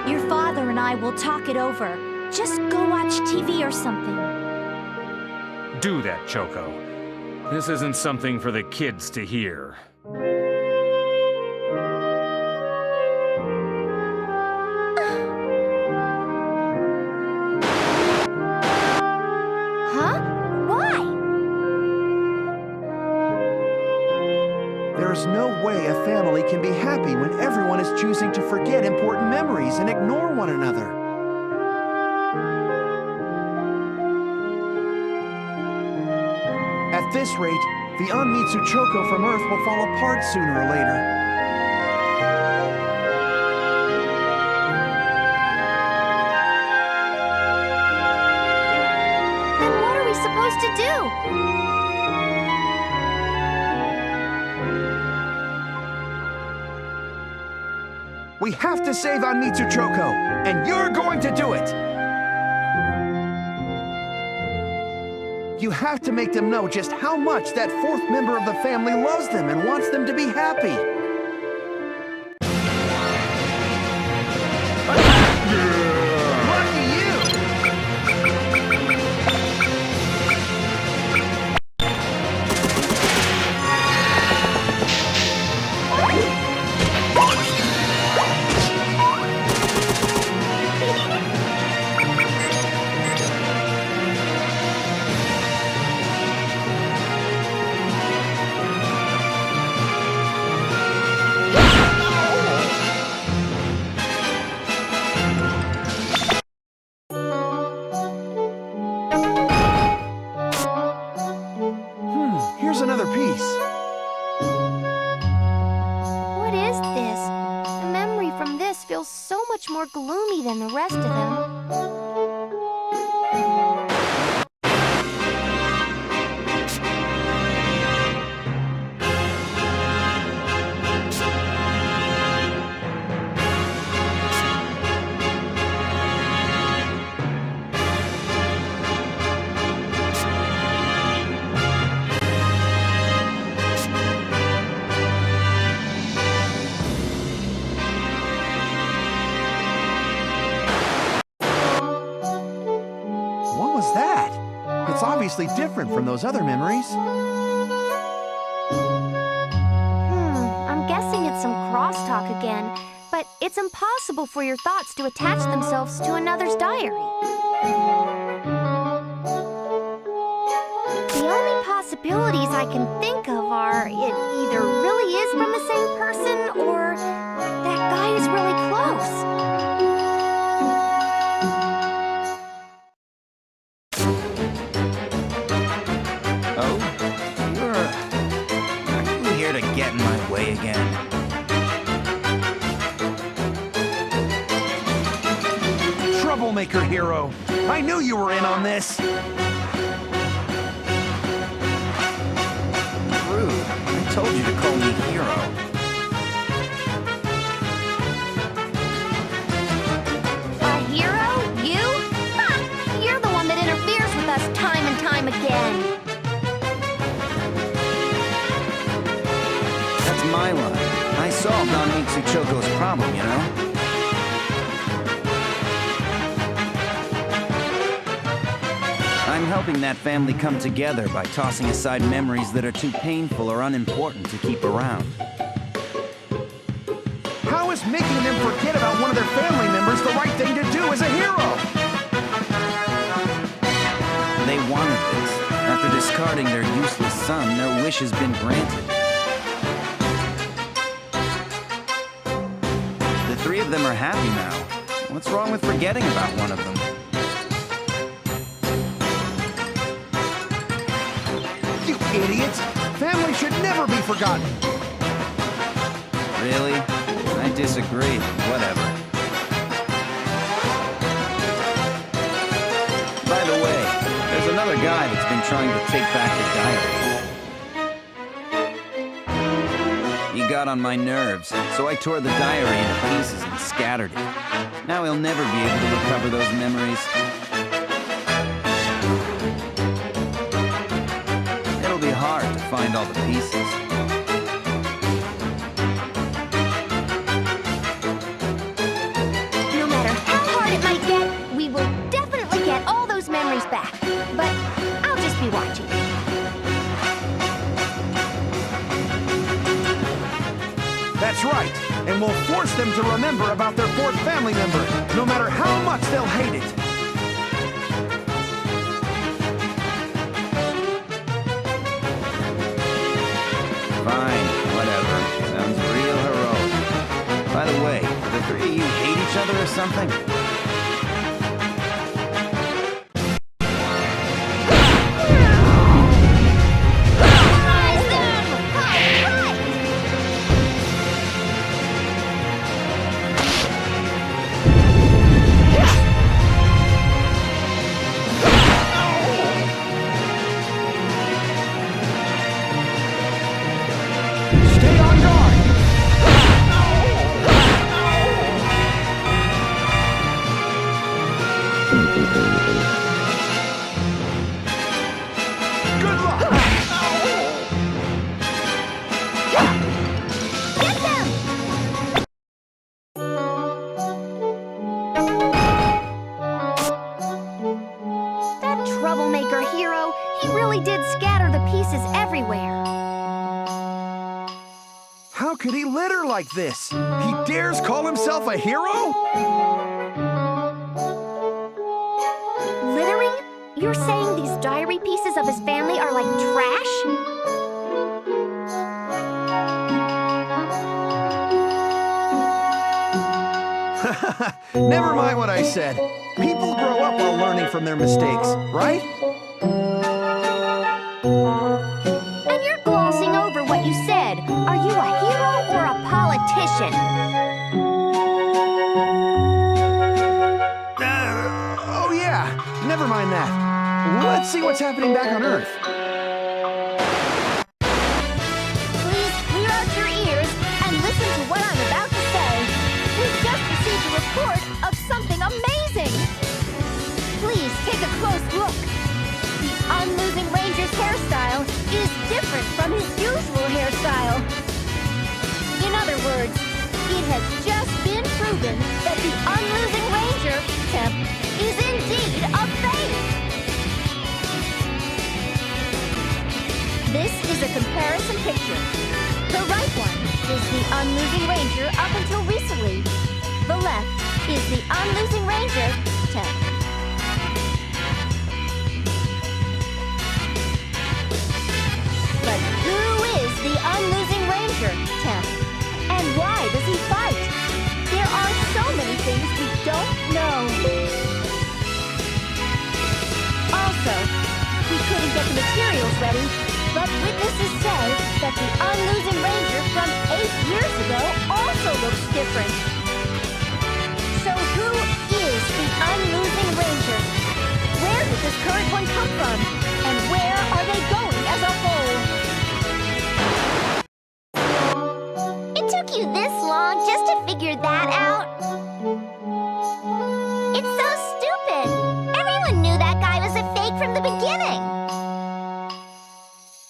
[SPEAKER 2] me? Your father and I will talk it over. Just go watch TV or something.
[SPEAKER 6] Do that, Choco. This isn't something for the kids to hear.
[SPEAKER 2] Huh? Why?
[SPEAKER 7] There's no way a family can be happy when everyone is choosing to forget important memories and ignore one another. At this rate, the Anmitsu Choco from Earth will fall apart sooner or later.
[SPEAKER 2] Then what are we supposed to do?
[SPEAKER 7] We have to save Anmitsu Choco, and you're going to do it! You have to make them know just how much that fourth member of the family loves them and wants them to be happy. Lucky you! Here's another piece.
[SPEAKER 2] What is this? The memory from this feels so much more gloomy than the rest of them.
[SPEAKER 7] What was that? It's obviously different from those other memories.
[SPEAKER 2] I'm guessing it's some crosstalk again, but it's impossible for your thoughts to attach themselves to another's diary. The only possibilities I can think of are it either really is from the same person or that guy is really close.
[SPEAKER 10] Oh? Are you here to get in my way again?
[SPEAKER 7] Troublemaker hero. I knew you were in on this!
[SPEAKER 10] Rude. I told you to call me Hero.
[SPEAKER 2] A hero? You? Ha! You're the one that interferes with us time and time again.
[SPEAKER 10] That's my line. I solved Don Mitsuchoko's problem, you know? I'm helping that family come together by tossing aside memories that are too painful or unimportant to keep around.
[SPEAKER 7] How is making them forget about one of their family members the right thing to do as a hero?
[SPEAKER 10] They wanted this. After discarding their useless son, their wish has been granted. The three of them are happy now. What's wrong with forgetting about one of them?
[SPEAKER 7] You idiots! Family should never be forgotten!
[SPEAKER 10] Really? I disagree. Whatever. By the way, there's another guy that's been trying to take back the diary. He got on my nerves, so I tore the diary into pieces and scattered it. Now he'll never be able to recover those memories. It'll be hard to find all the pieces.
[SPEAKER 2] No matter how hard it might get, we will definitely get all those memories back. But I'll just be watching.
[SPEAKER 7] That's right, and we'll force them to remember about their fourth family member, no matter how much they'll hate it.
[SPEAKER 10] Fine, whatever. Sounds real heroic. By the way, do the three of you hate each other or something?
[SPEAKER 7] Stay on guard! Good luck!
[SPEAKER 2] Get them! That troublemaker hero, he really did scatter the pieces everywhere.
[SPEAKER 7] How could he litter like this? He dares call himself a hero?
[SPEAKER 2] Littering? You're saying these diary pieces of his family are like trash?
[SPEAKER 7] Never mind what I said. People grow up while learning from their mistakes, right?
[SPEAKER 2] And you're glossing over what you said. Are you a hero or a politician?
[SPEAKER 7] Oh yeah, never mind that. Let's see what's happening back on Earth.
[SPEAKER 2] Please clear out your ears and listen to what I'm about to say. We've just received a report of something amazing. Please take a close look. The Unlosing Ranger's hairstyle is different from his usual hairstyle. In other words, it has just been proven that the Unlosing Ranger, Temp, is indeed a fake. This is a comparison picture. The right one is the Unlosing Ranger up until recently. The left is the Unlosing Ranger, Temp. But who is the Unlosing Ranger, Temp? And why does he fight? There are so many things we don't know. Also, we couldn't get the materials ready, but witnesses say that the Unlosing Ranger from 8 years ago also looks different. So who is the Unlosing Ranger?
[SPEAKER 1] this current one come from? And where are they going as a whole?
[SPEAKER 11] It took you this long just to figure that out? It's so stupid. Everyone knew that guy was a fake from the beginning.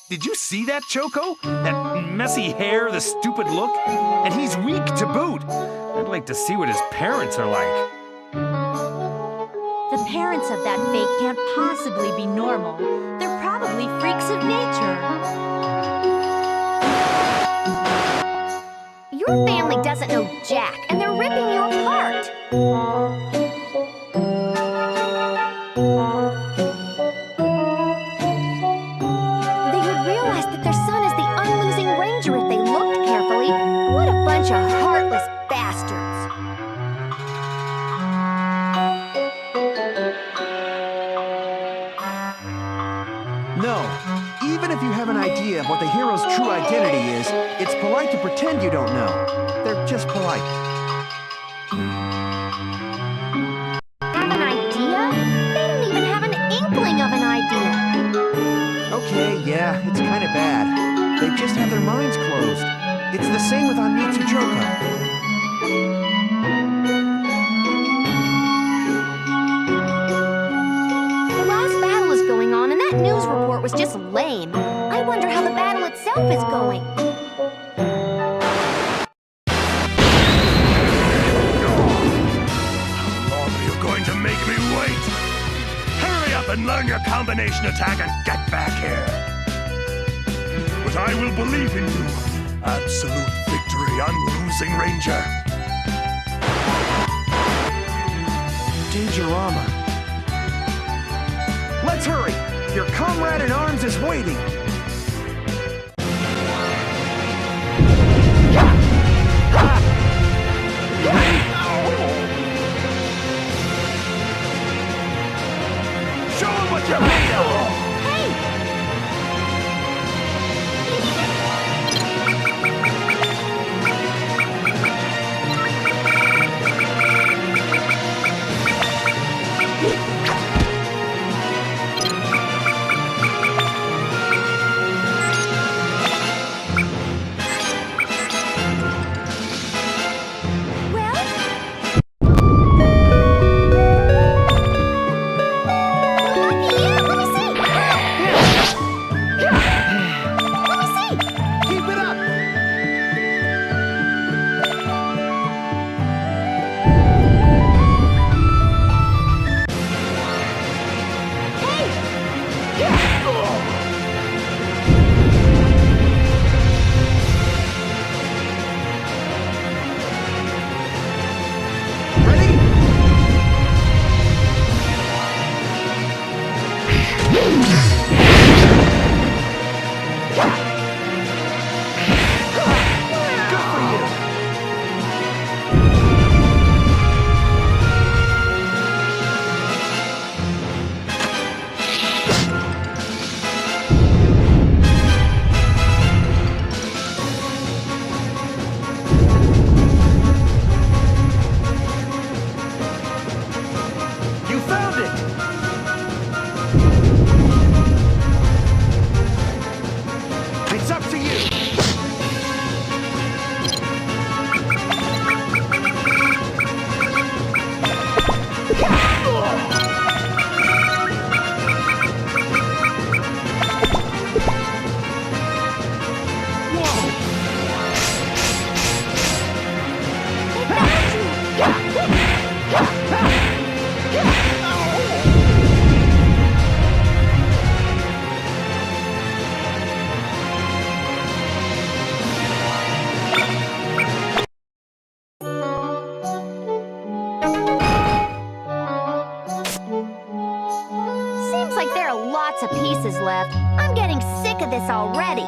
[SPEAKER 6] Did you see that, Choco? That messy hair, the stupid look? And he's weak to boot. I'd like to see what his parents are like.
[SPEAKER 1] The parents of that fake can't possibly be normal. They're probably freaks of nature.
[SPEAKER 11] Your family doesn't know Jack, and they're ripping you apart. They would realize that their son is the Unlosing Ranger if they looked carefully. What a bunch of heartless bastards.
[SPEAKER 7] No. Even if you have an idea of what the hero's true identity is, it's polite to pretend you don't know. They're just polite.
[SPEAKER 11] Have an idea? They don't even have an inkling of an idea.
[SPEAKER 7] Okay, yeah, it's kind of bad. They just have their minds closed. It's the same with Anmitsu Joko.
[SPEAKER 11] The last battle is going on, and that news report was just lame. I wonder how the battle itself is going.
[SPEAKER 5] How long are you going to make me wait? Hurry up and learn your combination attack and get back here. But I will believe in you. Absolute victory, Unlosing Ranger.
[SPEAKER 7] Dangerama. Let's hurry! Your comrade in arms is waiting!
[SPEAKER 5] Show him what you're made of!
[SPEAKER 7] Keep it up! Ready? Good for you! You found it! It's up to you!
[SPEAKER 11] Seems like there are lots of pieces left. I'm getting sick of this already.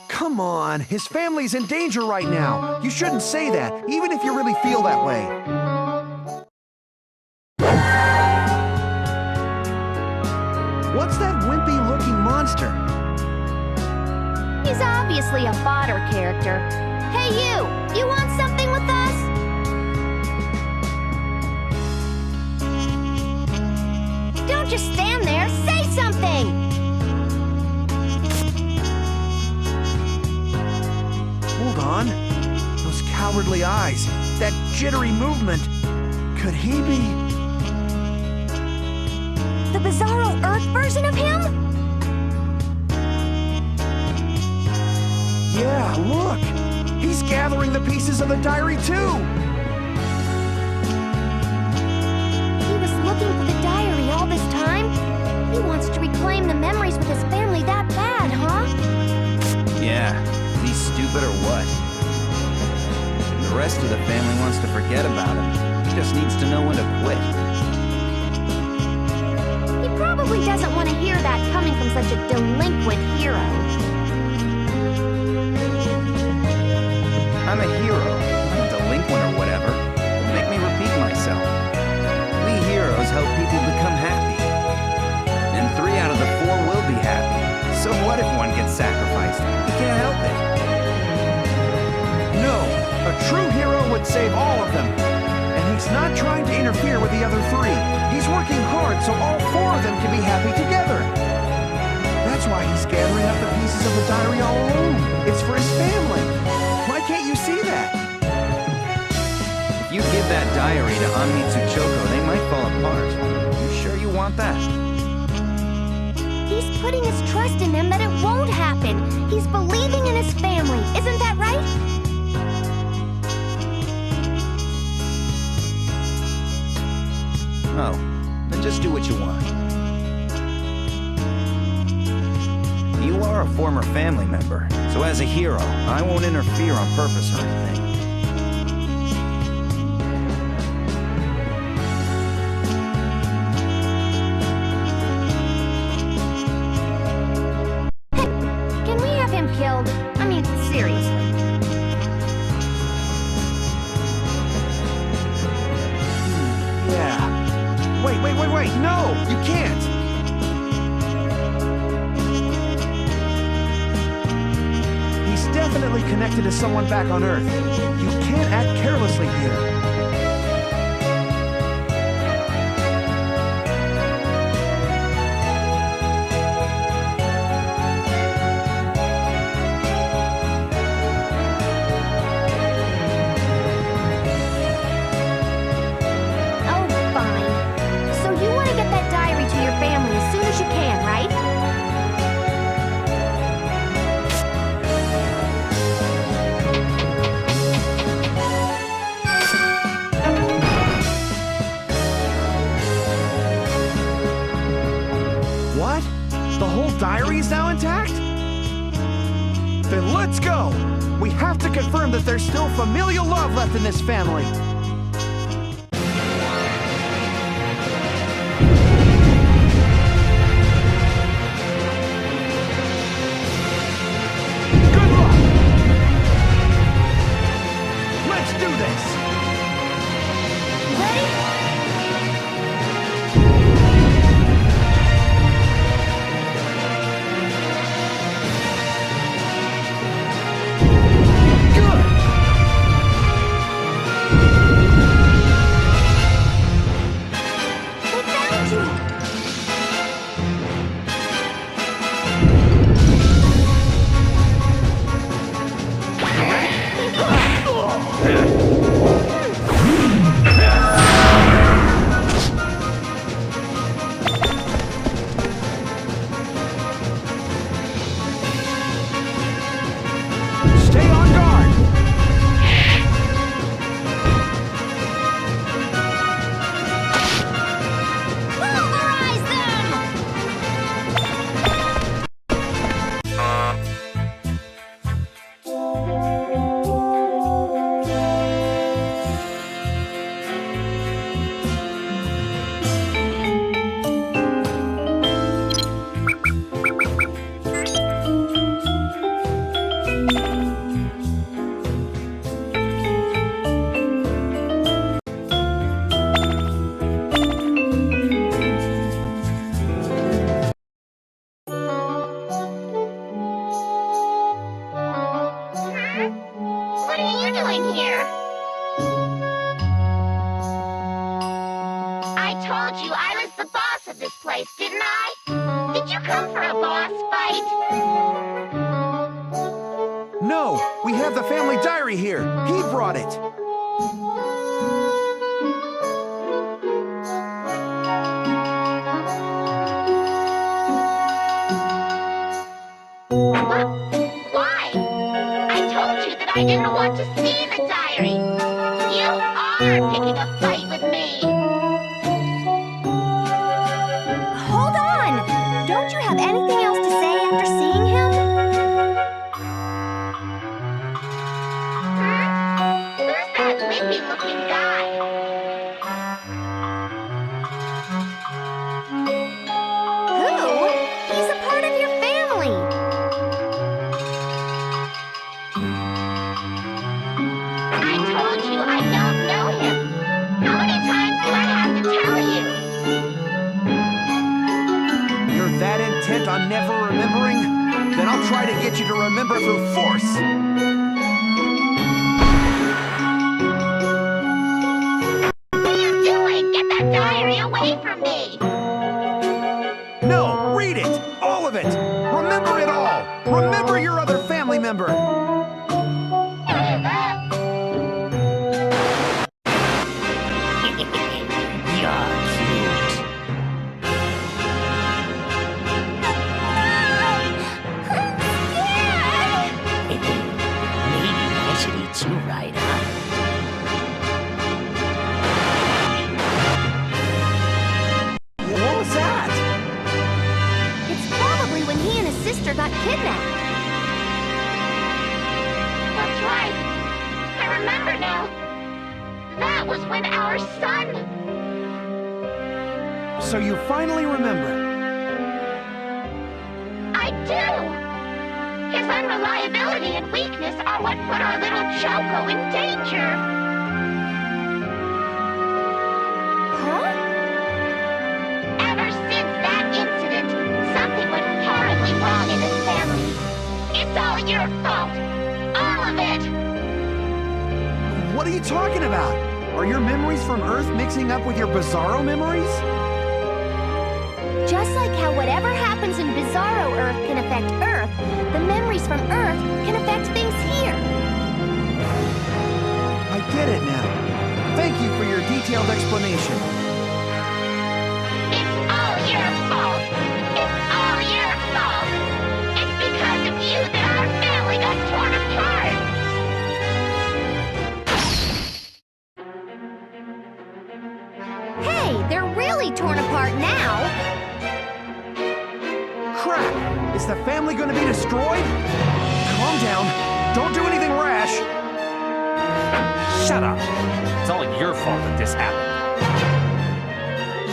[SPEAKER 7] Come on, his family's in danger right now. You shouldn't say that, even if you really feel that way. What's that wimpy-looking monster?
[SPEAKER 11] He's obviously a fodder character. Hey you want something with us? Don't
[SPEAKER 2] Don't just stand there. Say something!
[SPEAKER 7] Hold on. Those cowardly eyes. That jittery movement. Could he be...
[SPEAKER 2] The Bizarro Earth version of him?
[SPEAKER 7] Yeah, look! He's gathering the pieces of the diary, too!
[SPEAKER 2] He was looking for the diary all this time? He wants to reclaim the memories with his family that bad, huh?
[SPEAKER 10] Yeah, is he stupid or what? The rest of the family wants to forget about him. He just needs to know when to quit.
[SPEAKER 2] He probably doesn't want to hear that coming from such a delinquent hero.
[SPEAKER 10] I'm a hero, not a delinquent or whatever. Don't make me repeat myself. We heroes help people become happy. And 3 out of the 4 will be happy. So what if one gets sacrificed? You can't help it.
[SPEAKER 7] No, a true hero would save all of them. And he's not trying to interfere with the other 3. He's working hard so all 4 of them can be happy together. That's why he's gathering up the pieces of the diary all alone. It's for his family. Why can't you see that?
[SPEAKER 10] If you give that diary to Anmitsu Choco, they might fall apart. You sure you want that?
[SPEAKER 2] He's putting his trust in them that it won't happen. He's believing in his family. Isn't that right?
[SPEAKER 10] Oh, then just do what you want. You are a former family member, so as a hero, I won't interfere on purpose or anything.
[SPEAKER 2] Can we have him killed? I mean, seriously.
[SPEAKER 7] Yeah. Wait, no! You can't! He's definitely connected to someone back on Earth. You can't act carelessly here.
[SPEAKER 2] Oh, fine. So you want to get that diary to your family as soon as you can, right?
[SPEAKER 7] What? The whole diary is now intact? Then let's go! We have to confirm that there's still familial love left in this family. Good luck! Let's do this!
[SPEAKER 2] Ready?
[SPEAKER 7] Good!
[SPEAKER 2] They found you!
[SPEAKER 7] Stay on guard!
[SPEAKER 2] Pulverize them! What are you doing here? I told you I was the boss of this place.
[SPEAKER 11] place, didn't I? Did you come for a boss fight?
[SPEAKER 7] No, we have the family diary here. He brought it.
[SPEAKER 11] Why? I told you that I didn't want to see the diary. You are picking a fight with me.
[SPEAKER 2] Hold on! Don't you have anything else to say after seeing him?
[SPEAKER 11] Who's that wimpy-looking guy?
[SPEAKER 2] Who? He's a part of your family.
[SPEAKER 11] I told you I don't know him. How many times do I have to tell you?
[SPEAKER 7] You're that intent on never remembering? Then I'll try to get you to remember through force.
[SPEAKER 11] What are you doing? Get that diary away from me!
[SPEAKER 7] No, read it! All of it! Remember it all! Remember your other family member!
[SPEAKER 9] You're cute. Maybe I should eat you right up.
[SPEAKER 7] What was that?
[SPEAKER 2] It's probably when he and his sister got kidnapped.
[SPEAKER 11] That's right. I remember now. That was when our son...
[SPEAKER 7] So you finally remember.
[SPEAKER 11] I do! His unreliability and weakness are what put our little Choco in danger.
[SPEAKER 2] Huh?
[SPEAKER 11] Ever since that incident, something went horribly wrong in this family. It's all your fault. All of it!
[SPEAKER 7] What are you talking about? Are your memories from Earth mixing up with your Bizarro memories?
[SPEAKER 2] Just like how whatever happens in Bizarro Earth can affect Earth, the memories from Earth can affect things here.
[SPEAKER 7] I get it now. Thank you for your detailed explanation.
[SPEAKER 11] It's all your fault. It's all your fault. It's because of you that our family got torn apart.
[SPEAKER 2] Hey, they're really torn apart now.
[SPEAKER 7] Crap! Is the family going to be destroyed? Calm down. Don't do anything rash.
[SPEAKER 6] Shut up. It's all your fault that this happened.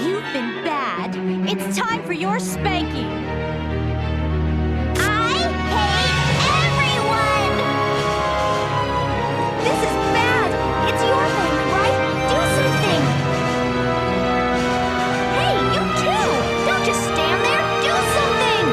[SPEAKER 8] You've been bad. It's time for your spanking.
[SPEAKER 2] I hate everyone! This is bad! It's your family, right? Do something! Hey, you too! Don't just stand there! Do something!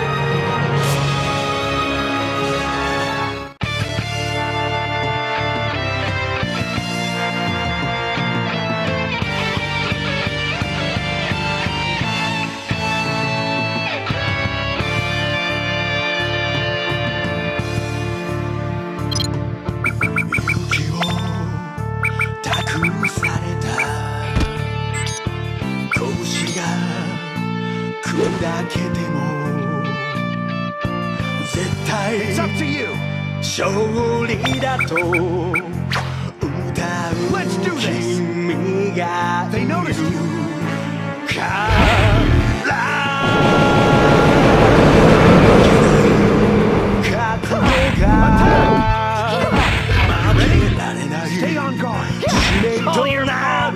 [SPEAKER 7] It's up to you. Let's do this. They noticed you. Ready? Stay on guard.
[SPEAKER 9] Oh, you're not!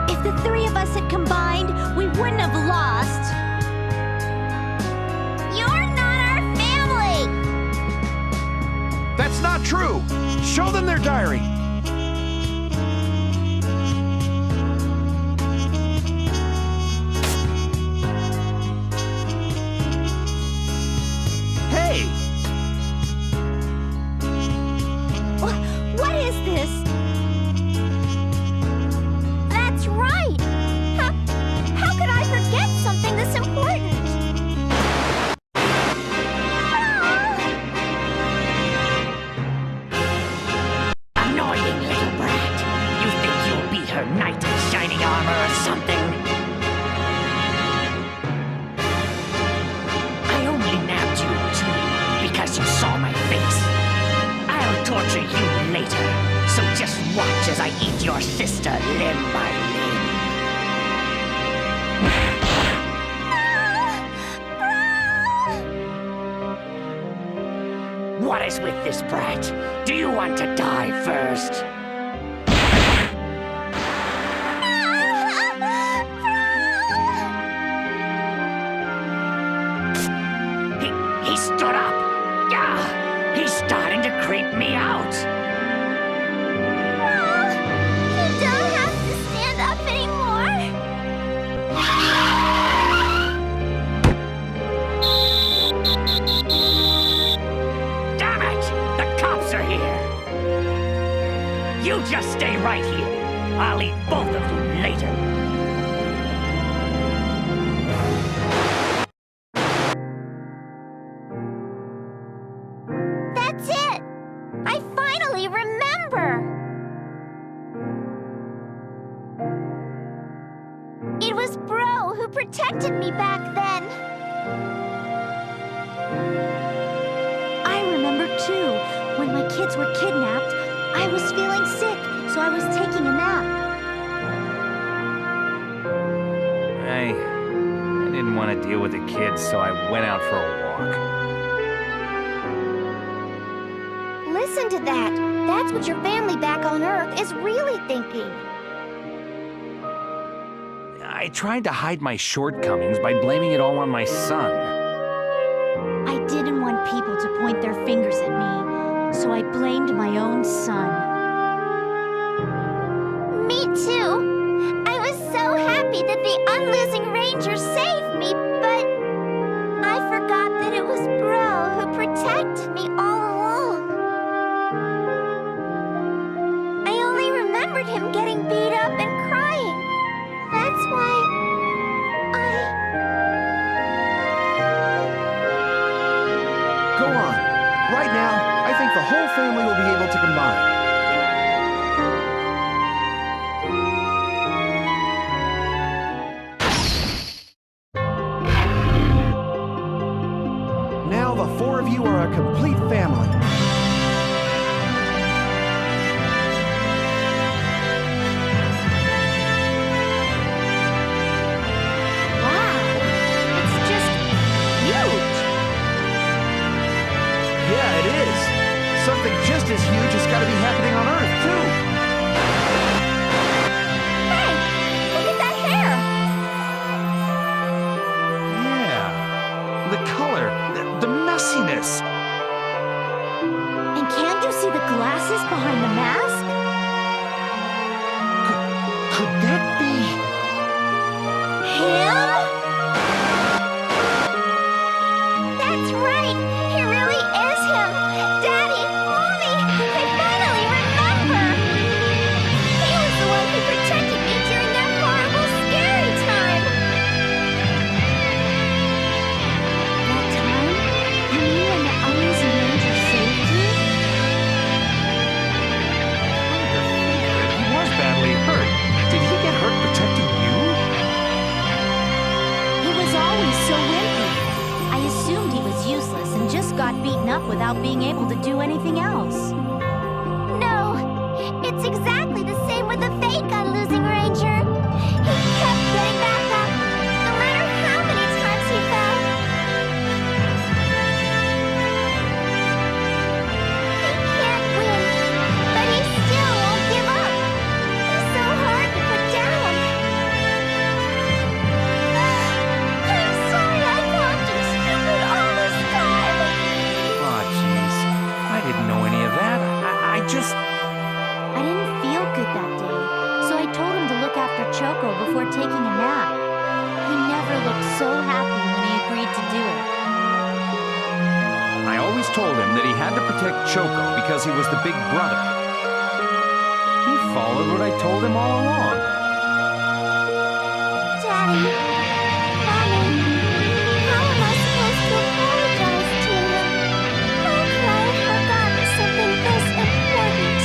[SPEAKER 2] If the three of us had combined, we wouldn't have lost. You're not our family!
[SPEAKER 7] That's not true. Show them their diary.
[SPEAKER 12] torture you later. So just watch as I eat your sister limb by limb. What is with this brat? Do you want to die first? He stood up. He's starting to creep me out.
[SPEAKER 11] You don't have to stand up anymore.
[SPEAKER 12] Damn it! The cops are here. You just stay right here. I'll eat both of you later.
[SPEAKER 11] That's it! I finally remember! It was Bro who protected me back then.
[SPEAKER 2] I remember too. When my kids were kidnapped, I was feeling sick, so I was taking a nap.
[SPEAKER 6] I didn't want to deal with the kids, so I went out for a walk.
[SPEAKER 11] Listen to that. That's what your family back on Earth is really thinking.
[SPEAKER 6] I tried to hide my shortcomings by blaming it all on my son.
[SPEAKER 2] I didn't want people to point their fingers at me, so I blamed my own son.
[SPEAKER 11] Me too. I was so happy that the Unlosing Ranger saved me, but I forgot that it was Bro who protected me all along. I only remembered him getting beat up and crying. That's why
[SPEAKER 7] Go on. Right now, I think the whole family will be able to combine. Now the four of you are a complete family.
[SPEAKER 2] Wow, it's just huge.
[SPEAKER 7] Yeah, it is. Something just as huge has got to be happening on Earth, too.
[SPEAKER 11] Hey, look at that hair!
[SPEAKER 6] Yeah. The color, the messiness.
[SPEAKER 2] And can't you see the glasses behind the mask?
[SPEAKER 6] Could that be...
[SPEAKER 11] Him? That's right! He really is him! Daddy! Mommy! I finally remember! He was the one who protected me during that horrible, scary time!
[SPEAKER 2] That time? You mean when the Unlosing Ranger saved you?
[SPEAKER 6] He was badly hurt. Did he get hurt protecting you?
[SPEAKER 2] He was always so wimpy. I assumed he was useless and just got beaten up without being able to do anything else.
[SPEAKER 11] No! It's exactly the same with the fake Unlosing Ranger! He kept getting back up, no matter how many times he fell! He can't win, but he still won't give up! He's so hard to put down! I'm sorry I called you stupid all this time!
[SPEAKER 6] Aw, jeez. I didn't know any of that. I just...
[SPEAKER 2] I didn't feel good that day, so I told him to look after Choco before taking a nap. He never looked so happy when he agreed to do it.
[SPEAKER 6] I always told him that he had to protect Choco because he was the big brother. He followed what I told him all along.
[SPEAKER 11] Daddy, Mommy, how am I supposed to apologize to him? How could I have forgotten something this important?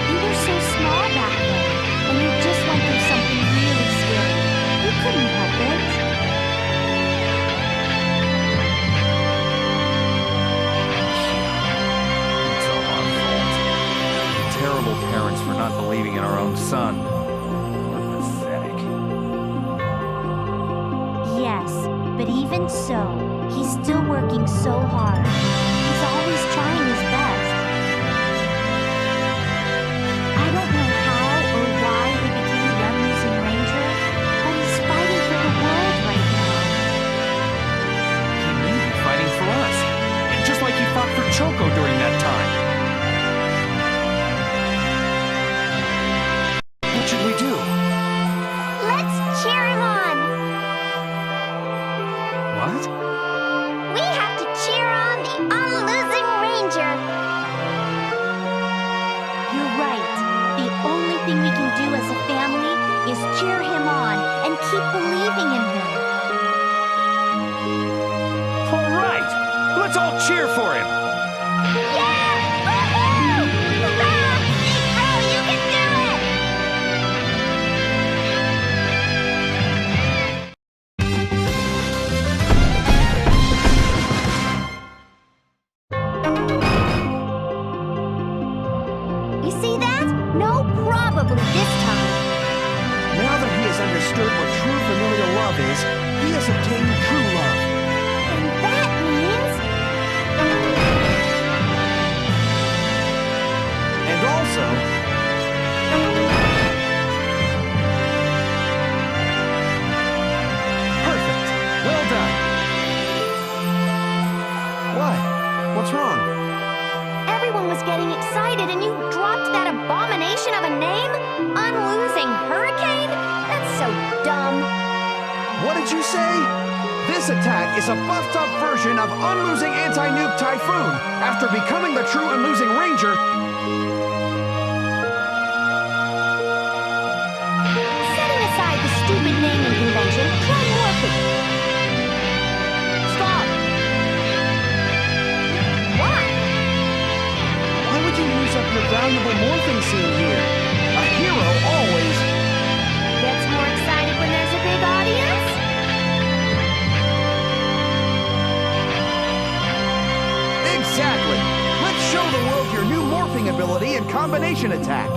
[SPEAKER 2] You were so small back then, and you just went through something really scary. You couldn't help it.
[SPEAKER 6] It's all on son. Pathetic.
[SPEAKER 2] Yes, but even so, he's still working so hard. He's always trying his best. I don't know how or why he became the Unlosing Ranger, but he's fighting for the world right now.
[SPEAKER 6] He may be fighting for us. Just like he fought for Choco during that time. What should we do?
[SPEAKER 11] Let's cheer him on.
[SPEAKER 6] What?
[SPEAKER 11] We have to cheer on the Unlosing Ranger.
[SPEAKER 2] You're right. The only thing we can do as a family is cheer him on and keep believing in him.
[SPEAKER 6] All right! Let's all cheer for him!
[SPEAKER 11] Yeah! Woohoo! Hurrah! Bro, you can do it!
[SPEAKER 2] You see that? No, probably this time.
[SPEAKER 7] Now that he has understood what true familial love is, he has obtained true love.
[SPEAKER 2] And that means...
[SPEAKER 7] And also... Perfect. Well done. What? What's wrong?
[SPEAKER 2] Everyone was getting excited and you dropped that abomination of a name? Unlosing Hurricane? That's so dumb.
[SPEAKER 7] What did you say? This attack is a buffed-up version of Unlosing Anti-Nuke Typhoon. After becoming the true Unlosing Ranger...
[SPEAKER 2] Setting aside the stupid naming convention, try morphing. Stop! Why?
[SPEAKER 7] Why would you use up your valuable morphing scene here? A hero always...
[SPEAKER 2] Gets more excited when there's a big audience?
[SPEAKER 7] Exactly! Let's show the world your new morphing ability and combination attack!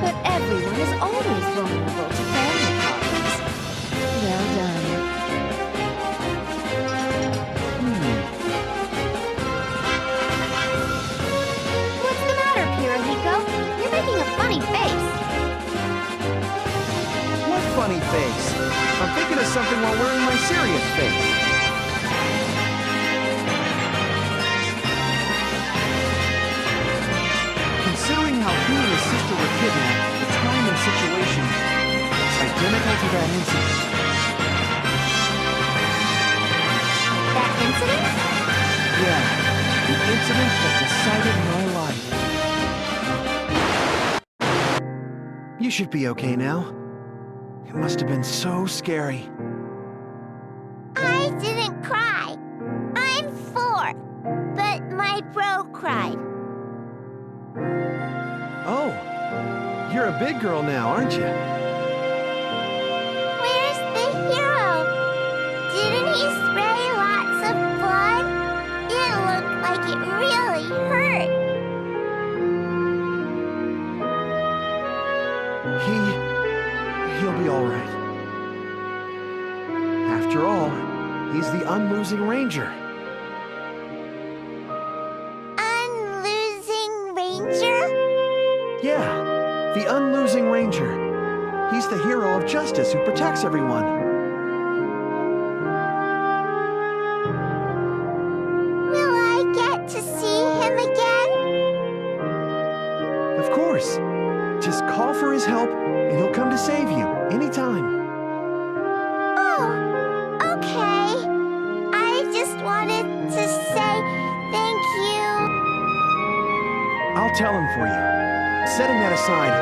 [SPEAKER 1] But everyone is always vulnerable to family problems. Well done.
[SPEAKER 2] What's the matter, Pirahiko? You're making a funny face.
[SPEAKER 7] What funny face? I'm thinking of something while wearing my serious face. Considering how he and his sister were kidnapped, the time and situation is identical to that incident.
[SPEAKER 2] That incident?
[SPEAKER 7] Yeah, the incident that decided my life. You should be okay now. It must have been so scary.
[SPEAKER 11] I didn't cry. I'm 4, but my bro cried.
[SPEAKER 7] Oh, you're a big girl now, aren't you?
[SPEAKER 11] Where's the hero? Didn't he spray lots of blood? It looked like it really hurt.
[SPEAKER 7] He'll be all right. After all, He's the Unlosing Ranger.
[SPEAKER 11] Unlosing Ranger?
[SPEAKER 7] Yeah, the Unlosing Ranger. He's the hero of justice who protects everyone.
[SPEAKER 11] Will I get to see him again?
[SPEAKER 7] Of course. Just call for his help, and he'll come to save you anytime.
[SPEAKER 11] Oh, okay. I just wanted to say thank you.
[SPEAKER 7] I'll tell him for you. Setting that aside,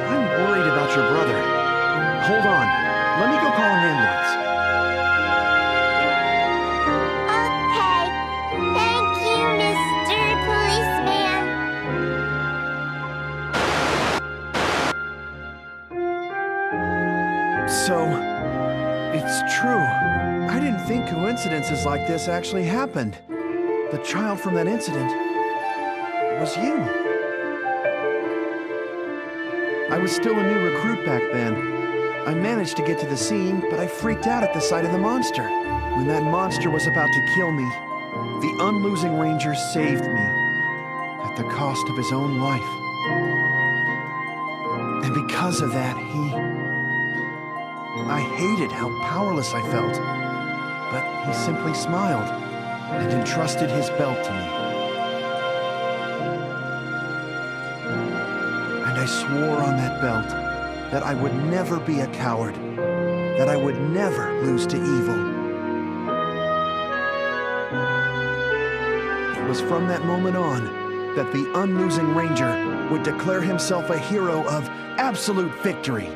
[SPEAKER 7] I'm worried about your brother. Hold on. Let me go call an ambulance.
[SPEAKER 11] Okay. Thank you, Mr. Policeman.
[SPEAKER 7] So, it's true. I didn't think coincidences like this actually happened. The child from that incident was you. I was still a new recruit back then. I managed to get to the scene, but I freaked out at the sight of the monster. When that monster was about to kill me, the Unlosing Ranger saved me at the cost of his own life. And because of that, I hated how powerless I felt, but he simply smiled and entrusted his belt to me. And I swore on that belt that I would never be a coward, that I would never lose to evil. It was from that moment on that the Unlosing Ranger would declare himself a hero of absolute victory.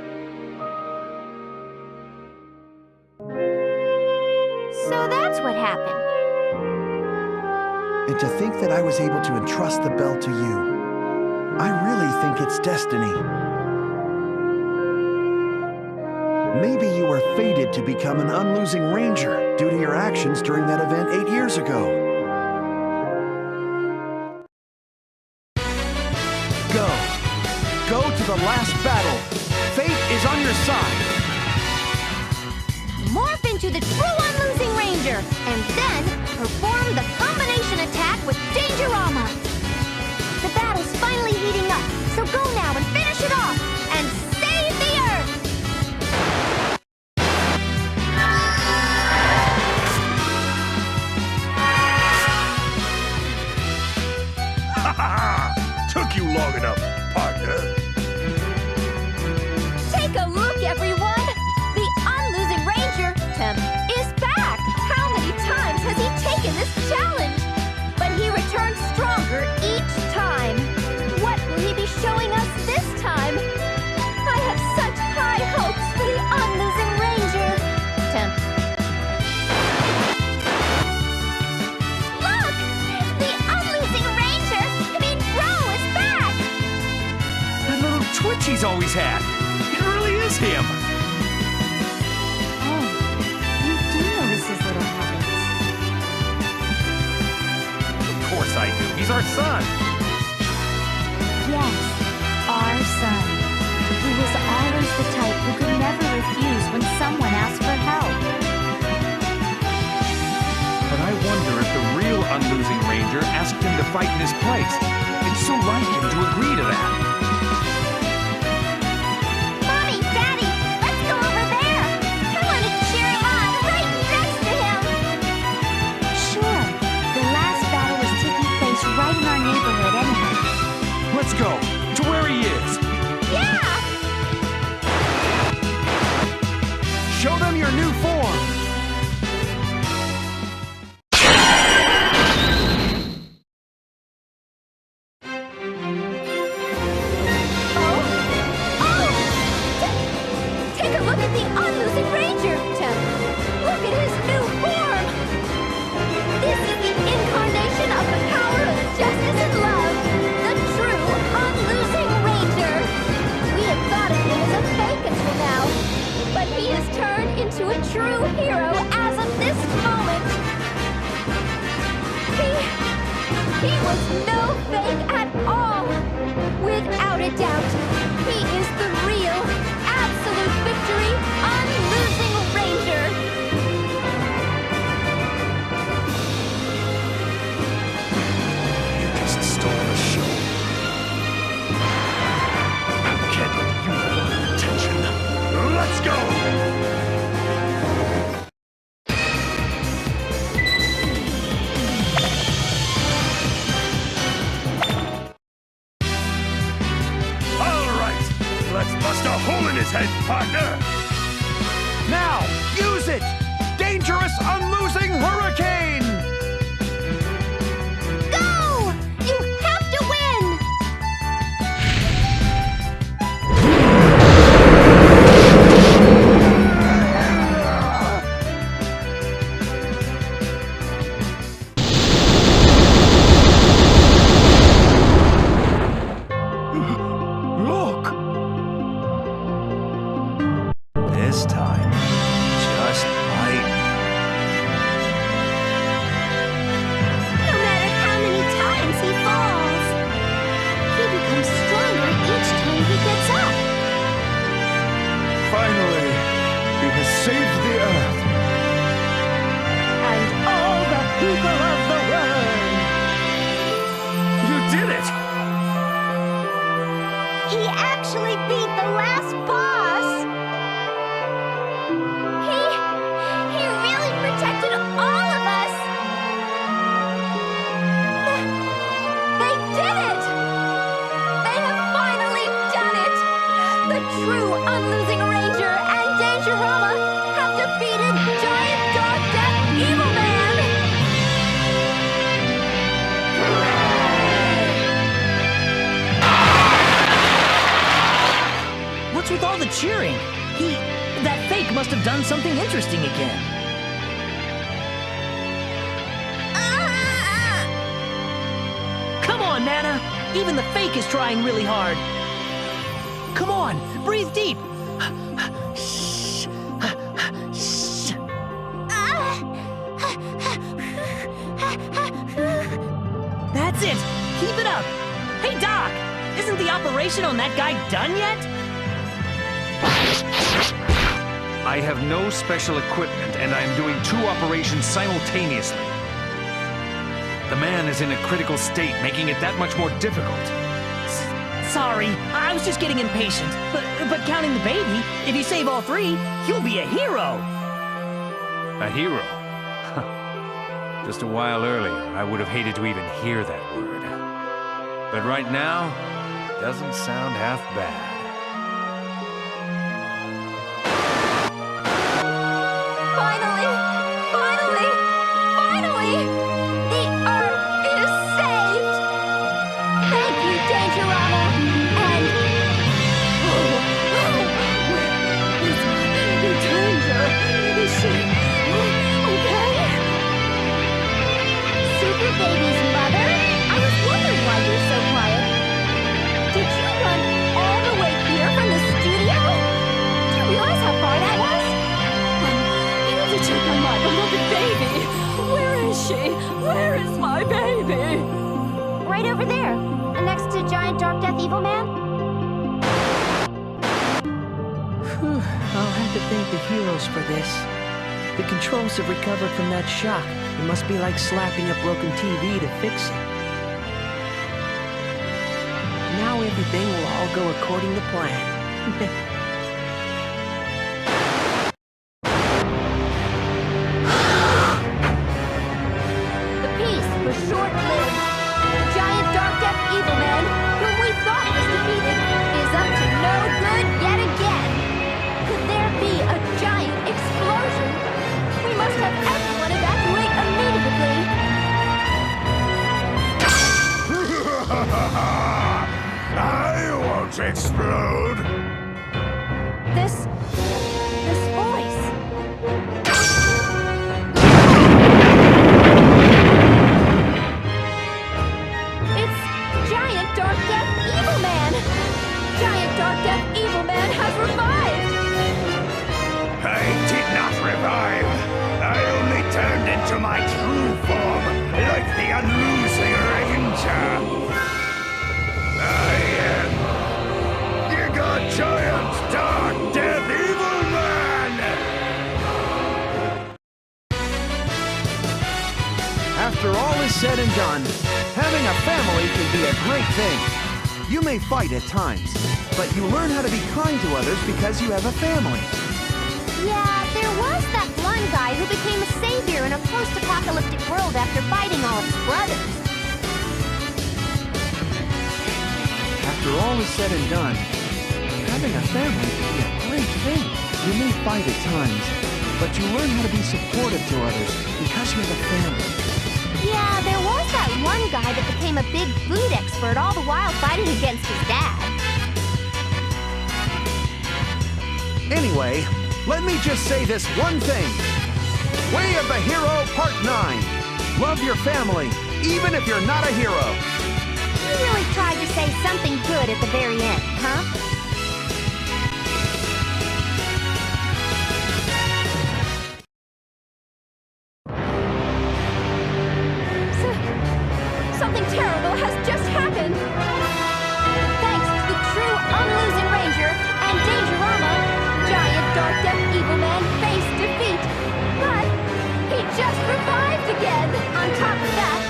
[SPEAKER 11] So that's what happened.
[SPEAKER 7] And to think that I was able to entrust the belt to you, I really think it's destiny. Maybe you were fated to become an Unlosing Ranger due to your actions during that event 8 years ago. Go. Go to the last battle. Fate is on your side.
[SPEAKER 2] Morph into the true Unlosing Ranger, and then perform the combination attack with Dangerama. The battle's finally heating up, so go now and finish it off, and save the Earth!
[SPEAKER 5] Ha ha ha! Took you long enough, partner.
[SPEAKER 1] Take a look, everyone! The Unlosing Ranger, Temp, is back! How many times has he taken this challenge? But he returns stronger each time. What will he be showing us this time? I have such high hopes for the Unlosing Ranger. Temp.
[SPEAKER 11] Look! The Unlosing Ranger, Bro, is back!
[SPEAKER 6] That little twitch he's always had. It really is him.
[SPEAKER 1] Oh, you do notice his little habits.
[SPEAKER 6] Of course I do. He's our son.
[SPEAKER 2] Yes, our son. He was always the type who could never refuse when someone asked for help.
[SPEAKER 6] But I wonder if the real Unlosing Ranger asked him to fight in his place. It's so like him to agree to that.
[SPEAKER 11] Mommy, Daddy, let's go over there! I want to cheer him on right next to him!
[SPEAKER 2] Sure, the last battle was taking place right in our neighborhood anyway.
[SPEAKER 6] Let's go to where he is.
[SPEAKER 11] Yeah!
[SPEAKER 7] Show them your new form.
[SPEAKER 1] Take a look at the Unlosing Ranger, Temp. Look at his new form. This is the incarnation of the power of justice and love. The true Unlosing Ranger. We have thought of him as a fake until now, but he has turned into a true hero as of this moment. He was no fake at all. Without a doubt, he is the real, absolute victory, Unlosing Ranger.
[SPEAKER 5] Let's bust a hole in his head, partner!
[SPEAKER 7] Now, use it! Dangerous Unlosing Hurricane!
[SPEAKER 2] Go! You have to win!
[SPEAKER 5] Look! This time, just right.
[SPEAKER 2] No matter how many times he falls, he becomes stronger each time he gets up.
[SPEAKER 5] Finally, he has saved the Earth.
[SPEAKER 8] And all the people of the world.
[SPEAKER 6] You did it!
[SPEAKER 2] He actually beat the last boss! He really protected all of us! They did it! They have finally done it! The true Unlosing Ranger and Dangerama have defeated Giant Darkdeath Evilman!
[SPEAKER 9] What's with all the cheering? That fake must have done something interesting again. Come on, Nana! Even the fake is trying really hard. Come on, breathe deep. That's it! Keep it up! Hey, Doc! Isn't the operation on that guy done yet?
[SPEAKER 6] I have no special equipment, and I am doing 2 operations simultaneously. The man is in a critical state, making it that much more difficult.
[SPEAKER 9] Sorry, I was just getting impatient. But counting the baby, if you save all 3, you'll be a hero!
[SPEAKER 6] A hero? Just a while earlier, I would have hated to even hear that word. But right now, doesn't sound half bad.
[SPEAKER 2] Finally! The Earth is saved! Thank you, Dangerama! And... where's Danger? Is she... okay? Super Baby's mother? I was wondering why you were so quiet. Did you run all the way here from the studio? Do you realize how far that was? I need to check on my beloved baby. Where is she? Where is my baby? Right over there, next to Giant Darkdeath Evilman.
[SPEAKER 3] I'll have to thank the heroes for this. The controls have recovered from that shock. It must be like slapping a broken TV to fix it. Now everything will all go according to plan.
[SPEAKER 2] The peace was short-lived. Giant Darkdeath Evilman, whom we thought was defeated, is up to no good yet again. Could there be a giant explosion? We must have everyone evacuate immediately.
[SPEAKER 5] I won't explode!
[SPEAKER 2] This voice. It's Giant Darkdeath Evilman! Giant Darkdeath Evilman has revived!
[SPEAKER 5] I did not revive. I only turned into my true form, like the Unlosing Ranger. I am Giga Giant Darkdeath Evilman!
[SPEAKER 7] After all is said and done, having a family can be a great thing. You may fight at times, but you learn how to be kind to others because you have a family.
[SPEAKER 2] Yeah, there was that one guy who became a savior in a post-apocalyptic world after fighting all of his brothers.
[SPEAKER 7] After all is said and done, Having a family can be a great thing. You may fight at times, but you learn how to be supportive to others because you have a family.
[SPEAKER 2] Yeah, there was that one guy that became a big food expert all the while fighting against his dad.
[SPEAKER 7] Anyway, let me just say this one thing. Way of the Hero Part 9. Love your family, even if you're not a hero.
[SPEAKER 2] You really tried to say something good at the very end, huh?
[SPEAKER 1] Something terrible has just happened! Thanks to the true Unlosing Ranger and Dangerama, giant Darkdeath Evilman faced defeat. But he just revived again! On top of that,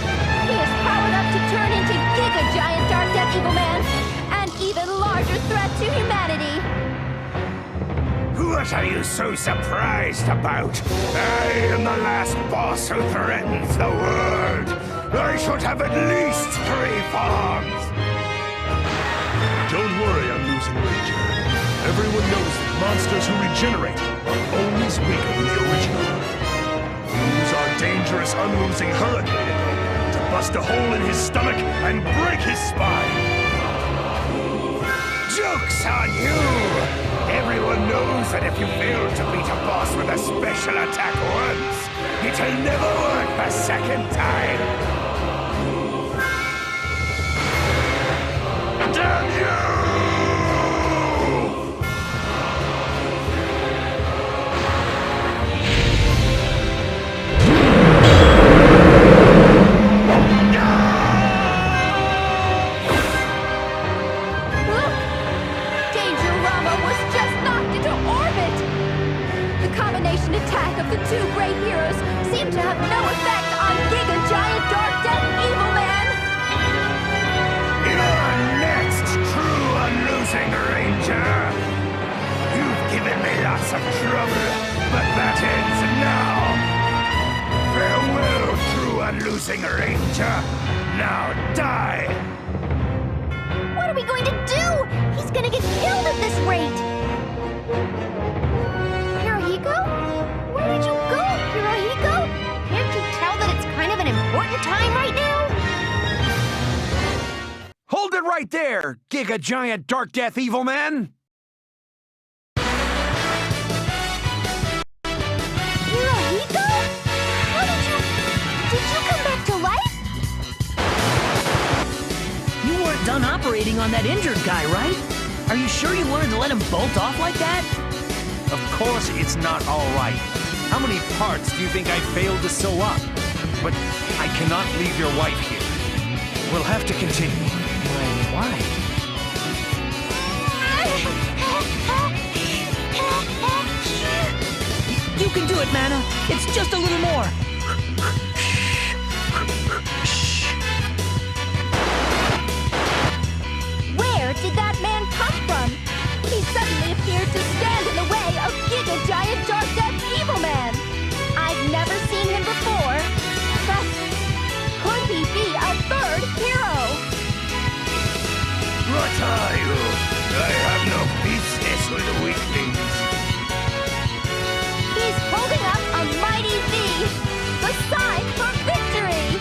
[SPEAKER 1] he is powered up to turn into Giga Giant Darkdeath Evilman, an even larger threat to humanity.
[SPEAKER 12] What are you so surprised about? I am the last boss who threatens the world. I should have at least 3 forms.
[SPEAKER 5] Don't worry, Unlosing Ranger. Everyone knows that monsters who regenerate are always weaker than the original. Use our dangerous Unlosing Hurricane to bust a hole in his stomach and break his spine.
[SPEAKER 12] Joke's on you! Everyone knows that if you fail to beat a boss with a special attack once, it'll never work a second time. Damn you!
[SPEAKER 1] Attack of the 2 great heroes seemed to have no effect on Giga Giant Darkdeath Evilman!
[SPEAKER 12] You're next, true Unlosing Ranger! You've given me lots of trouble, but that ends now! Farewell, true Unlosing Ranger! Now die!
[SPEAKER 2] What are we going to do? He's gonna get killed at this rate! Where did you go, Hirohiko? Can't you tell that it's kind of an important time right now?
[SPEAKER 7] Hold it right there, Giga Giant Darkdeath Evilman!
[SPEAKER 2] Hirohiko? Did you come back to life?
[SPEAKER 9] You weren't done operating on that injured guy, right? Are you sure you wanted to let him bolt off like that?
[SPEAKER 6] Of course it's not all right. How many parts do you think I failed to sew up? But I cannot leave your wife here. We'll have to continue. My wife?
[SPEAKER 9] You can do it, Mana. It's just a little more.
[SPEAKER 1] Where did that man come from? He suddenly appeared to stand in the way of Giga Giant Darkdeath Evilman. I've never seen him before, but could he be a 3rd hero?
[SPEAKER 12] What are you? I have no business with weaklings.
[SPEAKER 1] He's holding up a mighty V, the sign for victory.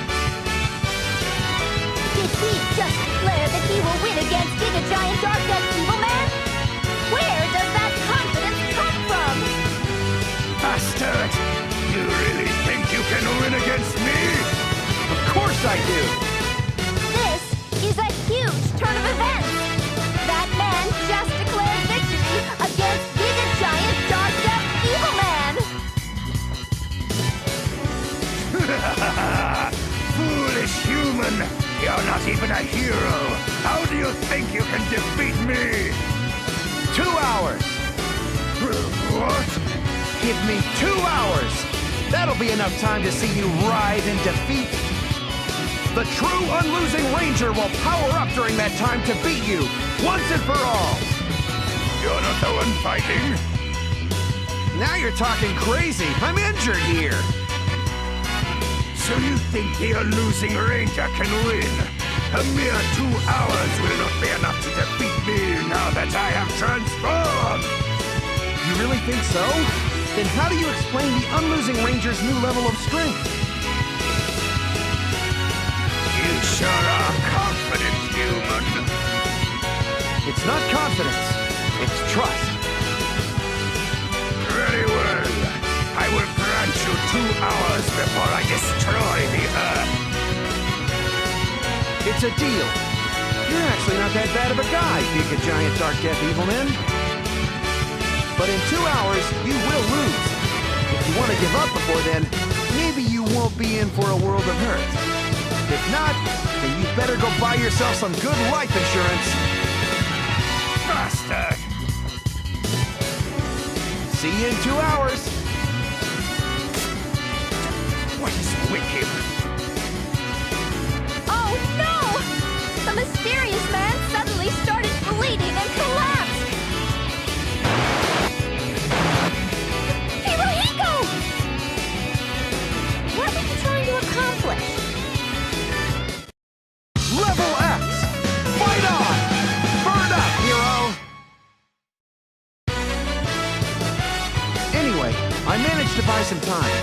[SPEAKER 1] Did he just declare that he will win against Giga Giant Darkdeath Evilman? Where does that confidence come from?
[SPEAKER 12] Bastard! You really think you can win against me?
[SPEAKER 7] Of course I do!
[SPEAKER 1] This is a huge turn of events! That man just declared victory against Giga Giant Darkdeath Evilman!
[SPEAKER 12] Foolish human! You're not even a hero! How do you think you can defeat me?
[SPEAKER 7] 2 hours!
[SPEAKER 12] What?
[SPEAKER 7] Give me 2 hours! That'll be enough time to see you writhe in defeat. The true Unlosing Ranger will power up during that time to beat you, once and for all!
[SPEAKER 12] You're not the one fighting?
[SPEAKER 7] Now you're talking crazy. I'm injured here.
[SPEAKER 12] So you think the Unlosing Ranger can win? A mere 2 hours will not be enough to defeat me now that that I have transformed!
[SPEAKER 7] You really think so? Then how do you explain the Unlosing Ranger's new level of strength?
[SPEAKER 12] You sure are confident, human.
[SPEAKER 7] It's not confidence, it's trust.
[SPEAKER 12] Very well. I will grant you 2 hours before I destroy the Earth.
[SPEAKER 7] It's a deal. You're actually not that bad of a guy, Giga Giant Darkdeath Evilman. But in 2 hours, you will lose. If you want to give up before then, maybe you won't be in for a world of hurt. If not, then you better go buy yourself some good life insurance.
[SPEAKER 12] Bastard!
[SPEAKER 7] See you in 2 hours.
[SPEAKER 12] What is wicked?
[SPEAKER 1] Oh no! The mysterious man suddenly started bleeding and collapsed! Hirohiko! What are you trying to accomplish?
[SPEAKER 7] Level X! Fight on! Burn up, hero! Anyway, I managed to buy some time.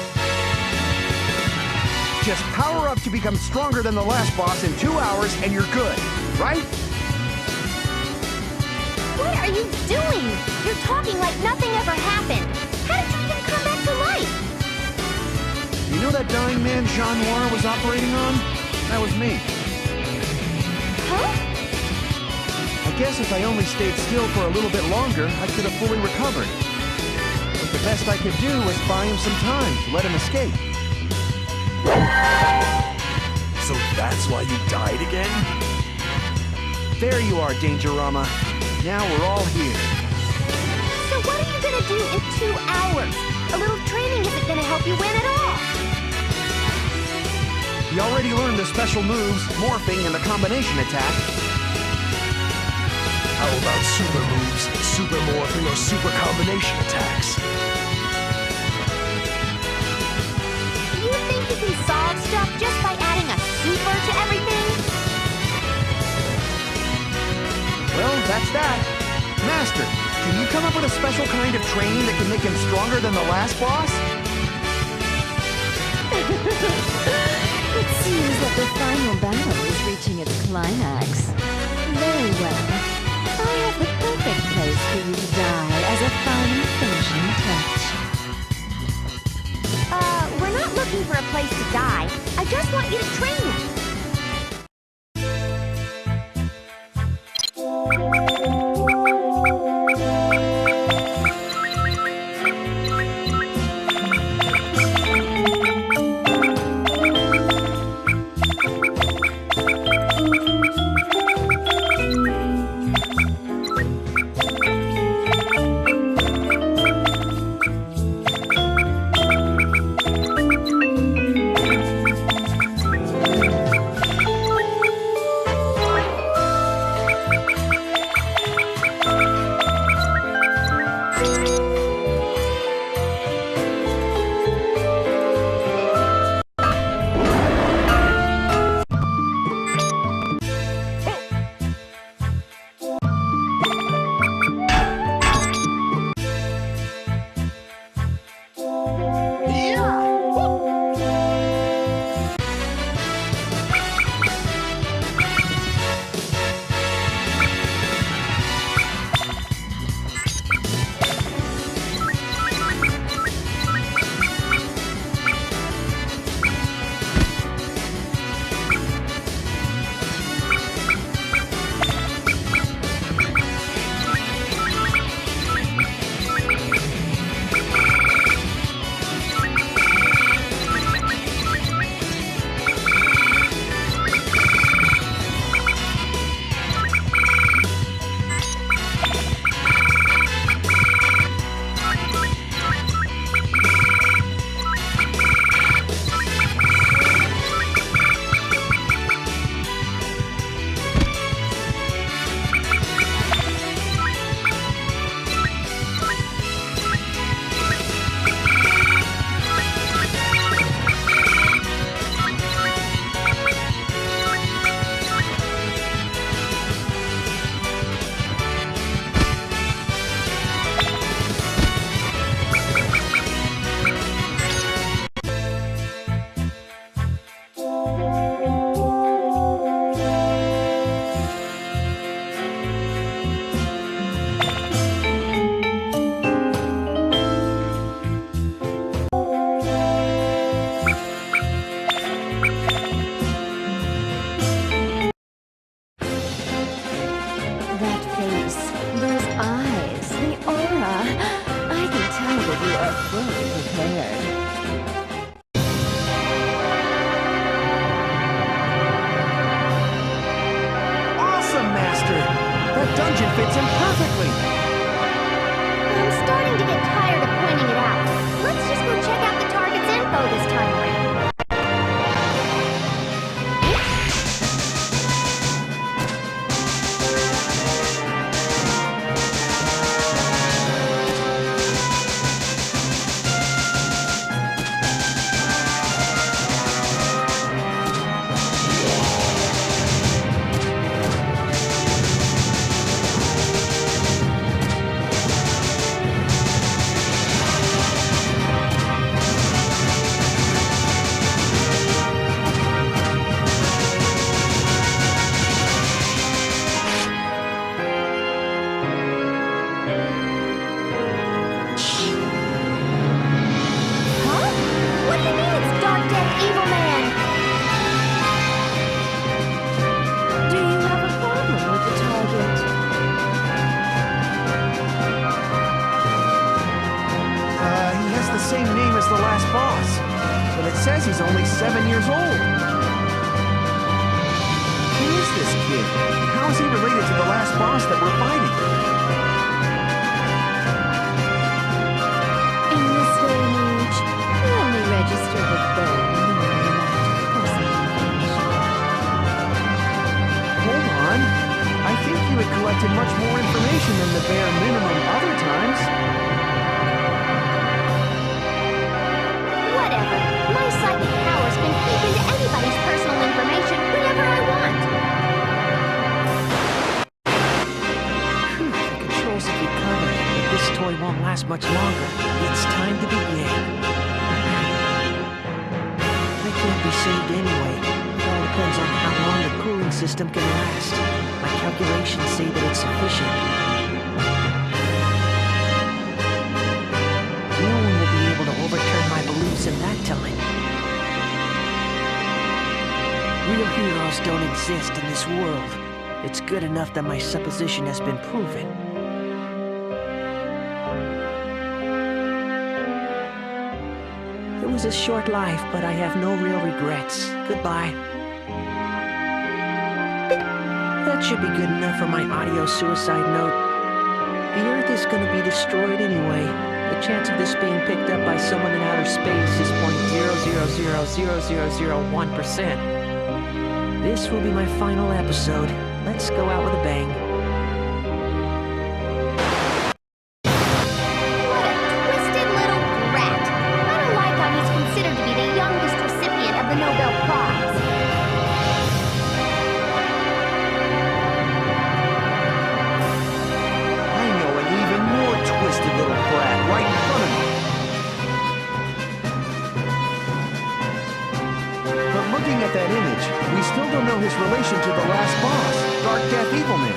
[SPEAKER 7] Just power up to become stronger than the last boss in 2 hours and you're good, right?
[SPEAKER 1] What are you doing? You're talking like nothing ever happened. How did you even come back to life?
[SPEAKER 7] You know that dying man Jean Noir was operating on? That was me.
[SPEAKER 1] Huh?
[SPEAKER 7] I guess if I only stayed still for a little bit longer, I could have fully recovered. But the best I could do was buy him some time to let him escape.
[SPEAKER 5] So that's why you died again?
[SPEAKER 7] There you are, Dangerama. Now we're all here.
[SPEAKER 1] So what are you gonna do in 2 hours? A little training isn't gonna help you win at all.
[SPEAKER 7] You already learned the special moves, morphing, and the combination attack.
[SPEAKER 5] How about super moves, super morphing, or super combination attacks?
[SPEAKER 1] You think you can solve stuff just by adding a super to everything?
[SPEAKER 7] Well, that's that. Master, can you come up with a special kind of training that can make him stronger than the last boss?
[SPEAKER 2] It seems that the final battle is reaching its climax. Very well. I have the perfect place for you to die as a final finishing touch.
[SPEAKER 1] We're not looking for a place to die. I just want you to train us.
[SPEAKER 7] last boss, but it says he's only 7 years old. Who is this kid? How is he related to the last boss that we're fighting?
[SPEAKER 1] In this day and age, we only register the bare minimum amount of personal information.
[SPEAKER 7] Hold on. I think you had collected much more information than the bare minimum other times.
[SPEAKER 2] Whatever. My psychic powers can peek into anybody's personal information whenever I want.
[SPEAKER 3] Phew, the controls have recovered, but this toy won't last much longer. It's time to begin. I can't be saved anyway. It all depends on how long the cooling system can last. My calculations say that it's sufficient. No one will be able to overturn my beliefs in that time. Real heroes don't exist in this world. It's good enough that my supposition has been proven. It was a short life, but I have no real regrets. Goodbye. That should be good enough for my audio suicide note. The Earth is going to be destroyed anyway. The chance of this being picked up by someone in outer space is 0.0000001%. This will be my final episode. Let's go out with a bang.
[SPEAKER 2] What a twisted little brat. I don't like how he's considered to be the youngest recipient of the Nobel Prize.
[SPEAKER 7] I know an even more twisted little brat right in front of me. But looking at that image, we still don't know his relation to the last boss, Darkdeath Evilman.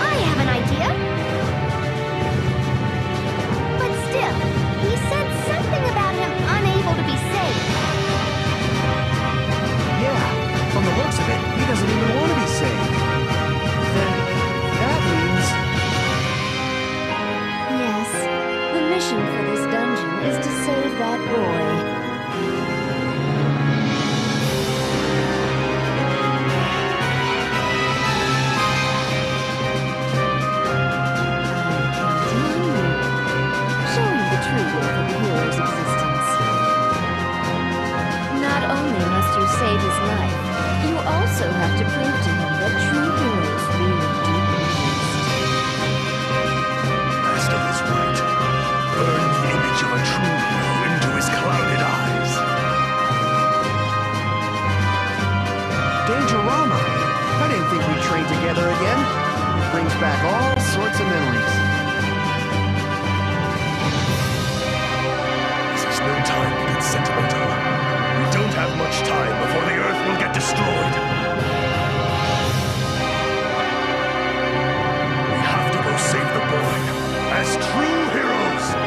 [SPEAKER 2] I have an idea. But still, he said something about him unable to be saved.
[SPEAKER 7] Yeah, from the looks of it, he doesn't even want to be saved. Then, that means...
[SPEAKER 1] Yes, the mission for this dungeon is to save that boy. Showing the true worth of the hero's existence. Not only must you save his life, you also have to prove to him that true heroes really do exist.
[SPEAKER 5] Master is right. Burn the image of a true hero into his clouded eyes.
[SPEAKER 7] Dangerama! I didn't think we'd train together again. It brings back all sorts of memories.
[SPEAKER 5] This is no time to get sentimental. We don't have much time before the Earth will get destroyed. We have to go save the boy as true heroes.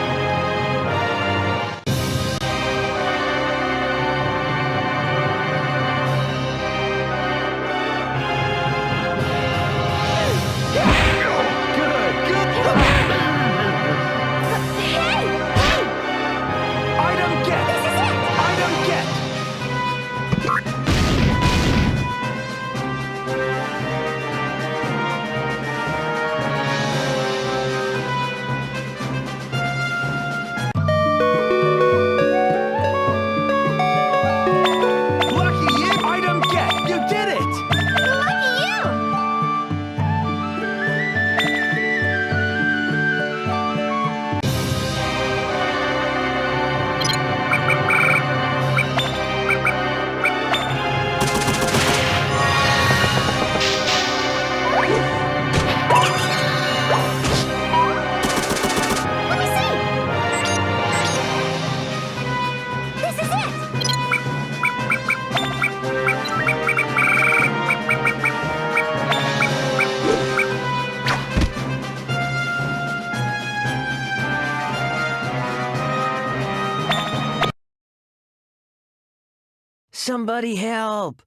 [SPEAKER 3] Somebody help!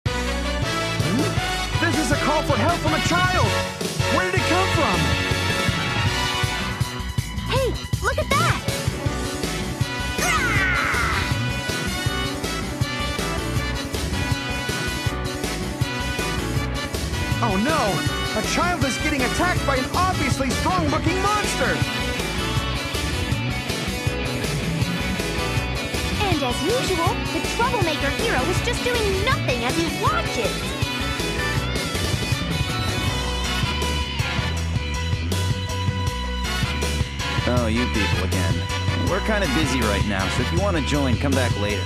[SPEAKER 7] This is a call out for help from a child! Where did it come from?
[SPEAKER 2] Hey, look at that!
[SPEAKER 7] Oh no! A child is getting attacked by an obviously strong-looking monster!
[SPEAKER 2] And as usual, the troublemaker hero is just doing nothing as he watches.
[SPEAKER 10] Oh, you people again. We're kind of busy right now, so if you want to join, come back later.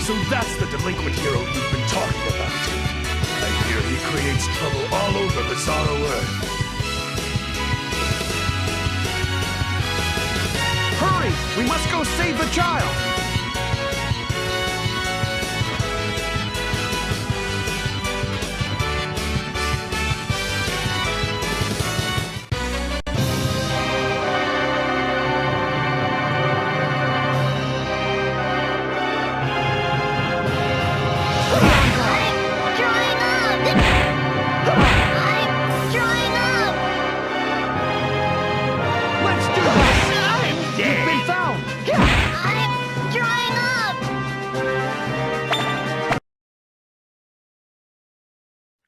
[SPEAKER 5] So that's the delinquent hero you've been talking about. I hear he creates trouble all over Bizarro Earth.
[SPEAKER 7] Hurry! We must go save the child!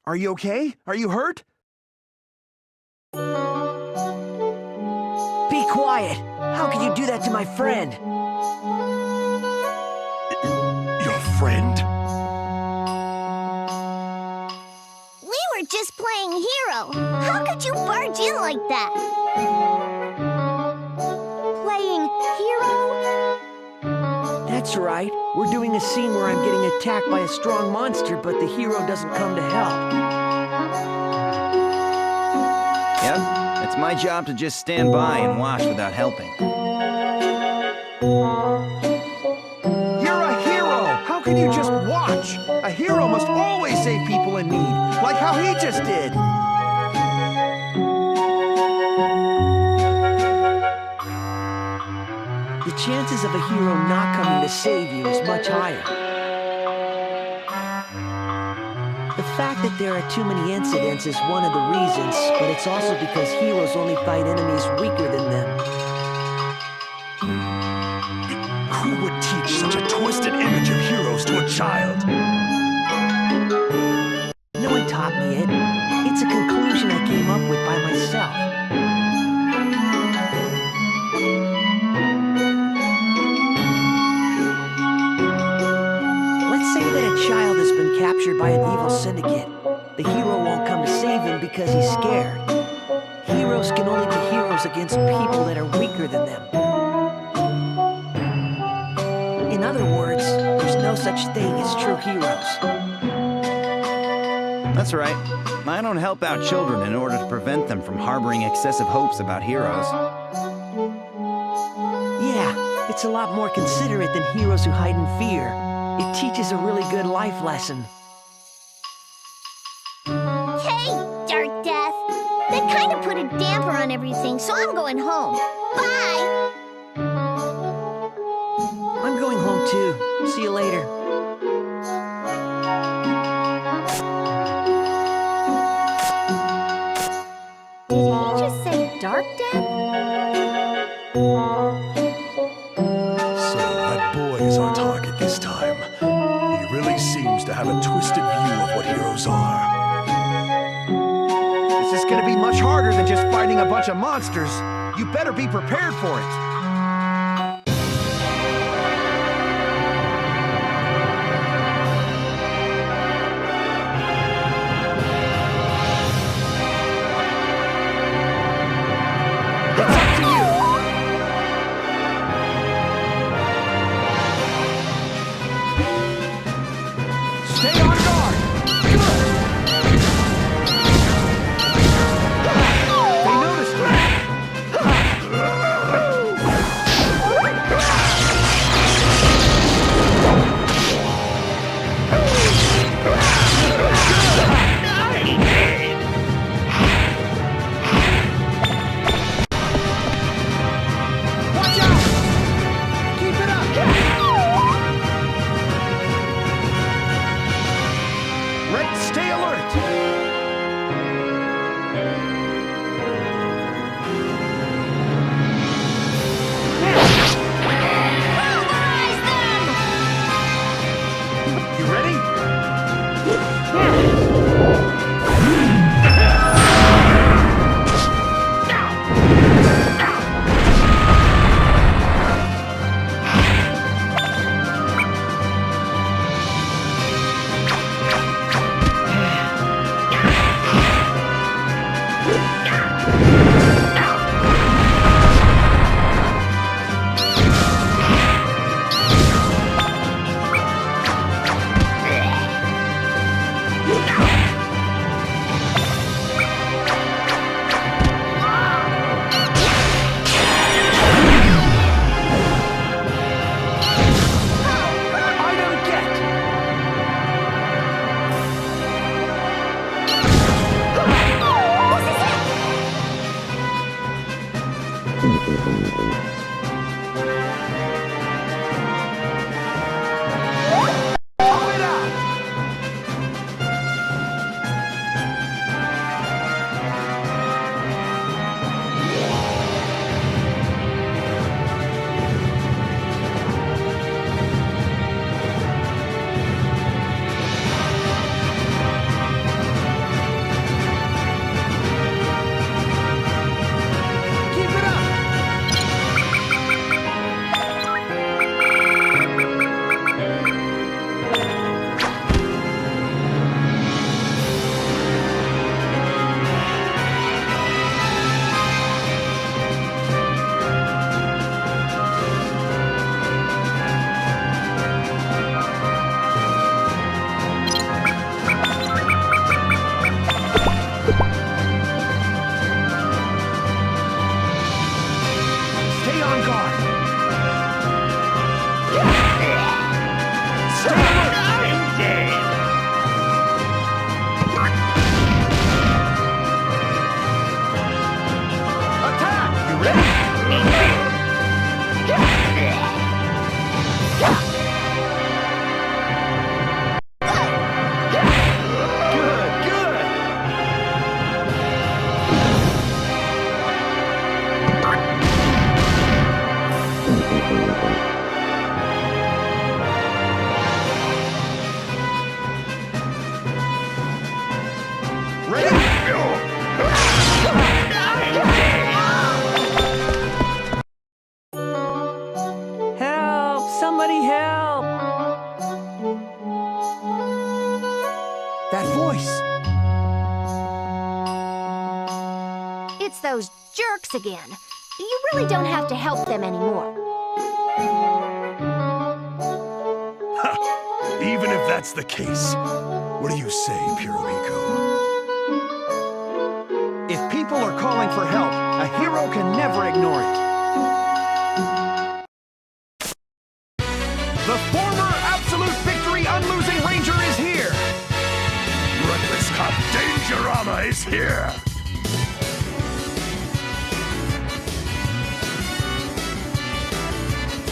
[SPEAKER 7] Are you okay? Are you hurt?
[SPEAKER 3] Be quiet! How could you do that to my friend?
[SPEAKER 5] Your friend?
[SPEAKER 2] We were just playing hero. How could you barge in like that? Playing hero?
[SPEAKER 3] That's right. We're doing a scene where I'm getting attacked by a strong monster, but the hero doesn't come to help.
[SPEAKER 10] Yep, it's my job to just stand by and watch without helping.
[SPEAKER 7] You're a hero! How can you just watch? A hero must always save people in need, like how he just did.
[SPEAKER 3] The chances of a hero not coming to save you is much higher. The fact that there are too many incidents is one of the reasons, but it's also because heroes only fight enemies weaker than them.
[SPEAKER 5] Who would teach such a twisted image of heroes to a child?
[SPEAKER 3] No one taught me it. It's a conclusion I came up with by myself. Let's say that a child has been captured by an evil syndicate. The hero won't come to save him because he's scared. Heroes can only be heroes against people that are weaker than them. In other words, there's no such thing as true heroes.
[SPEAKER 10] That's right. I don't help out children in order to prevent them from harboring excessive hopes about heroes.
[SPEAKER 3] Yeah, it's a lot more considerate than heroes who hide in fear. It teaches a really good life lesson.
[SPEAKER 2] Hey, Dark Death. That kind of put a damper on everything, so I'm going home. Bye!
[SPEAKER 3] I'm going home too. See you later.
[SPEAKER 2] Did he just say Dark Death?
[SPEAKER 5] So that boy is our target this time. He really seems to have a twisted view of what heroes are.
[SPEAKER 7] This is gonna be much harder than just fighting a bunch of monsters. You better be prepared for it. Stay on guard! They noticed me!
[SPEAKER 3] Help! Somebody help!
[SPEAKER 7] That voice!
[SPEAKER 2] It's those jerks again. You really don't have to help them anymore.
[SPEAKER 5] Even if that's the case, what do you say, Pirohiko?
[SPEAKER 7] If people are calling for help, a hero can never ignore it. The former absolute victory Unlosing Ranger is here!
[SPEAKER 5] Reckless Cop Dangerama is here!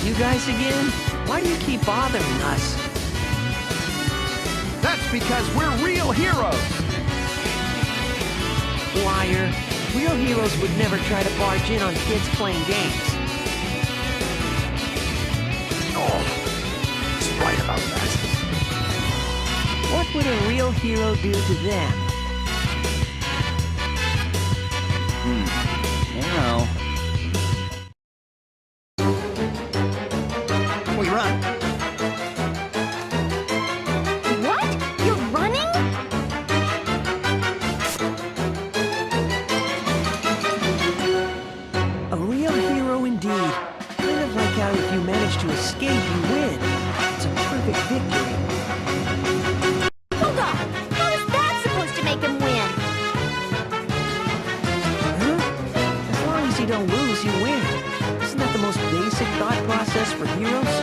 [SPEAKER 3] You guys again? Why do you keep bothering us?
[SPEAKER 7] That's because we're real heroes!
[SPEAKER 3] Liar. Real heroes would never try to barge in on kids playing games.
[SPEAKER 5] Oh, he's right about that.
[SPEAKER 3] What would a real hero do to them?
[SPEAKER 10] You know. We run.
[SPEAKER 2] What? You're running?
[SPEAKER 3] A real hero indeed. Kind of like how if you manage to escape, you win. It's a perfect victory.
[SPEAKER 2] Hold on. How is that supposed to make him win?
[SPEAKER 3] Huh? As long as you don't lose, you win. Isn't that the most basic thought process for heroes?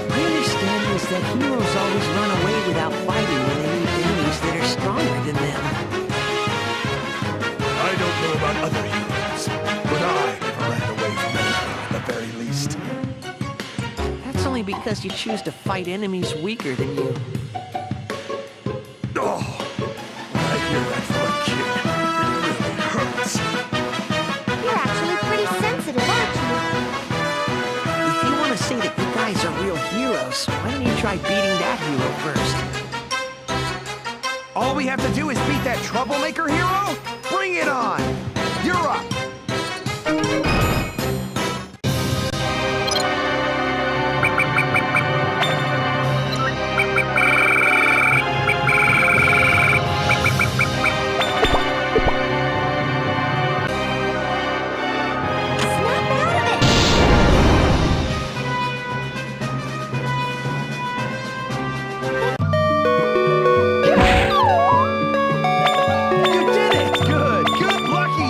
[SPEAKER 3] My understanding is that heroes always run away without fighting when they meet enemies that are stronger than them.
[SPEAKER 5] I don't know about other heroes, but I never ran away from anything at the very least.
[SPEAKER 3] That's only because you choose to fight enemies weaker than you.
[SPEAKER 5] Oh, when I hear that from a kid, it really hurts.
[SPEAKER 2] You're actually pretty sensitive, aren't you?
[SPEAKER 3] If you want to say that you guys are real heroes, why don't you try beating that hero first?
[SPEAKER 7] All we have to do is beat that troublemaker hero? Bring it on! You're up!
[SPEAKER 2] Snap out of it!
[SPEAKER 7] You did it! Good! Good! Lucky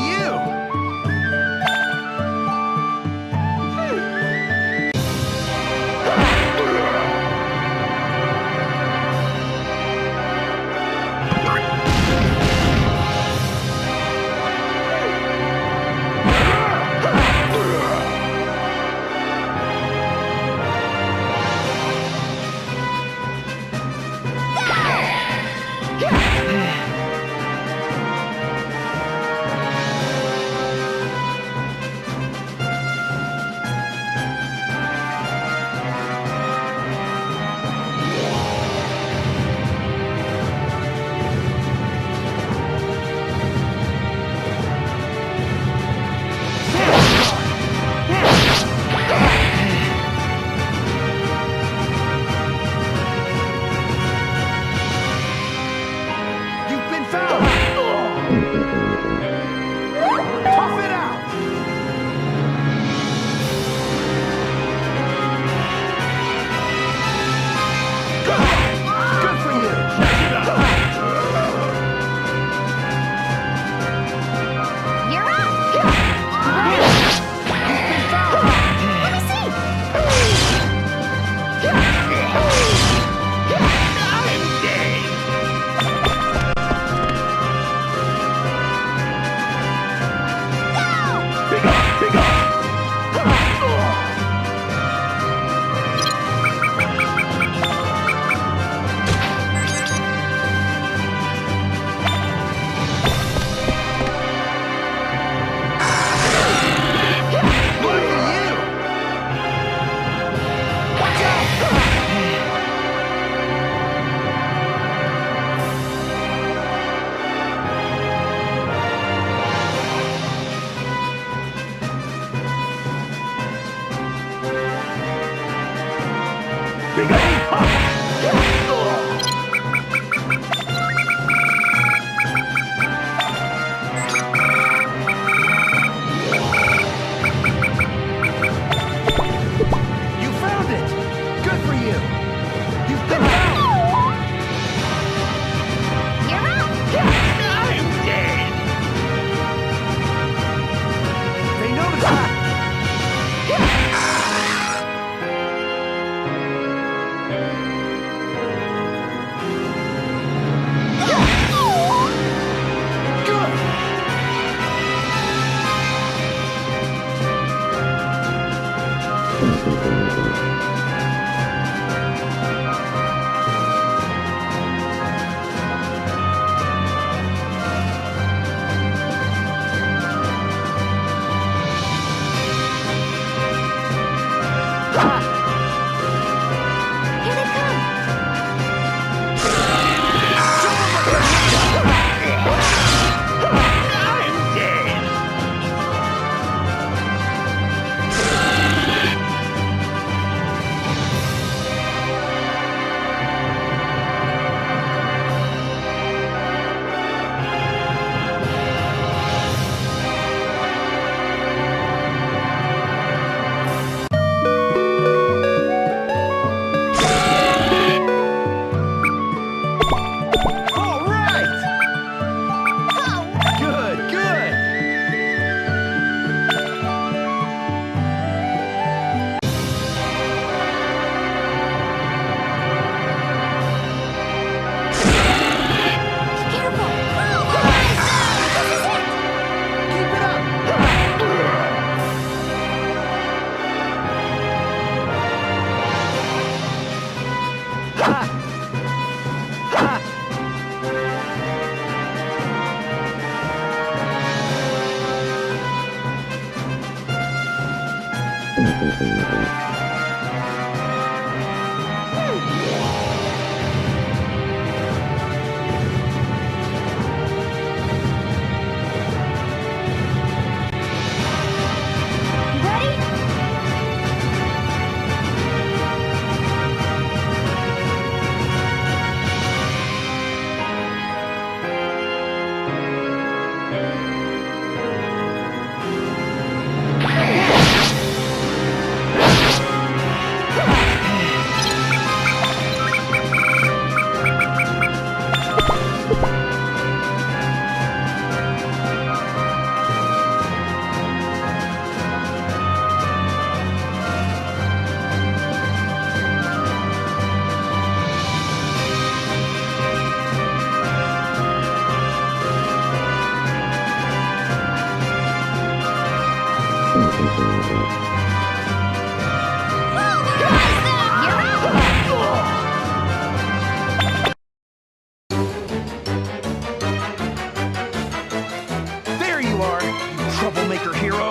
[SPEAKER 7] There you are, you troublemaker hero.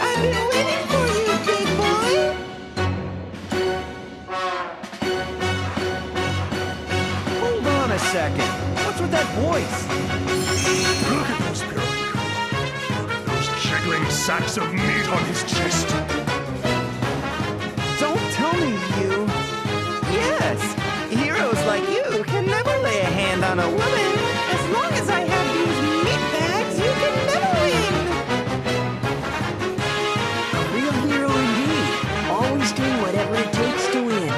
[SPEAKER 3] I've been waiting for you, big boy.
[SPEAKER 7] Hold on a second. What's with that voice?
[SPEAKER 12] Look at those pyramids. Those jiggling sacks of meat on his chest.
[SPEAKER 10] Don't tell me you... Yes, heroes like you can never lay a hand on a woman. As long as I have these meat bags, you can never win.
[SPEAKER 3] A real hero indeed. Always doing whatever it takes to win.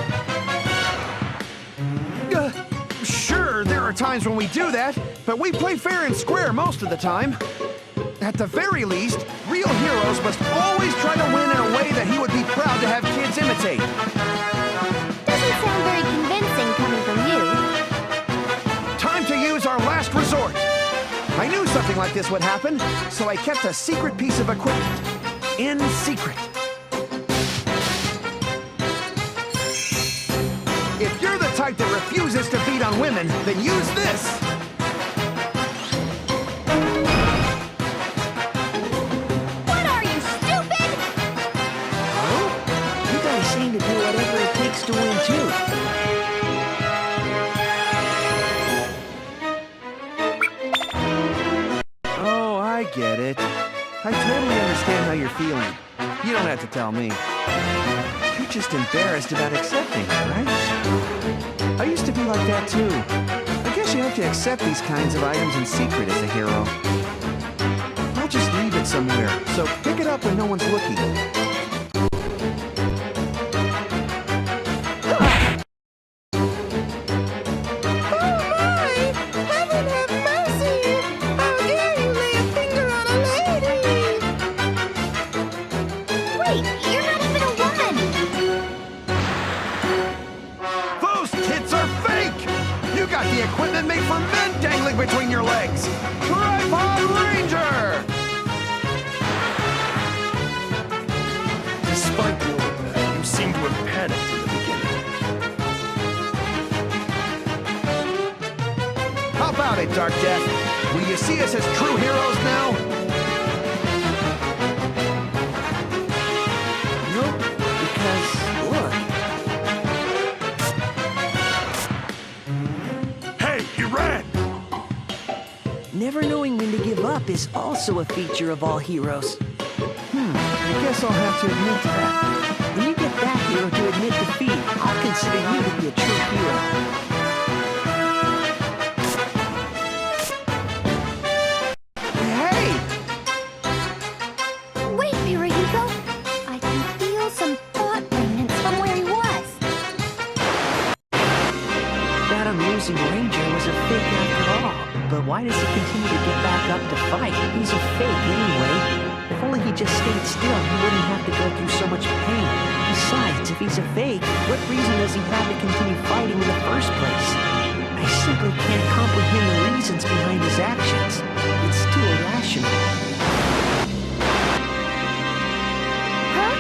[SPEAKER 7] Sure, there are times when we do that, but we play fair and square most of the time. At the very least, real heroes must always try to win in a way that he would be proud to have kids imitate.
[SPEAKER 2] Doesn't sound very convincing coming from you.
[SPEAKER 7] Time to use our last resort. I knew something like this would happen, so I kept a secret piece of equipment. In secret. If you're the type that refuses to beat on women, then use this.
[SPEAKER 2] What are you, stupid?
[SPEAKER 3] You guys seem to do whatever it takes to win, too.
[SPEAKER 7] Oh, I get it. I totally understand how you're feeling. You don't have to tell me. You're just embarrassed about accepting it, right? I used to be like that, too. I guess you have to accept these kinds of items in secret as a hero. I'll just leave it somewhere, so pick it up when no one's looking.
[SPEAKER 10] Heaven have mercy! How dare you lay
[SPEAKER 7] Darkdeath. Will you see us as true heroes now?
[SPEAKER 3] Nope, because, look.
[SPEAKER 5] Hey, he ran!
[SPEAKER 3] Never knowing when to give up is also a feature of all heroes.
[SPEAKER 7] I guess I'll have to admit to that.
[SPEAKER 3] When you get that hero to admit defeat, I'll consider you to be a true hero.
[SPEAKER 7] Hey!
[SPEAKER 2] Wait, Hirohiko. I can feel some thought remnants from where he was.
[SPEAKER 3] That Unlosing Ranger was a fake after all. But why does he continue to get back up to fight? He's a fake anyway. If only he just stayed still, he wouldn't have to go through so much pain. Besides, if he's a fake, what reason does he have to continue fighting in the first place? I simply can't comprehend the reasons behind his actions. It's too irrational.
[SPEAKER 2] Huh?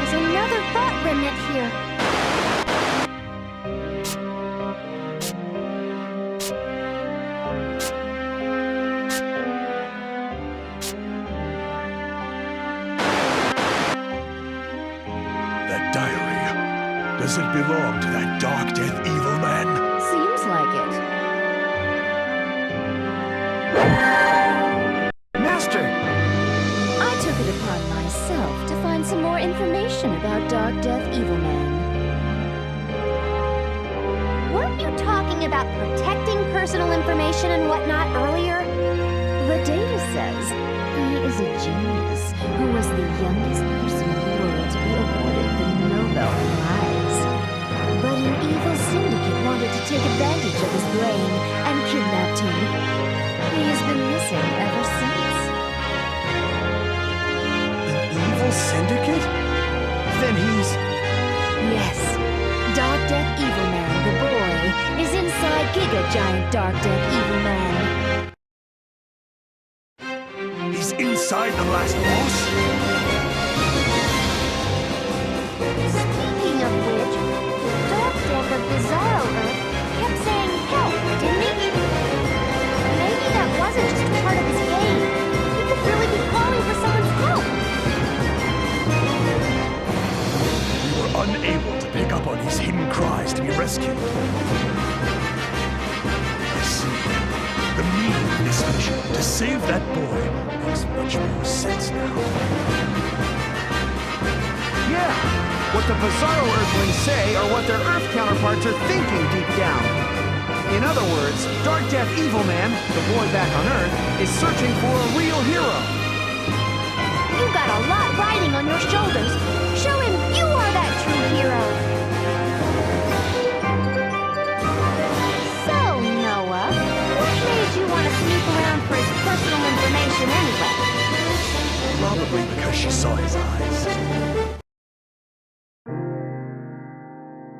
[SPEAKER 2] There's another thought remnant here.
[SPEAKER 5] That diary. Does it belong to that Darkdeath Evilman?
[SPEAKER 1] Seems like it.
[SPEAKER 7] Master!
[SPEAKER 1] I took it upon myself to find some more information about Darkdeath Evilman.
[SPEAKER 2] Weren't you talking about protecting personal information and whatnot earlier?
[SPEAKER 1] The data says he is a genius who was the youngest person in the world to be awarded the Nobel Prize. But an evil syndicate wanted to take advantage of his brain and kidnapped him. He has been missing ever since.
[SPEAKER 7] An evil syndicate? Then he's...
[SPEAKER 1] Yes, Darkdeath Evilman, the boy, is inside Giga Giant Darkdeath Evilman.
[SPEAKER 5] He's inside the last boss?
[SPEAKER 2] Speaking of which, Darkdeath of Bizarro Earth kept saying help, didn't he? Maybe that wasn't just a part of his game. He could really be calling for someone's help.
[SPEAKER 5] We were unable to pick up on his hidden cries to be rescued. I see. The meaning of this mission, to save that boy, makes much more sense now.
[SPEAKER 7] Yeah! What the Bizarro Earthlings say are what their Earth counterparts are thinking deep down. In other words, Darkdeath Evilman, the boy back on Earth, is searching for a real hero.
[SPEAKER 2] You got a lot riding on your shoulders. Show him you are that true hero. So, Noah, what made you want to snoop around for his personal information anyway?
[SPEAKER 5] Probably because she saw his eyes.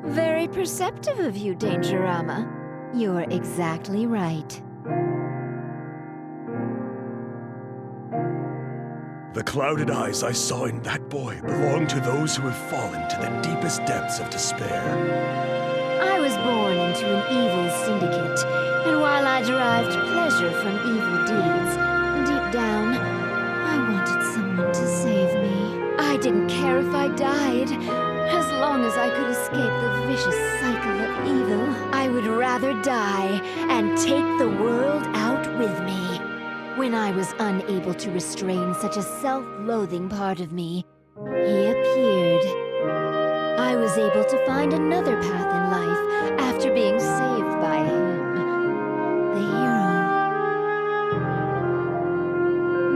[SPEAKER 1] Very perceptive of you, Dangerama. You're exactly right.
[SPEAKER 5] The clouded eyes I saw in that boy belong to those who have fallen to the deepest depths of despair.
[SPEAKER 1] I was born into an evil syndicate, and while I derived pleasure from evil deeds, deep down, I wanted someone to save me. I didn't care if I died. As long as I could escape the vicious cycle of evil, I would rather die and take the world out with me. When I was unable to restrain such a self-loathing part of me, he appeared. I was able to find another path in life after being saved by him. The hero.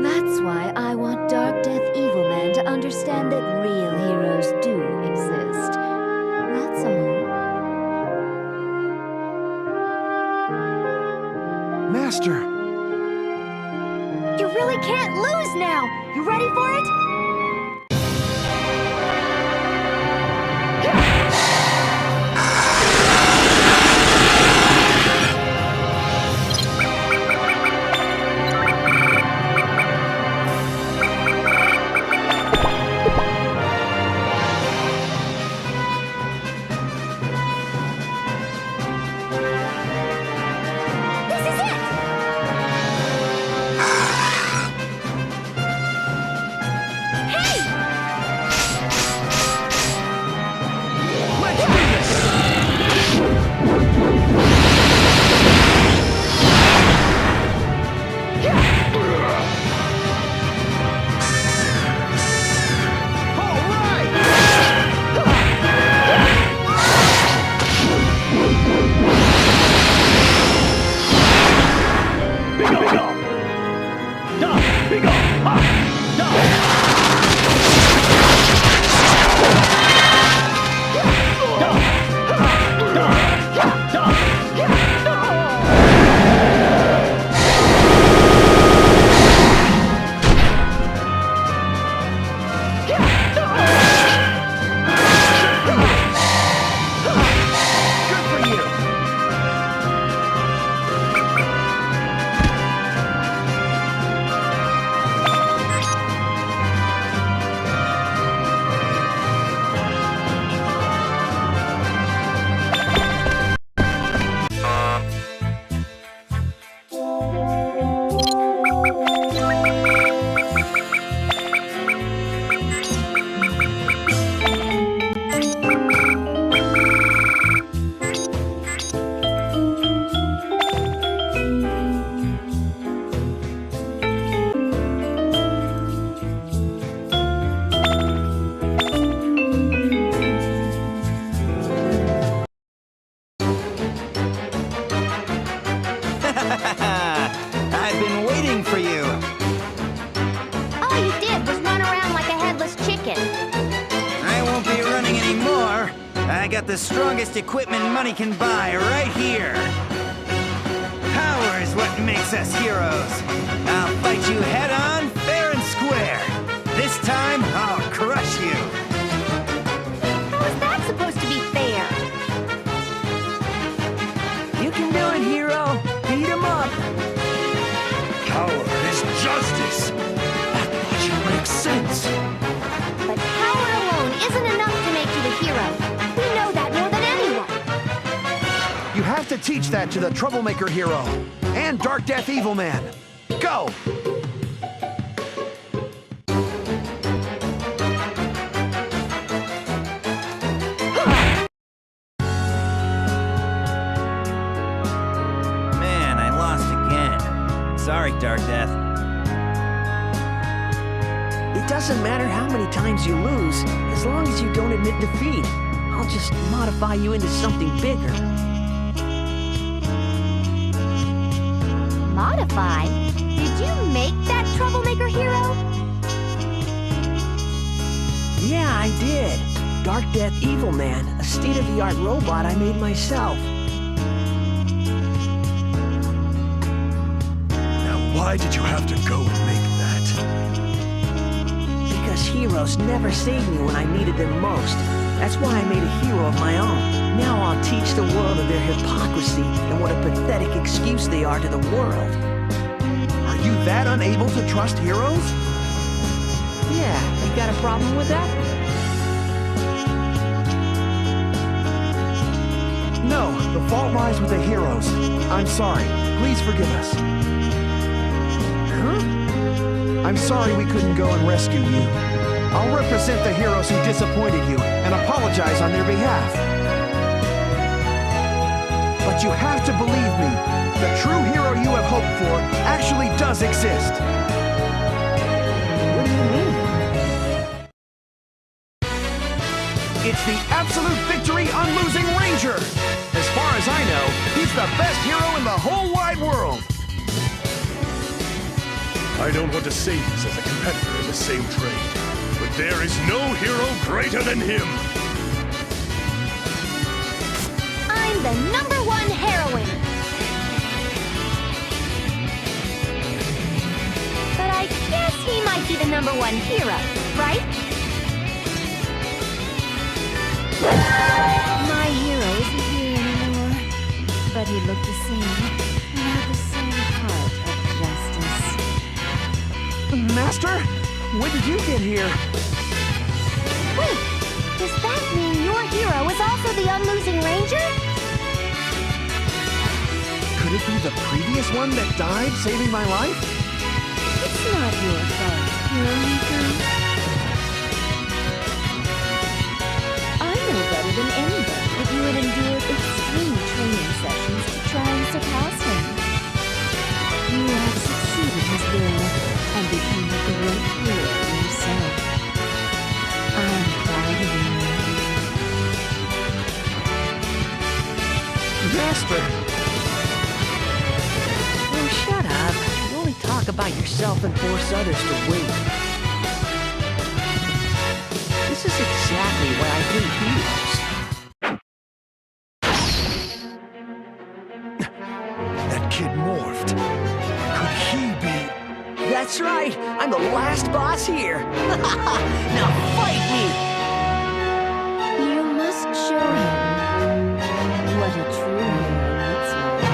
[SPEAKER 1] That's why I want Darkdeath Evilman to understand that real heroes do exist. That's all.
[SPEAKER 7] Master!
[SPEAKER 2] You really can't lose now. You ready for it? This is it!
[SPEAKER 10] I've been waiting for you.
[SPEAKER 2] All you did was run around like a headless chicken.
[SPEAKER 10] I won't be running anymore. I got the strongest equipment money can buy right here. Power is what makes us heroes. I'll fight you head on, fair and square. This time, I'll crush you.
[SPEAKER 2] How is that supposed to be fair?
[SPEAKER 3] You can do it, hero. Beat him up.
[SPEAKER 5] Power is justice. That logic makes sense.
[SPEAKER 2] But power alone isn't enough to make you a hero. We know that more than anyone.
[SPEAKER 7] You have to teach that to the Troublemaker hero and Darkdeath Evilman. Go!
[SPEAKER 10] Man, I lost again. Sorry, Darkdeath.
[SPEAKER 3] It doesn't matter how many times you lose, as long as you don't admit defeat. I'll just modify you into something bigger.
[SPEAKER 2] Modify? Did you make that Troublemaker hero?
[SPEAKER 3] Yeah, I did. Darkdeath Evilman, a state-of-the-art robot I made myself.
[SPEAKER 5] Now why did you have to go and make that?
[SPEAKER 3] Because heroes never saved me when I needed them most. That's why I made a hero of my own. Now I'll teach the world of their hypocrisy and what a pathetic excuse they are to the world.
[SPEAKER 7] Are you that unable to trust heroes?
[SPEAKER 3] Yeah, you got a problem with that?
[SPEAKER 7] No, the fault lies with the heroes. I'm sorry. Please forgive us.
[SPEAKER 3] Huh?
[SPEAKER 7] I'm sorry we couldn't go and rescue you. I'll represent the heroes who disappointed you and apologize on their behalf. But you have to believe me. The true hero you have hoped for actually does exist.
[SPEAKER 3] What do you mean?
[SPEAKER 7] It's the absolute victory Unlosing Ranger! As far as I know, he's the best hero in the whole wide world!
[SPEAKER 5] I don't want to say this as a competitor in the same trade, but there is no hero greater than him.
[SPEAKER 2] I'm the #1 heroine. But I guess he might be the #1 hero, right?
[SPEAKER 1] My hero isn't here anymore, but he looked the same and had the same heart of justice.
[SPEAKER 7] Master? When did you get here?
[SPEAKER 2] Wait, does that mean your hero is also the Unlosing Ranger?
[SPEAKER 7] Could it be the previous one that died, saving my life?
[SPEAKER 1] It's not your fault, Hero Maker. I know better than anybody that you had endured extreme training sessions to try and surpass him. You have succeeded his will and become a great hero yourself. I'm proud of you.
[SPEAKER 7] Master!
[SPEAKER 3] Oh, shut up. You only talk about about yourself and force others to wait. This is exactly why I hate heroes.
[SPEAKER 5] That kid morphed. Could he be...
[SPEAKER 3] That's right! I'm the last boss here! Now fight me!
[SPEAKER 1] You must show him what a true hero looks like.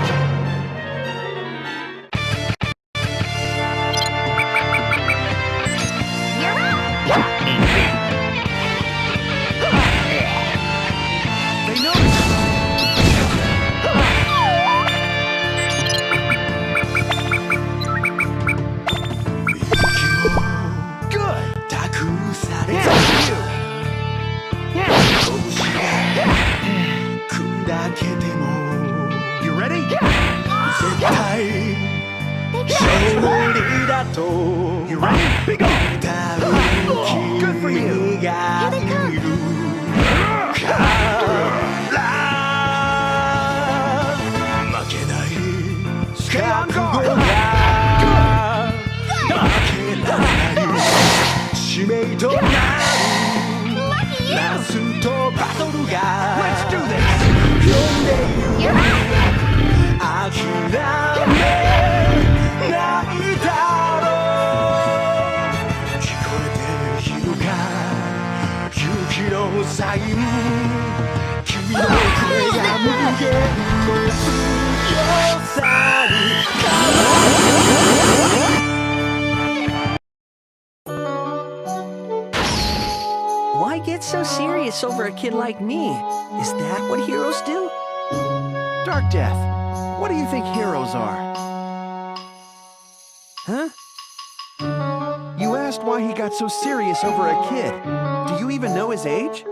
[SPEAKER 2] You're up!
[SPEAKER 7] They noticed! Good! It's up to you! You ready? You ready? Big on! Good for you!
[SPEAKER 2] Here they come!
[SPEAKER 7] Stay on guard!
[SPEAKER 2] Lucky you!
[SPEAKER 7] Let's do this!
[SPEAKER 2] You're up!
[SPEAKER 3] Why get so serious over a kid like me? Is that what heroes do?
[SPEAKER 7] Darkdeath, what do you think heroes are?
[SPEAKER 3] Huh?
[SPEAKER 7] You asked why he got so serious over a kid. Do you even know his age?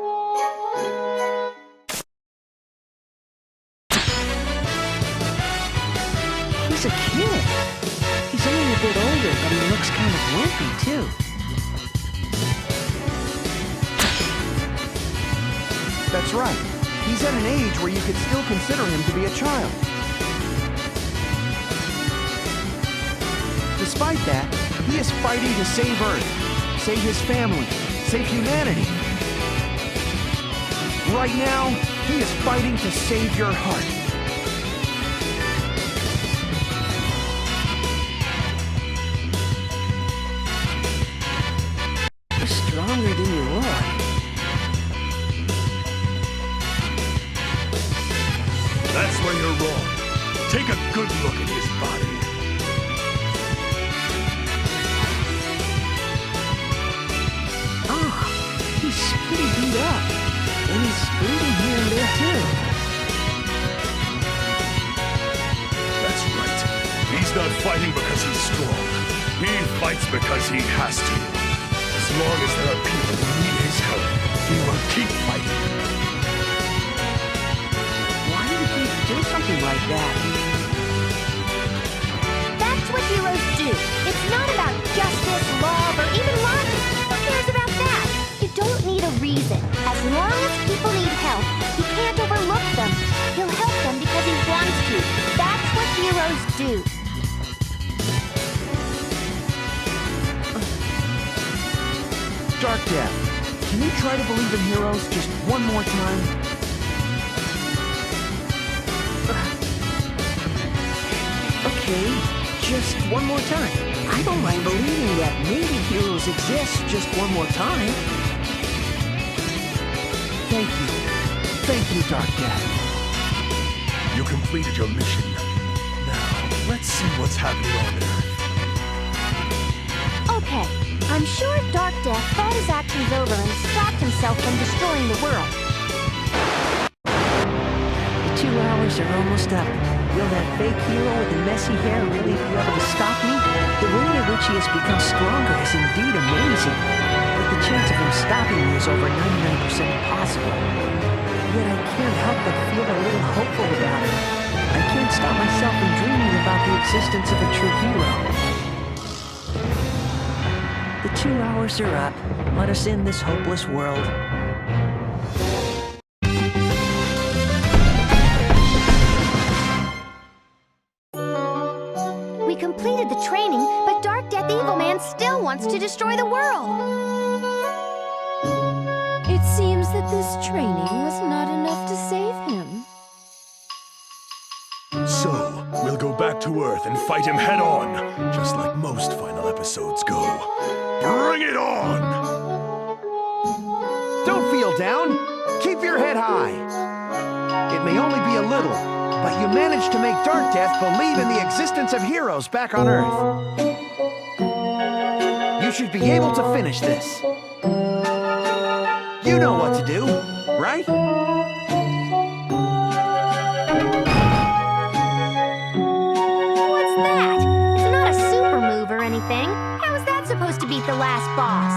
[SPEAKER 3] He's a kid. He's only a bit older, but he looks kind of wimpy, too.
[SPEAKER 7] That's right. He's at an age where you could still consider him to be a child. Despite that, he is fighting to save Earth, save his family, save humanity. Right now, he is fighting to save your heart.
[SPEAKER 3] You're stronger than you look.
[SPEAKER 5] That's where you're wrong. Take a good look at his body.
[SPEAKER 3] Ah, he's pretty beat up. And he's bleeding here and there, too.
[SPEAKER 5] That's right. He's not fighting because he's strong. He fights because he has to. As long as there are people who need his help, he will keep fighting.
[SPEAKER 3] Why would he do something like that?
[SPEAKER 2] That's what heroes do. It's not about justice, love, or even logic. Who cares about that? You don't need a reason. As long as people need help, he can't overlook them. He'll help them because he wants to. That's what heroes do.
[SPEAKER 7] Darkdeath, can you try to believe in heroes just one more time?
[SPEAKER 3] Okay, just one more time. I don't mind believing that maybe heroes exist just one more time.
[SPEAKER 7] Thank you. Thank you, Darkdeath.
[SPEAKER 5] You completed your mission. Now, let's see what's happening on Earth.
[SPEAKER 2] Okay, I'm sure Darkdeath thought his actions over and stopped himself from destroying the world.
[SPEAKER 3] The 2 hours are almost up. Will that fake hero with the messy hair really be able to stop me? The rate at which he has become stronger is indeed amazing. But the chance of him stopping me is over 99% impossible. Yet I can't help but feel a little hopeful about it. I can't stop myself from dreaming about the existence of a true hero. The 2 hours are up. Let us end this hopeless world.
[SPEAKER 2] We completed the training, but Evilman still wants to destroy the world.
[SPEAKER 1] It seems that this training was not enough to save him.
[SPEAKER 5] So, we'll go back to Earth and fight him head on, just like most final episodes go. Bring it on!
[SPEAKER 7] Don't feel down. Keep your head high. It may only be a little, but you managed to make Darkdeath believe in the existence of heroes back on Earth. You should be able to finish this. You know what to do, right?
[SPEAKER 2] What's that? It's not a super move or anything. How is that supposed to beat the last boss?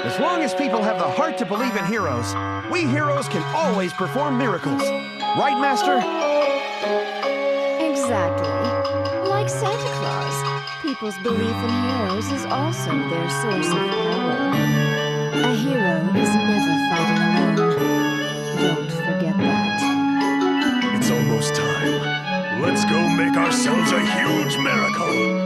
[SPEAKER 7] As long as people have the heart to believe in heroes, we heroes can always perform miracles. Right, Master?
[SPEAKER 1] Exactly. Like Santa Claus, people's belief in heroes is also their source of power. A hero is never fighting alone. Don't forget that.
[SPEAKER 5] It's almost time. Let's go make ourselves a huge miracle!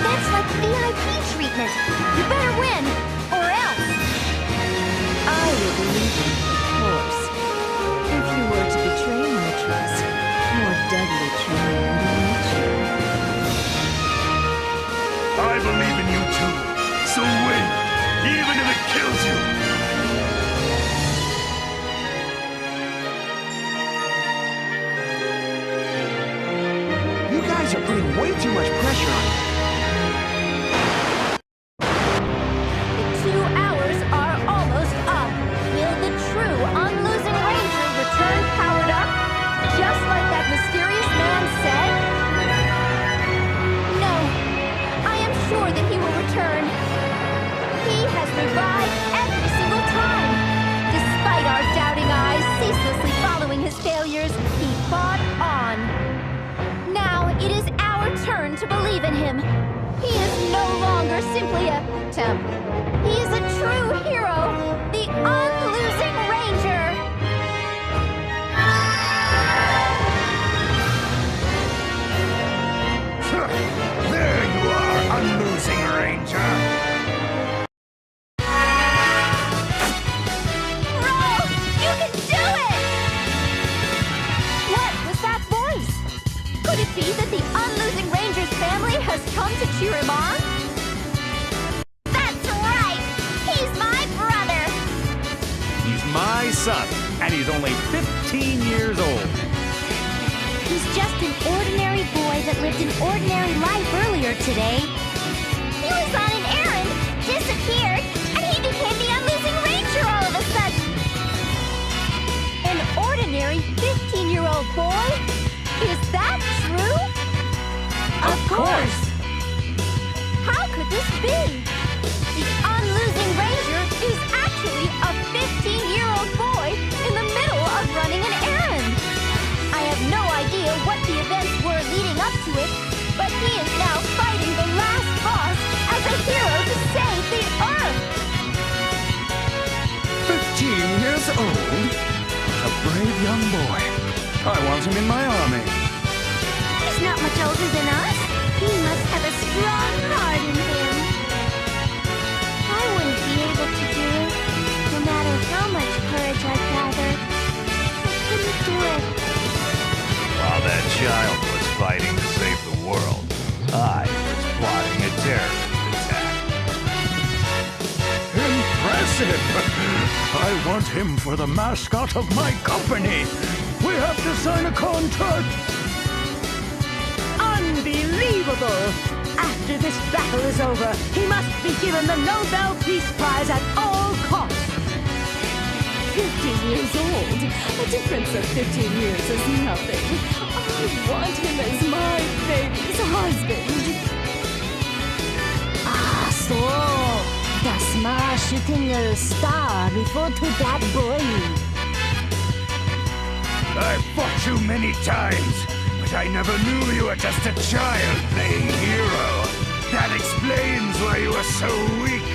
[SPEAKER 2] That's like VIP treatment. You better win, or else.
[SPEAKER 1] I will believe in you, of course. If you were to betray my trust, more deadly training would await you.
[SPEAKER 5] I believe in you too, so win, even if it kills you!
[SPEAKER 7] You guys are putting way too much pressure on me.
[SPEAKER 1] The 2 hours are almost up. Will the true Unlosing Ranger return powered up, just like that mysterious man said? No, I am sure that he will return. He has revived every single time. Despite our doubting eyes ceaselessly following his failures, he fought on. Now it is our turn to believe in him. He is no longer simply a temp. He is a true hero, the Unlosing Ranger.
[SPEAKER 12] There you are, Unlosing Ranger!
[SPEAKER 2] Bro, you can do it!
[SPEAKER 1] What was that voice? Could it be that the Unlosing Ranger's family has come to cheer him on?
[SPEAKER 2] That's right! He's my brother!
[SPEAKER 6] He's my son, and he's only 15 years old.
[SPEAKER 2] He's just an ordinary boy that lived an ordinary life earlier today. He was on an errand, disappeared, and he became the Unlosing Ranger all of a sudden!
[SPEAKER 1] An ordinary 15-year-old boy? Is that true?
[SPEAKER 2] Of course!
[SPEAKER 1] How could this be? The Unlosing Ranger is actually a 15-year-old boy in the middle of running an errand. I have no idea what the events were leading up to it, but he is now fighting the last boss as a hero to save the Earth.
[SPEAKER 6] 15 years old? A brave young boy. I want him in my army.
[SPEAKER 2] He's not much older than us. He must have a strong heart in him. I wouldn't be able to do it, no matter how much courage I gathered. I couldn't do it.
[SPEAKER 12] While that child was fighting to save the world, I was plotting a terrorist attack.
[SPEAKER 4] Impressive! I want him for the mascot of my company. We have to sign a contract.
[SPEAKER 8] Unbelievable! After this battle is over, he must be given the Nobel Peace Prize at all costs.
[SPEAKER 1] 15 years old. A difference of 15 years is nothing. I want him as my baby's husband.
[SPEAKER 2] shooting a star before to that boy.
[SPEAKER 12] I've fought you many times, but I never knew you were just a child playing hero. That explains why you are so weak.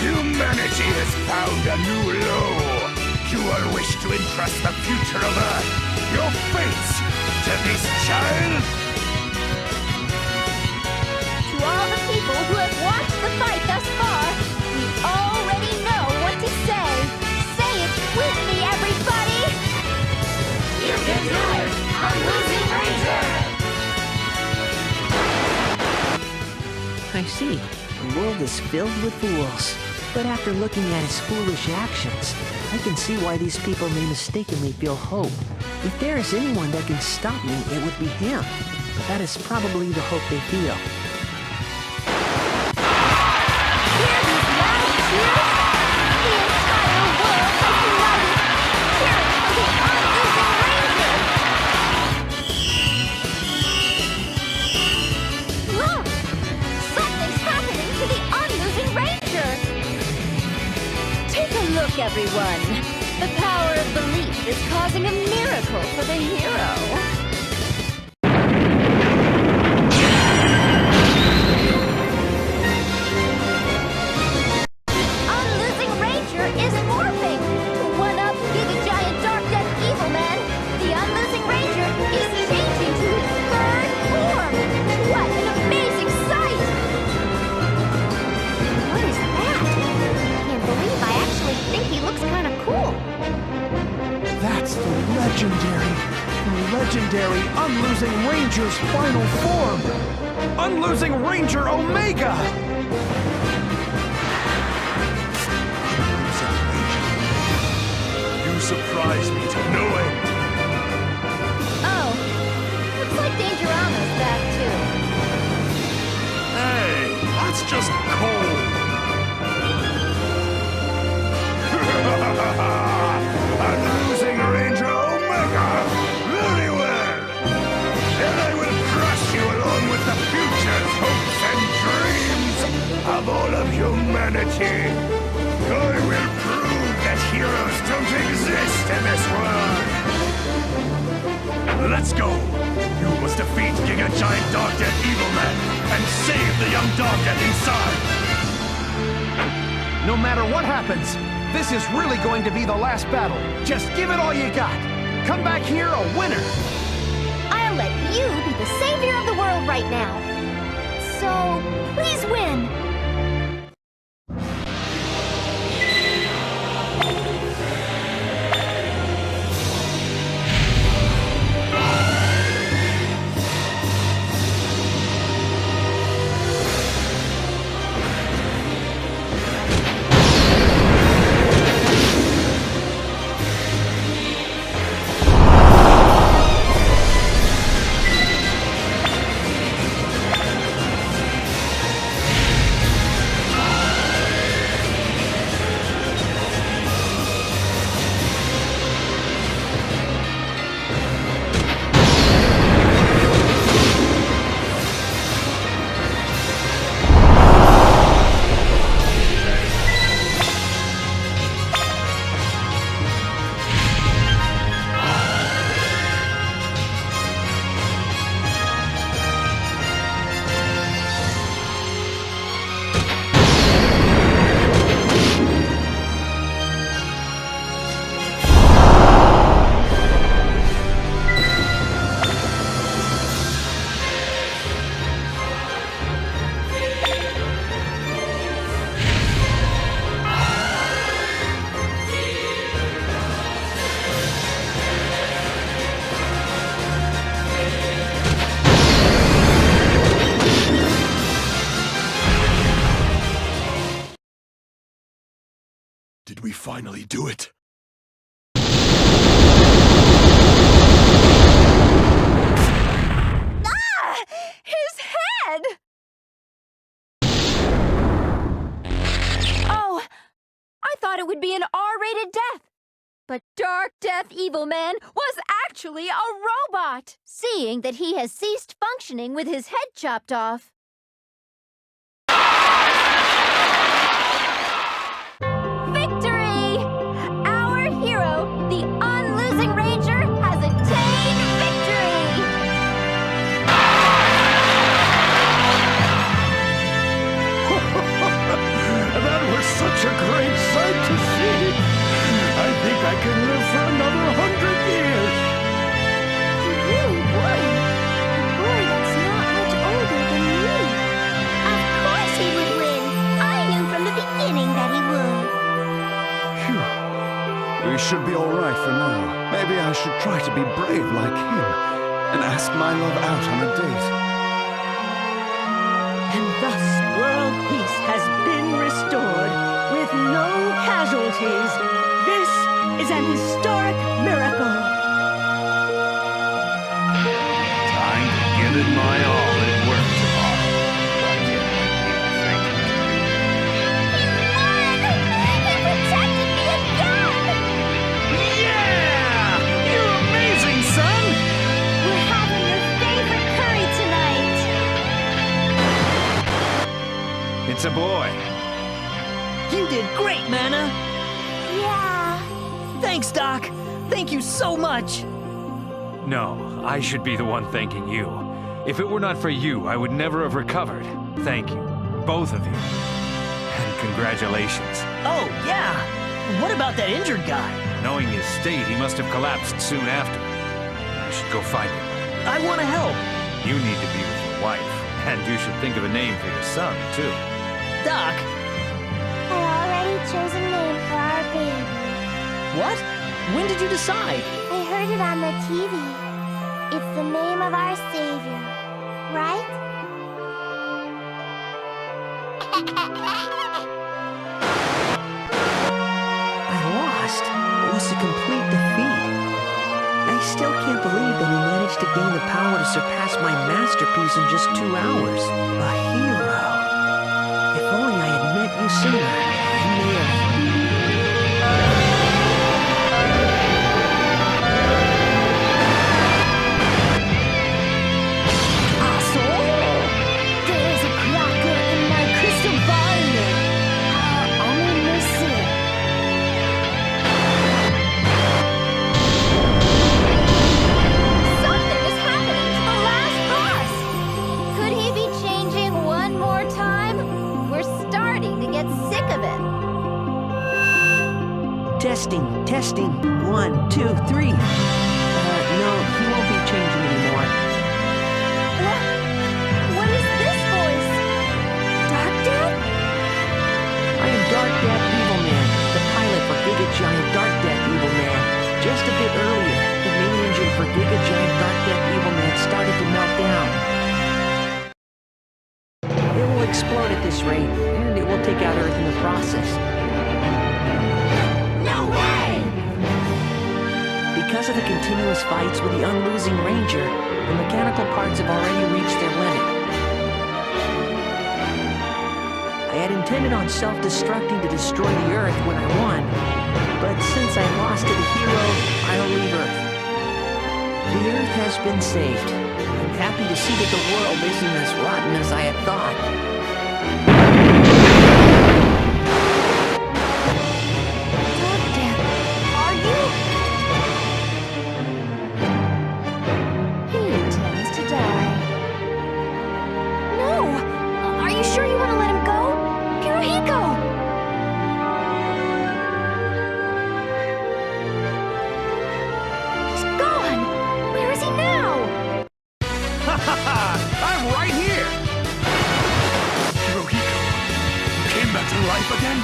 [SPEAKER 12] Humanity has found a new low. You all wish to entrust the future of Earth, your fates, to this child?
[SPEAKER 1] To all the people who have watched the fight thus far, we already know what to say. Say it with me, everybody!
[SPEAKER 11] You can do it! Unlosing Ranger!
[SPEAKER 3] I see. The world is filled with fools. But after looking at his foolish actions, I can see why these people may mistakenly feel hope. If there is anyone that can stop me, it would be him. But that is probably the hope they feel.
[SPEAKER 1] Hear these loud cheers? The entire world has united, cheering for the Unlosing Ranger! Look! Something's happening to the Unlosing Ranger! Take a look, everyone. The power of belief is causing a miracle for the hero. Unlosing Ranger is morphing! To one-up Giga-Giant Darkdeath Evilman, the Unlosing Ranger is changing to his third form! What an amazing sight!
[SPEAKER 2] What is that? I can't believe I actually think he looks kind of cool.
[SPEAKER 7] That's the legendary Unlosing Ranger's final form! Unlosing Ranger Omega!
[SPEAKER 5] You surprise me to no end.
[SPEAKER 1] Oh, looks like Dangerano's back too.
[SPEAKER 5] Hey, that's just cold.
[SPEAKER 12] Unlosing Ranger Omega! Very well! Then I will crush you along with the futures, hopes, and dreams of all of humanity. I will prove that heroes don't exist in this world!
[SPEAKER 5] Let's go. You must defeat Giga-Giant Darkdeath Evilman and save the young Darkdeath inside.
[SPEAKER 7] No matter what happens, this is really going to be the last battle. Just give it all you got. Come back here a winner.
[SPEAKER 2] I'll let you be the savior of the world right now. So, please win.
[SPEAKER 5] Did we finally do it?
[SPEAKER 1] Ah! His head! Oh, I thought it would be an R-rated death. But Darkdeath Evilman was actually a robot, seeing that he has ceased functioning with his head chopped off.
[SPEAKER 7] should be alright for now. Maybe I should try to be brave like him and ask my love out on a date.
[SPEAKER 8] And thus world peace has been restored with no casualties. This is an historic miracle.
[SPEAKER 6] Time to give it my all at work tomorrow. But yet, people think
[SPEAKER 11] He protected me again!
[SPEAKER 9] Yeah! You're amazing, son!
[SPEAKER 2] We're having your favorite curry tonight.
[SPEAKER 6] it's a boy.
[SPEAKER 9] You did great, Mana!
[SPEAKER 2] Yeah.
[SPEAKER 9] Thanks, Doc! Thank you so much!
[SPEAKER 6] No, I should be the one thanking you. If it were not for you, I would never have recovered. Thank you, both of you. And congratulations.
[SPEAKER 9] Oh, yeah! What about that injured guy?
[SPEAKER 6] Knowing his state, he must have collapsed soon after. I should go find him.
[SPEAKER 9] I want to help.
[SPEAKER 6] You need to be with your wife, and you should think of a name for your son, too.
[SPEAKER 9] Doc,
[SPEAKER 2] I already chose a name for our baby.
[SPEAKER 9] what? When did you decide?
[SPEAKER 2] I heard it on the TV. It's the name of our savior, right?
[SPEAKER 3] I lost. It was a complete defeat. I still can't believe that he managed to gain the power to surpass my masterpiece in just 2 hours. A hero. If only I had met you sooner, I may have...
[SPEAKER 2] There's a cracker in my crystal violet. I'm gonna miss it.
[SPEAKER 1] Something is happening to the last boss! Could he be changing one more time? We're starting to get sick of it.
[SPEAKER 3] Testing. 1, 2, 3. No, he won't be changing anymore.
[SPEAKER 1] What is this voice? Darkdeath?
[SPEAKER 3] I am Darkdeath Evilman, the pilot for Giga Giant Darkdeath Evilman. Just a bit earlier, the main engine for Giga Giant Darkdeath Evilman started to melt down. It will explode at this rate, and it will take out Earth in the process.
[SPEAKER 2] No way!
[SPEAKER 3] Because of the continuous fights with the Unlosing Ranger, the mechanical parts have already reached their limit. I had intended on self-destructing to destroy the Earth when I won, but since I lost to the hero, I'll leave Earth. The Earth has been saved. I'm happy to see that the world isn't as rotten as I had thought.
[SPEAKER 2] Darkdeath, are you? He intends to die. No! Are you sure you want to let him go? Hirohiko! He's gone! Where is he now?
[SPEAKER 7] Ha ha ha! I'm right here!
[SPEAKER 5] Hirohiko, you came back to life again?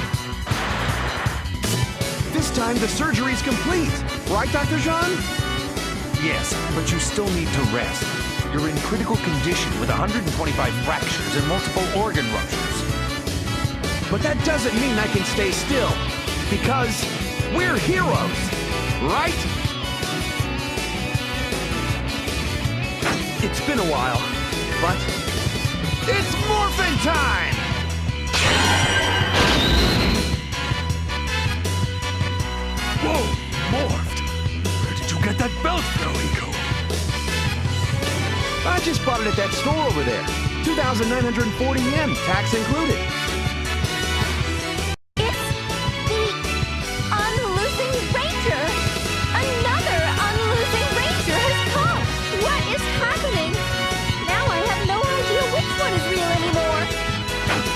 [SPEAKER 7] This time the surgery's complete. Right, Dr. Jean?
[SPEAKER 6] Yes, but you still need to rest. You're in critical condition with 125 fractures and multiple organ ruptures.
[SPEAKER 7] But that doesn't mean I can stay still. Because we're heroes, right? It's been a while, but it's morphing time!
[SPEAKER 5] Whoa, morphed. Where did you get that belt, Hirohiko?
[SPEAKER 7] I just bought it at that store over there. 2,940 yen, tax included.
[SPEAKER 1] It's the Unlosing Ranger! Another Unlosing Ranger has come! What is happening? Now I have no idea which one is real anymore.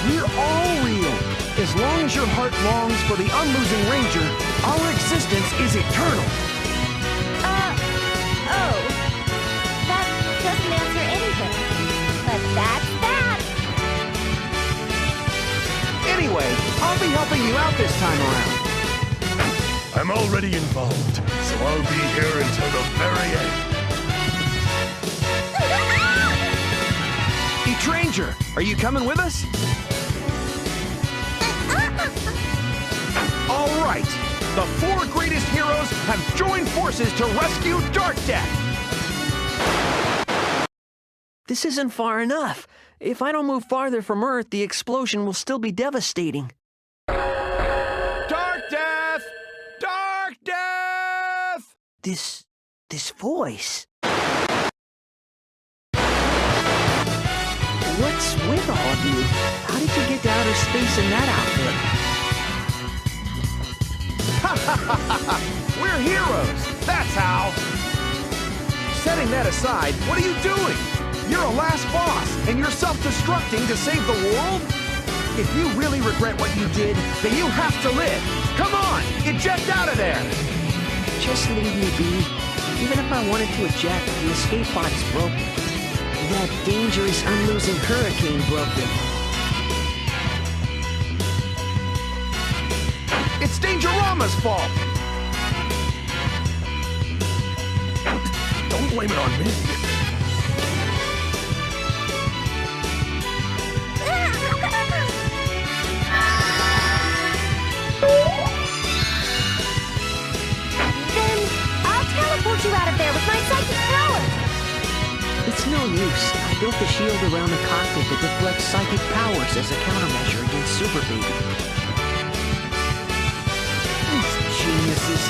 [SPEAKER 7] We're all real. As long as your heart longs for the Unlosing Ranger, our existence is eternal.
[SPEAKER 1] Oh. That doesn't answer anything. But that's that.
[SPEAKER 7] Anyway, I'll be helping you out this time around.
[SPEAKER 5] I'm already involved, so I'll be here until the very end.
[SPEAKER 7] Ranger, are you coming with us? All right. The 4 greatest heroes have joined forces to rescue Darkdeath.
[SPEAKER 3] This isn't far enough. If I don't move farther from Earth, the explosion will still be devastating.
[SPEAKER 7] Darkdeath! Darkdeath!
[SPEAKER 3] This voice. What's with all of you? How did you get to outer space in that outfit?
[SPEAKER 7] We're heroes! That's how! Setting that aside, what are you doing? You're a last boss, and you're self-destructing to save the world? If you really regret what you did, then you have to live! Come on! Eject out of there!
[SPEAKER 3] Just leave me be. Even if I wanted to eject, the escape pod is broken. That dangerous Unlosing hurricane broke it.
[SPEAKER 7] It's Dangerama's fault!
[SPEAKER 5] Don't blame it on me.
[SPEAKER 2] Then I'll teleport you out of there with my psychic power.
[SPEAKER 3] It's no use. I built the shield around the cockpit that deflects psychic powers as a countermeasure against Super Baby. These geniuses.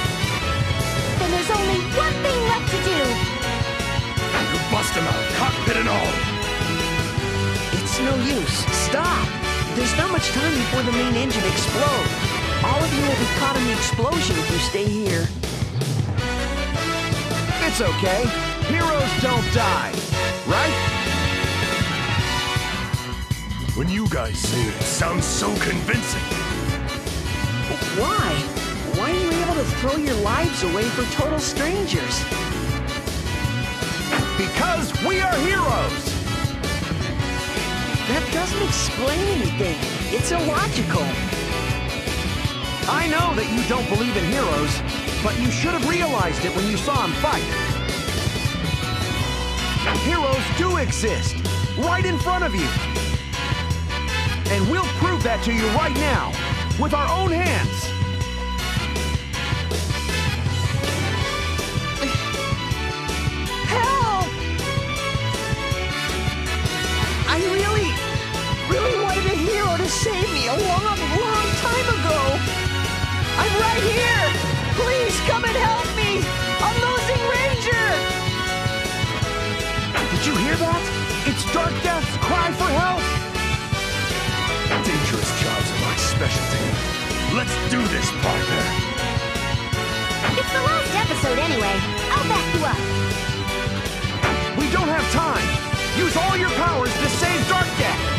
[SPEAKER 2] Then there's only one thing left to do.
[SPEAKER 5] You bust him out, cockpit and all.
[SPEAKER 3] It's no use. Stop! There's not much time before the main engine explodes. All of you will be caught in the explosion if you stay here.
[SPEAKER 7] It's okay. Heroes don't die, right?
[SPEAKER 5] When you guys say it, it sounds so convincing.
[SPEAKER 3] Why? Why are you able to throw your lives away for total strangers?
[SPEAKER 7] Because we are heroes!
[SPEAKER 3] That doesn't explain anything. It's illogical.
[SPEAKER 7] I know that you don't believe in heroes, but you should have realized it when you saw him fight. Heroes do exist, right in front of you. And we'll prove that to you right now, with our own hands.
[SPEAKER 3] Help! I really wanted a hero to save me a long time ago. I'm right here! Please come and help me! Unlosing Ranger!
[SPEAKER 7] Did you hear that? It's Darkdeath's cry for help!
[SPEAKER 5] Dangerous jobs are my specialty. Let's do this, partner.
[SPEAKER 2] It's the last episode anyway. I'll back you up.
[SPEAKER 7] We don't have time! Use all your powers to save Darkdeath!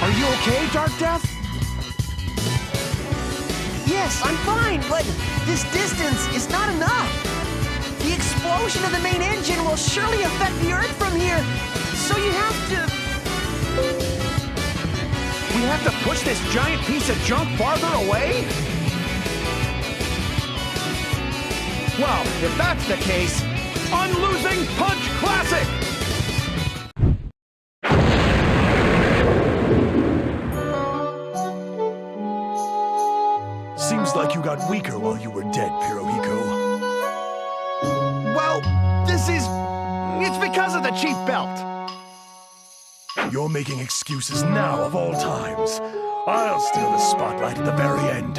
[SPEAKER 7] Are you okay, Darkdeath? Yes, I'm fine, but this distance is not enough. The explosion of the main engine will surely affect the Earth from here, so you have to...
[SPEAKER 13] We have to push this giant piece of junk farther away? Well, if that's the case, Unlosing Punch Classic!
[SPEAKER 5] Seems like you got weaker while you were dead, Hirohiko.
[SPEAKER 13] Well, it's because of the cheap belt.
[SPEAKER 5] You're making excuses now of all times. I'll steal the spotlight at the very end.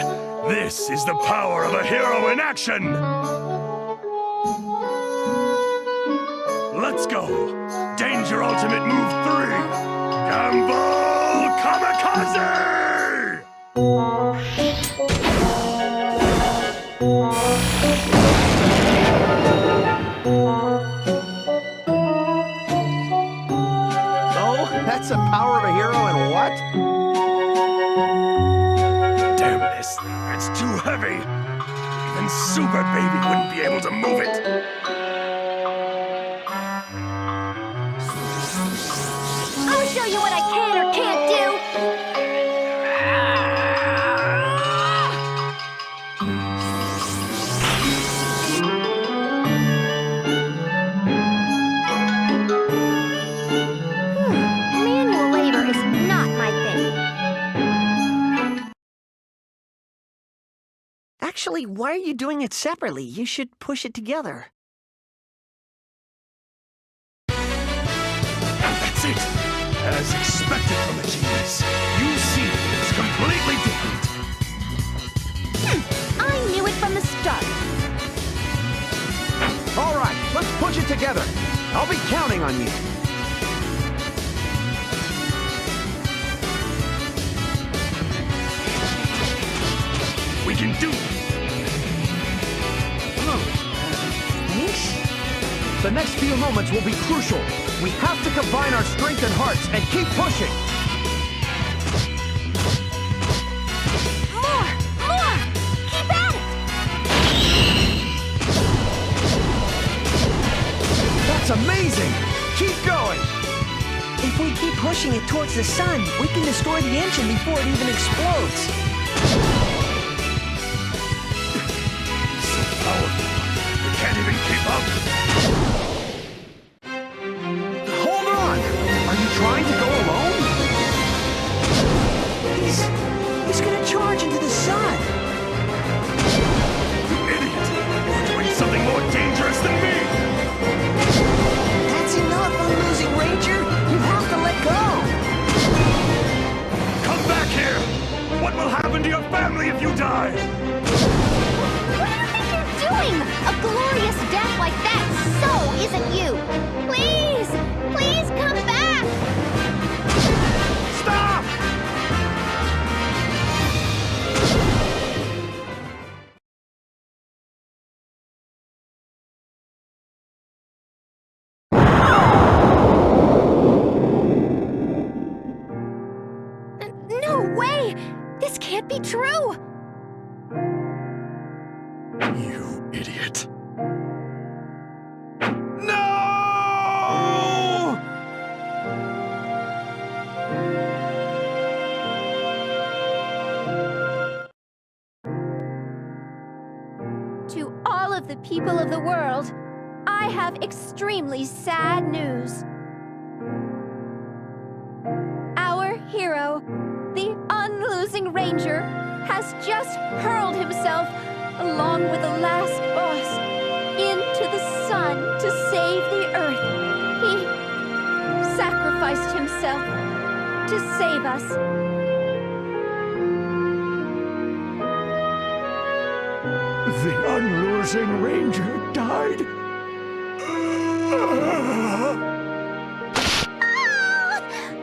[SPEAKER 5] This is the power of a hero in action! Let's go! Danger Ultimate Move 3! Gamble Kamikaze!
[SPEAKER 13] That's the power of a hero and what?
[SPEAKER 5] Damn this! It's too heavy! Even Super Baby wouldn't be able to move it!
[SPEAKER 2] I'll show you what I can or can't do! Manual labor is not my thing.
[SPEAKER 3] Actually, why are you doing it separately? You should push it together.
[SPEAKER 5] That's it! As expected from a genius, you see things completely different.
[SPEAKER 1] I knew it from the start.
[SPEAKER 13] All right, let's push it together. I'll be counting on you.
[SPEAKER 5] We can do it!
[SPEAKER 3] Thanks?
[SPEAKER 13] The next few moments will be crucial. We have to combine our strength and hearts and keep pushing.
[SPEAKER 2] More! Keep at it!
[SPEAKER 13] That's amazing! Keep going!
[SPEAKER 3] If we keep pushing it towards the sun, we can destroy the engine before it even explodes.
[SPEAKER 5] So powerful, we can't even keep up!
[SPEAKER 13] Hold on! Are you trying to go alone?
[SPEAKER 3] He's gonna charge into the sun.
[SPEAKER 5] You idiot! You're doing something more dangerous than me!
[SPEAKER 3] That's enough, Unlosing Ranger. You have to let go.
[SPEAKER 5] Come back here! What will happen to your family if you die?
[SPEAKER 2] What do you think you're doing? A glorious death like that so isn't you! Please! Please come back!
[SPEAKER 13] Stop!
[SPEAKER 2] No way! This can't be true!
[SPEAKER 5] You idiot.
[SPEAKER 13] No!
[SPEAKER 1] To all of the people of the world, I have extremely sad news. Our hero, the Unlosing Ranger, has just hurled himself, along with the last boss, into the sun to save the Earth. He sacrificed himself to save us.
[SPEAKER 5] The Unlosing Ranger died.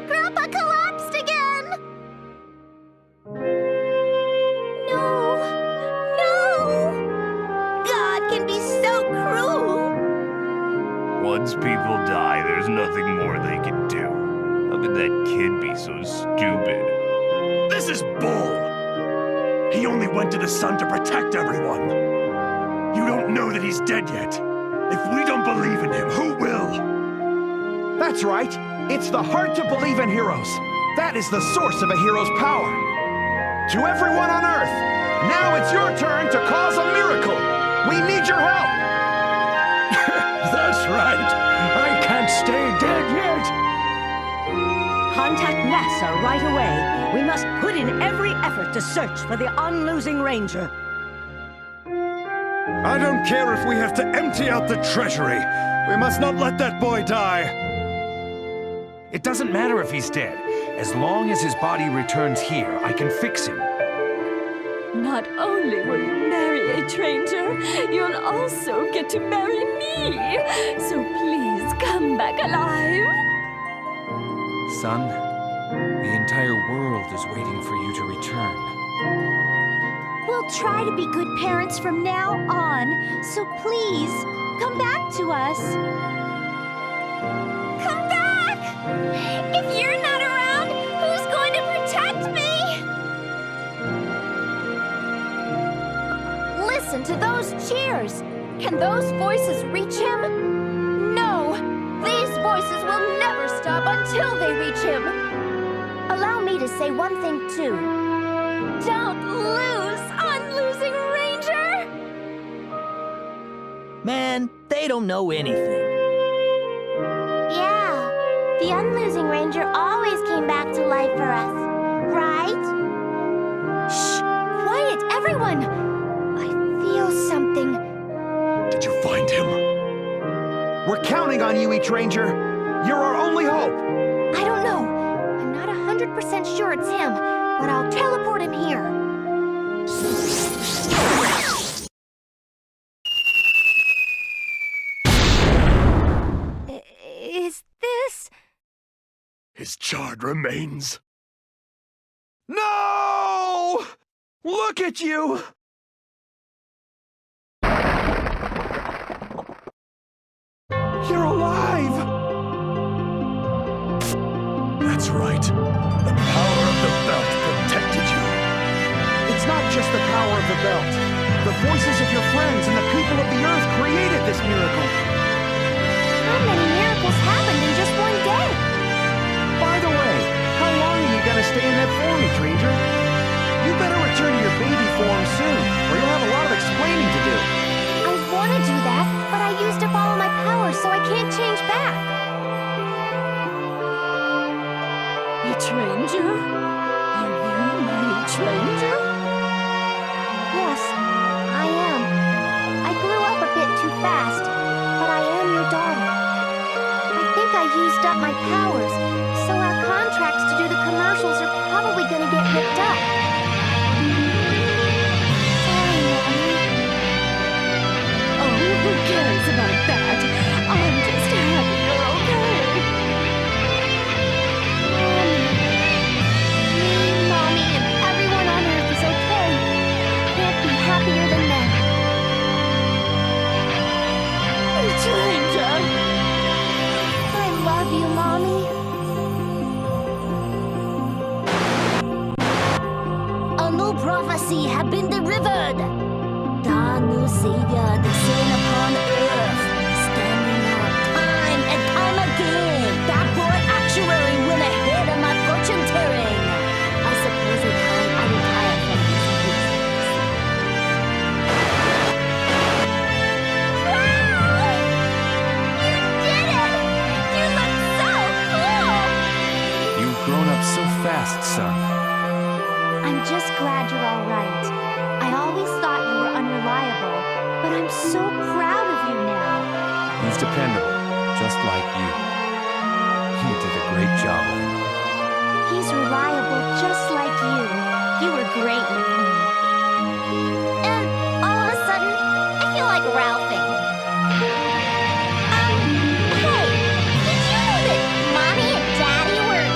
[SPEAKER 2] Grandpa collapsed again! No! God can be so cruel!
[SPEAKER 12] Once people die, there's nothing more they can do. How could that kid be so stupid?
[SPEAKER 5] This is bull! He only went to the sun to protect everyone. You don't know that he's dead yet. If we don't believe in him, who will?
[SPEAKER 7] That's right. It's the heart to believe in heroes. That is the source of a hero's power. To everyone on Earth, now it's your turn to cause a miracle. We need your help.
[SPEAKER 4] That's right. I can't stay dead yet.
[SPEAKER 8] Contact NASA right away. We must put in every effort to search for the Unlosing Ranger.
[SPEAKER 5] I don't care if we have to empty out the treasury. We must not let that boy die.
[SPEAKER 6] It doesn't matter if he's dead. As long as his body returns here, I can fix him.
[SPEAKER 1] Not only will you marry a stranger, you'll also get to marry me. So please come back alive.
[SPEAKER 6] Son, the entire world is waiting for you to return.
[SPEAKER 2] We'll try to be good parents from now on, so please, come back to us. Come back! If you're not around, who's going to protect me?
[SPEAKER 1] Listen to those cheers. Can those voices reach him? No, these voices will never stop until they reach him. Allow me to say one thing too. Don't lose, Unlosing Ranger!
[SPEAKER 9] Man, they don't know anything.
[SPEAKER 2] Yeah, the Unlosing Ranger always came back to life for us, right?
[SPEAKER 1] Shh! Quiet, everyone! I feel something.
[SPEAKER 5] Did you find him?
[SPEAKER 7] We're counting on you, Ranger. You're our only hope.
[SPEAKER 2] I don't know. I'm not 100% sure it's him, but I'll teleport him here.
[SPEAKER 1] Is this...
[SPEAKER 5] His charred remains.
[SPEAKER 7] No! Look at you! You're alive!
[SPEAKER 5] That's right. The power of the belt protected you.
[SPEAKER 7] It's not just the power of the belt. The voices of your friends and the people of the Earth created this miracle.
[SPEAKER 2] How many miracles happened in just one day?
[SPEAKER 7] By the way, how long are you gonna stay in that form, Ranger? You better return to your baby form soon, or you'll have a lot of explaining to do.
[SPEAKER 2] I want to do that, but I used up all of my powers, so I can't change back.
[SPEAKER 1] Ranger? Are you my Ranger?
[SPEAKER 2] Yes, I am. I grew up a bit too fast, but I am your daughter. I think I used up my powers, so our contracts to do the commercials are probably gonna get ripped up. Sorry, Mommy.
[SPEAKER 1] Oh, who cares about that? I'm just happy you're okay.
[SPEAKER 2] Mommy, and everyone on Earth is okay. Can't be happier than that.
[SPEAKER 1] Ranger!
[SPEAKER 2] I love you, Mommy. A new prophecy had been delivered. The new savior descended upon Earth, standing up time and time again. That boy actually went ahead of my fortune telling. I suppose it's time I retire from this business. Wow! You did it! You look so cool!
[SPEAKER 6] You've grown up so fast, son.
[SPEAKER 2] I'm just glad you're all right. I always thought you were unreliable, but I'm so proud of you now.
[SPEAKER 6] He's dependable, just like you. You did a great job with him.
[SPEAKER 2] He's reliable just like you. You were great with me. And all of a sudden, I feel like ralphing. Hey, did you know that Mommy and Daddy were...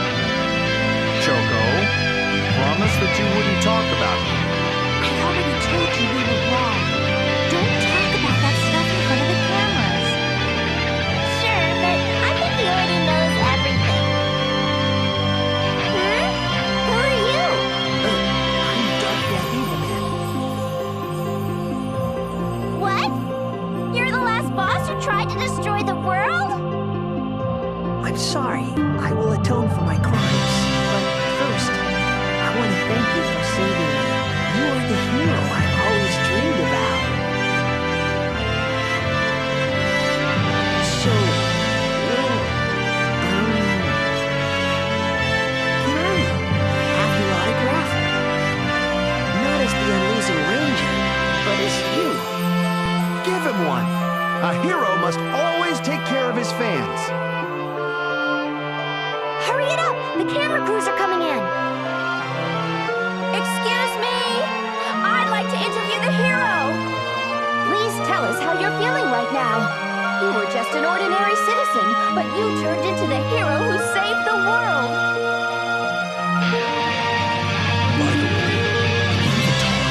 [SPEAKER 6] Choco, you promised that you wouldn't talk about me.
[SPEAKER 2] I already told you we were wrong. Don't talk about that stuff in front of the cameras. Sure, but I think he already knows everything. Who are you?
[SPEAKER 3] I'm Darkdeath I'm sorry. I will atone for my crimes. But first, I want to thank you for saving me. You are the hero I've always dreamed about. So, well, can I have your autograph? Not as the Unlosing Ranger, but as you.
[SPEAKER 7] Give him one. A hero must always take care of his fans.
[SPEAKER 2] Hurry it up! The camera crews are coming in.
[SPEAKER 1] Excuse me! I'd like to interview the hero! Please tell us how you're feeling right now. You were just an ordinary citizen, but you turned into the hero who saved the world.
[SPEAKER 5] By the way, can you even talk?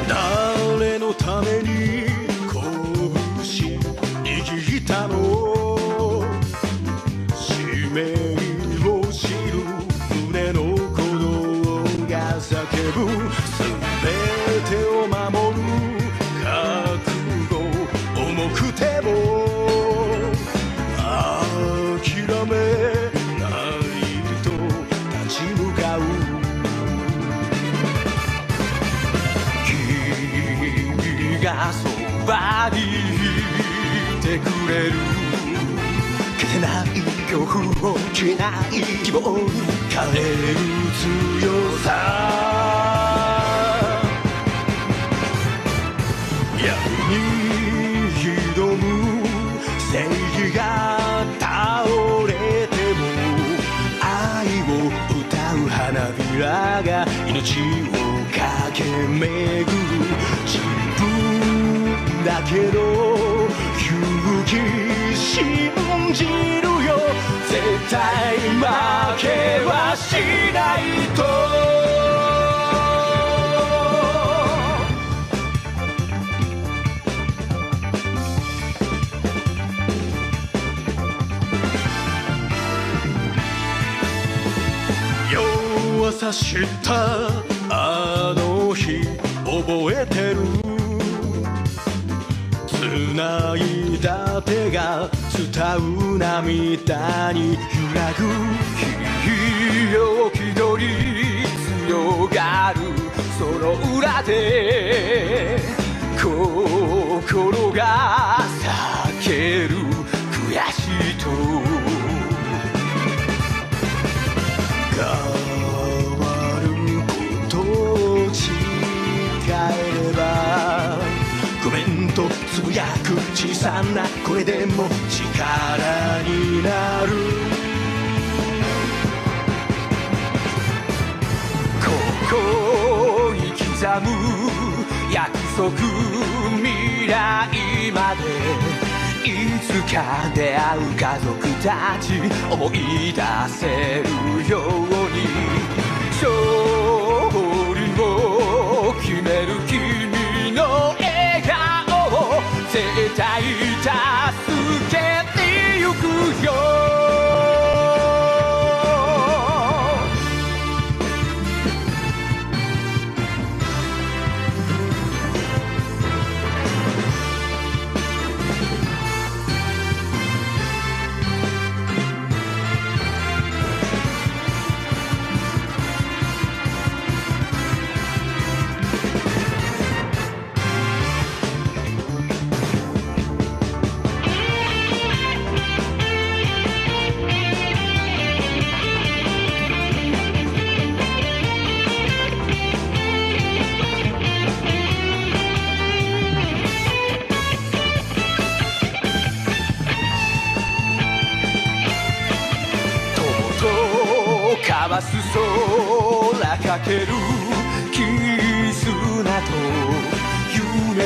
[SPEAKER 12] 誰のために拳握ったの使命を知る胸の鼓動が叫ぶ全てを守る覚悟重くても諦めないと立ち向かう君がそばにいてくれる消せない恐怖を消えない希望に変える強さ闇に挑む正義が倒れても愛を歌う花びらが命を駆け巡る自分だけの勇気信じるよ絶対負けはしないと弱さ知ったあの日覚えてる繋いだ手が伝う涙に揺らぐ清きより強がるその裏で心が裂ける悔しいと変わることを誓えればごめんとつぶやく小さな声でも力になるここに刻む約束未来までいつか出会う家族たち思い出せるように勝利を決める君の笑顔を絶対助けてゆくよ交わす空かける絆と夢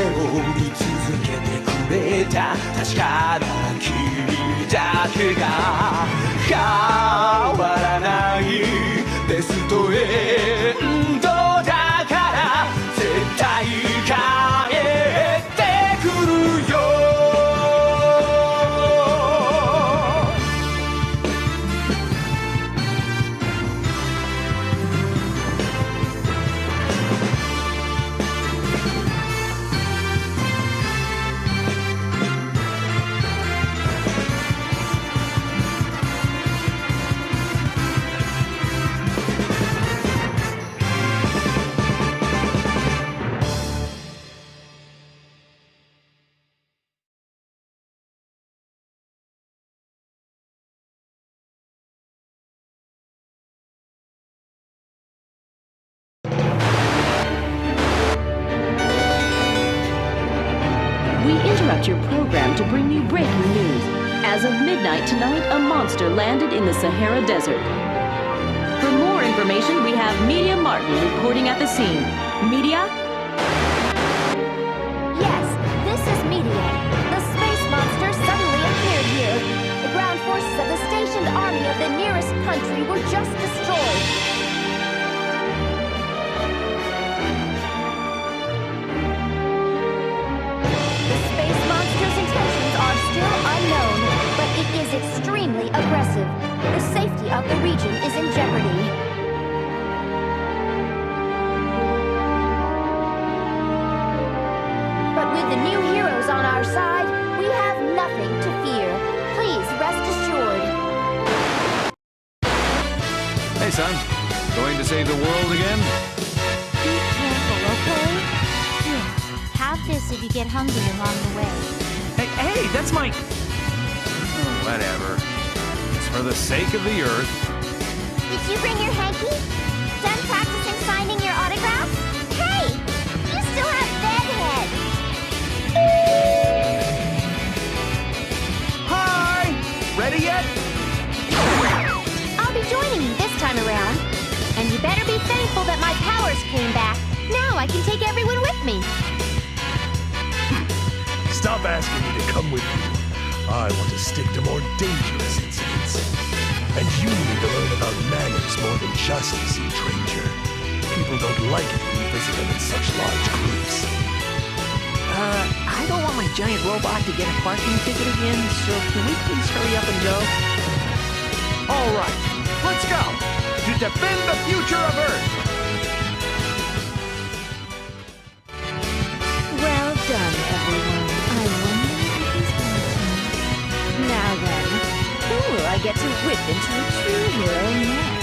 [SPEAKER 12] を見つ
[SPEAKER 14] けてくれた確かな君だけが変わらないベストエンドだから絶対帰ってくるよ
[SPEAKER 15] We interrupt your program to bring you breaking news. As of midnight tonight, a monster landed in the Sahara Desert. For more information, we have Media Martin reporting at the scene. Media?
[SPEAKER 2] Yes, this is Media. The space monster suddenly appeared here. The ground forces of the stationed army of the nearest country were just destroyed. The space monster's intentions are still unknown, but it is extremely aggressive. The safety of the region is in jeopardy. But with the new heroes on our side, we have nothing to fear. Please rest assured.
[SPEAKER 6] Hey, son. Going to save the world again?
[SPEAKER 11] Be careful, okay? Here, have this if you get hungry along the way.
[SPEAKER 6] Hey, that's my... Oh, whatever. It's for the sake of the Earth.
[SPEAKER 2] Did you bring your hanky? Done practicing signing your autograph? Hey! You still have bedhead!
[SPEAKER 13] Hi! Ready yet?
[SPEAKER 2] I'll be joining you this time around. And you better be thankful that my powers came back. Now I can take everyone with me.
[SPEAKER 5] Stop asking me to come with you. I want to stick to more dangerous incidents. And you need to learn about manners more than just Z.H.P. People don't like it when you visit them in such large groups.
[SPEAKER 3] I don't want my giant robot to get a parking ticket again, so can we please hurry up and go?
[SPEAKER 13] All right, let's go! To defend the future of Earth!
[SPEAKER 1] Well done, everyone. I wonder if he's going to. Now then, who will I get to whip into a true hero next?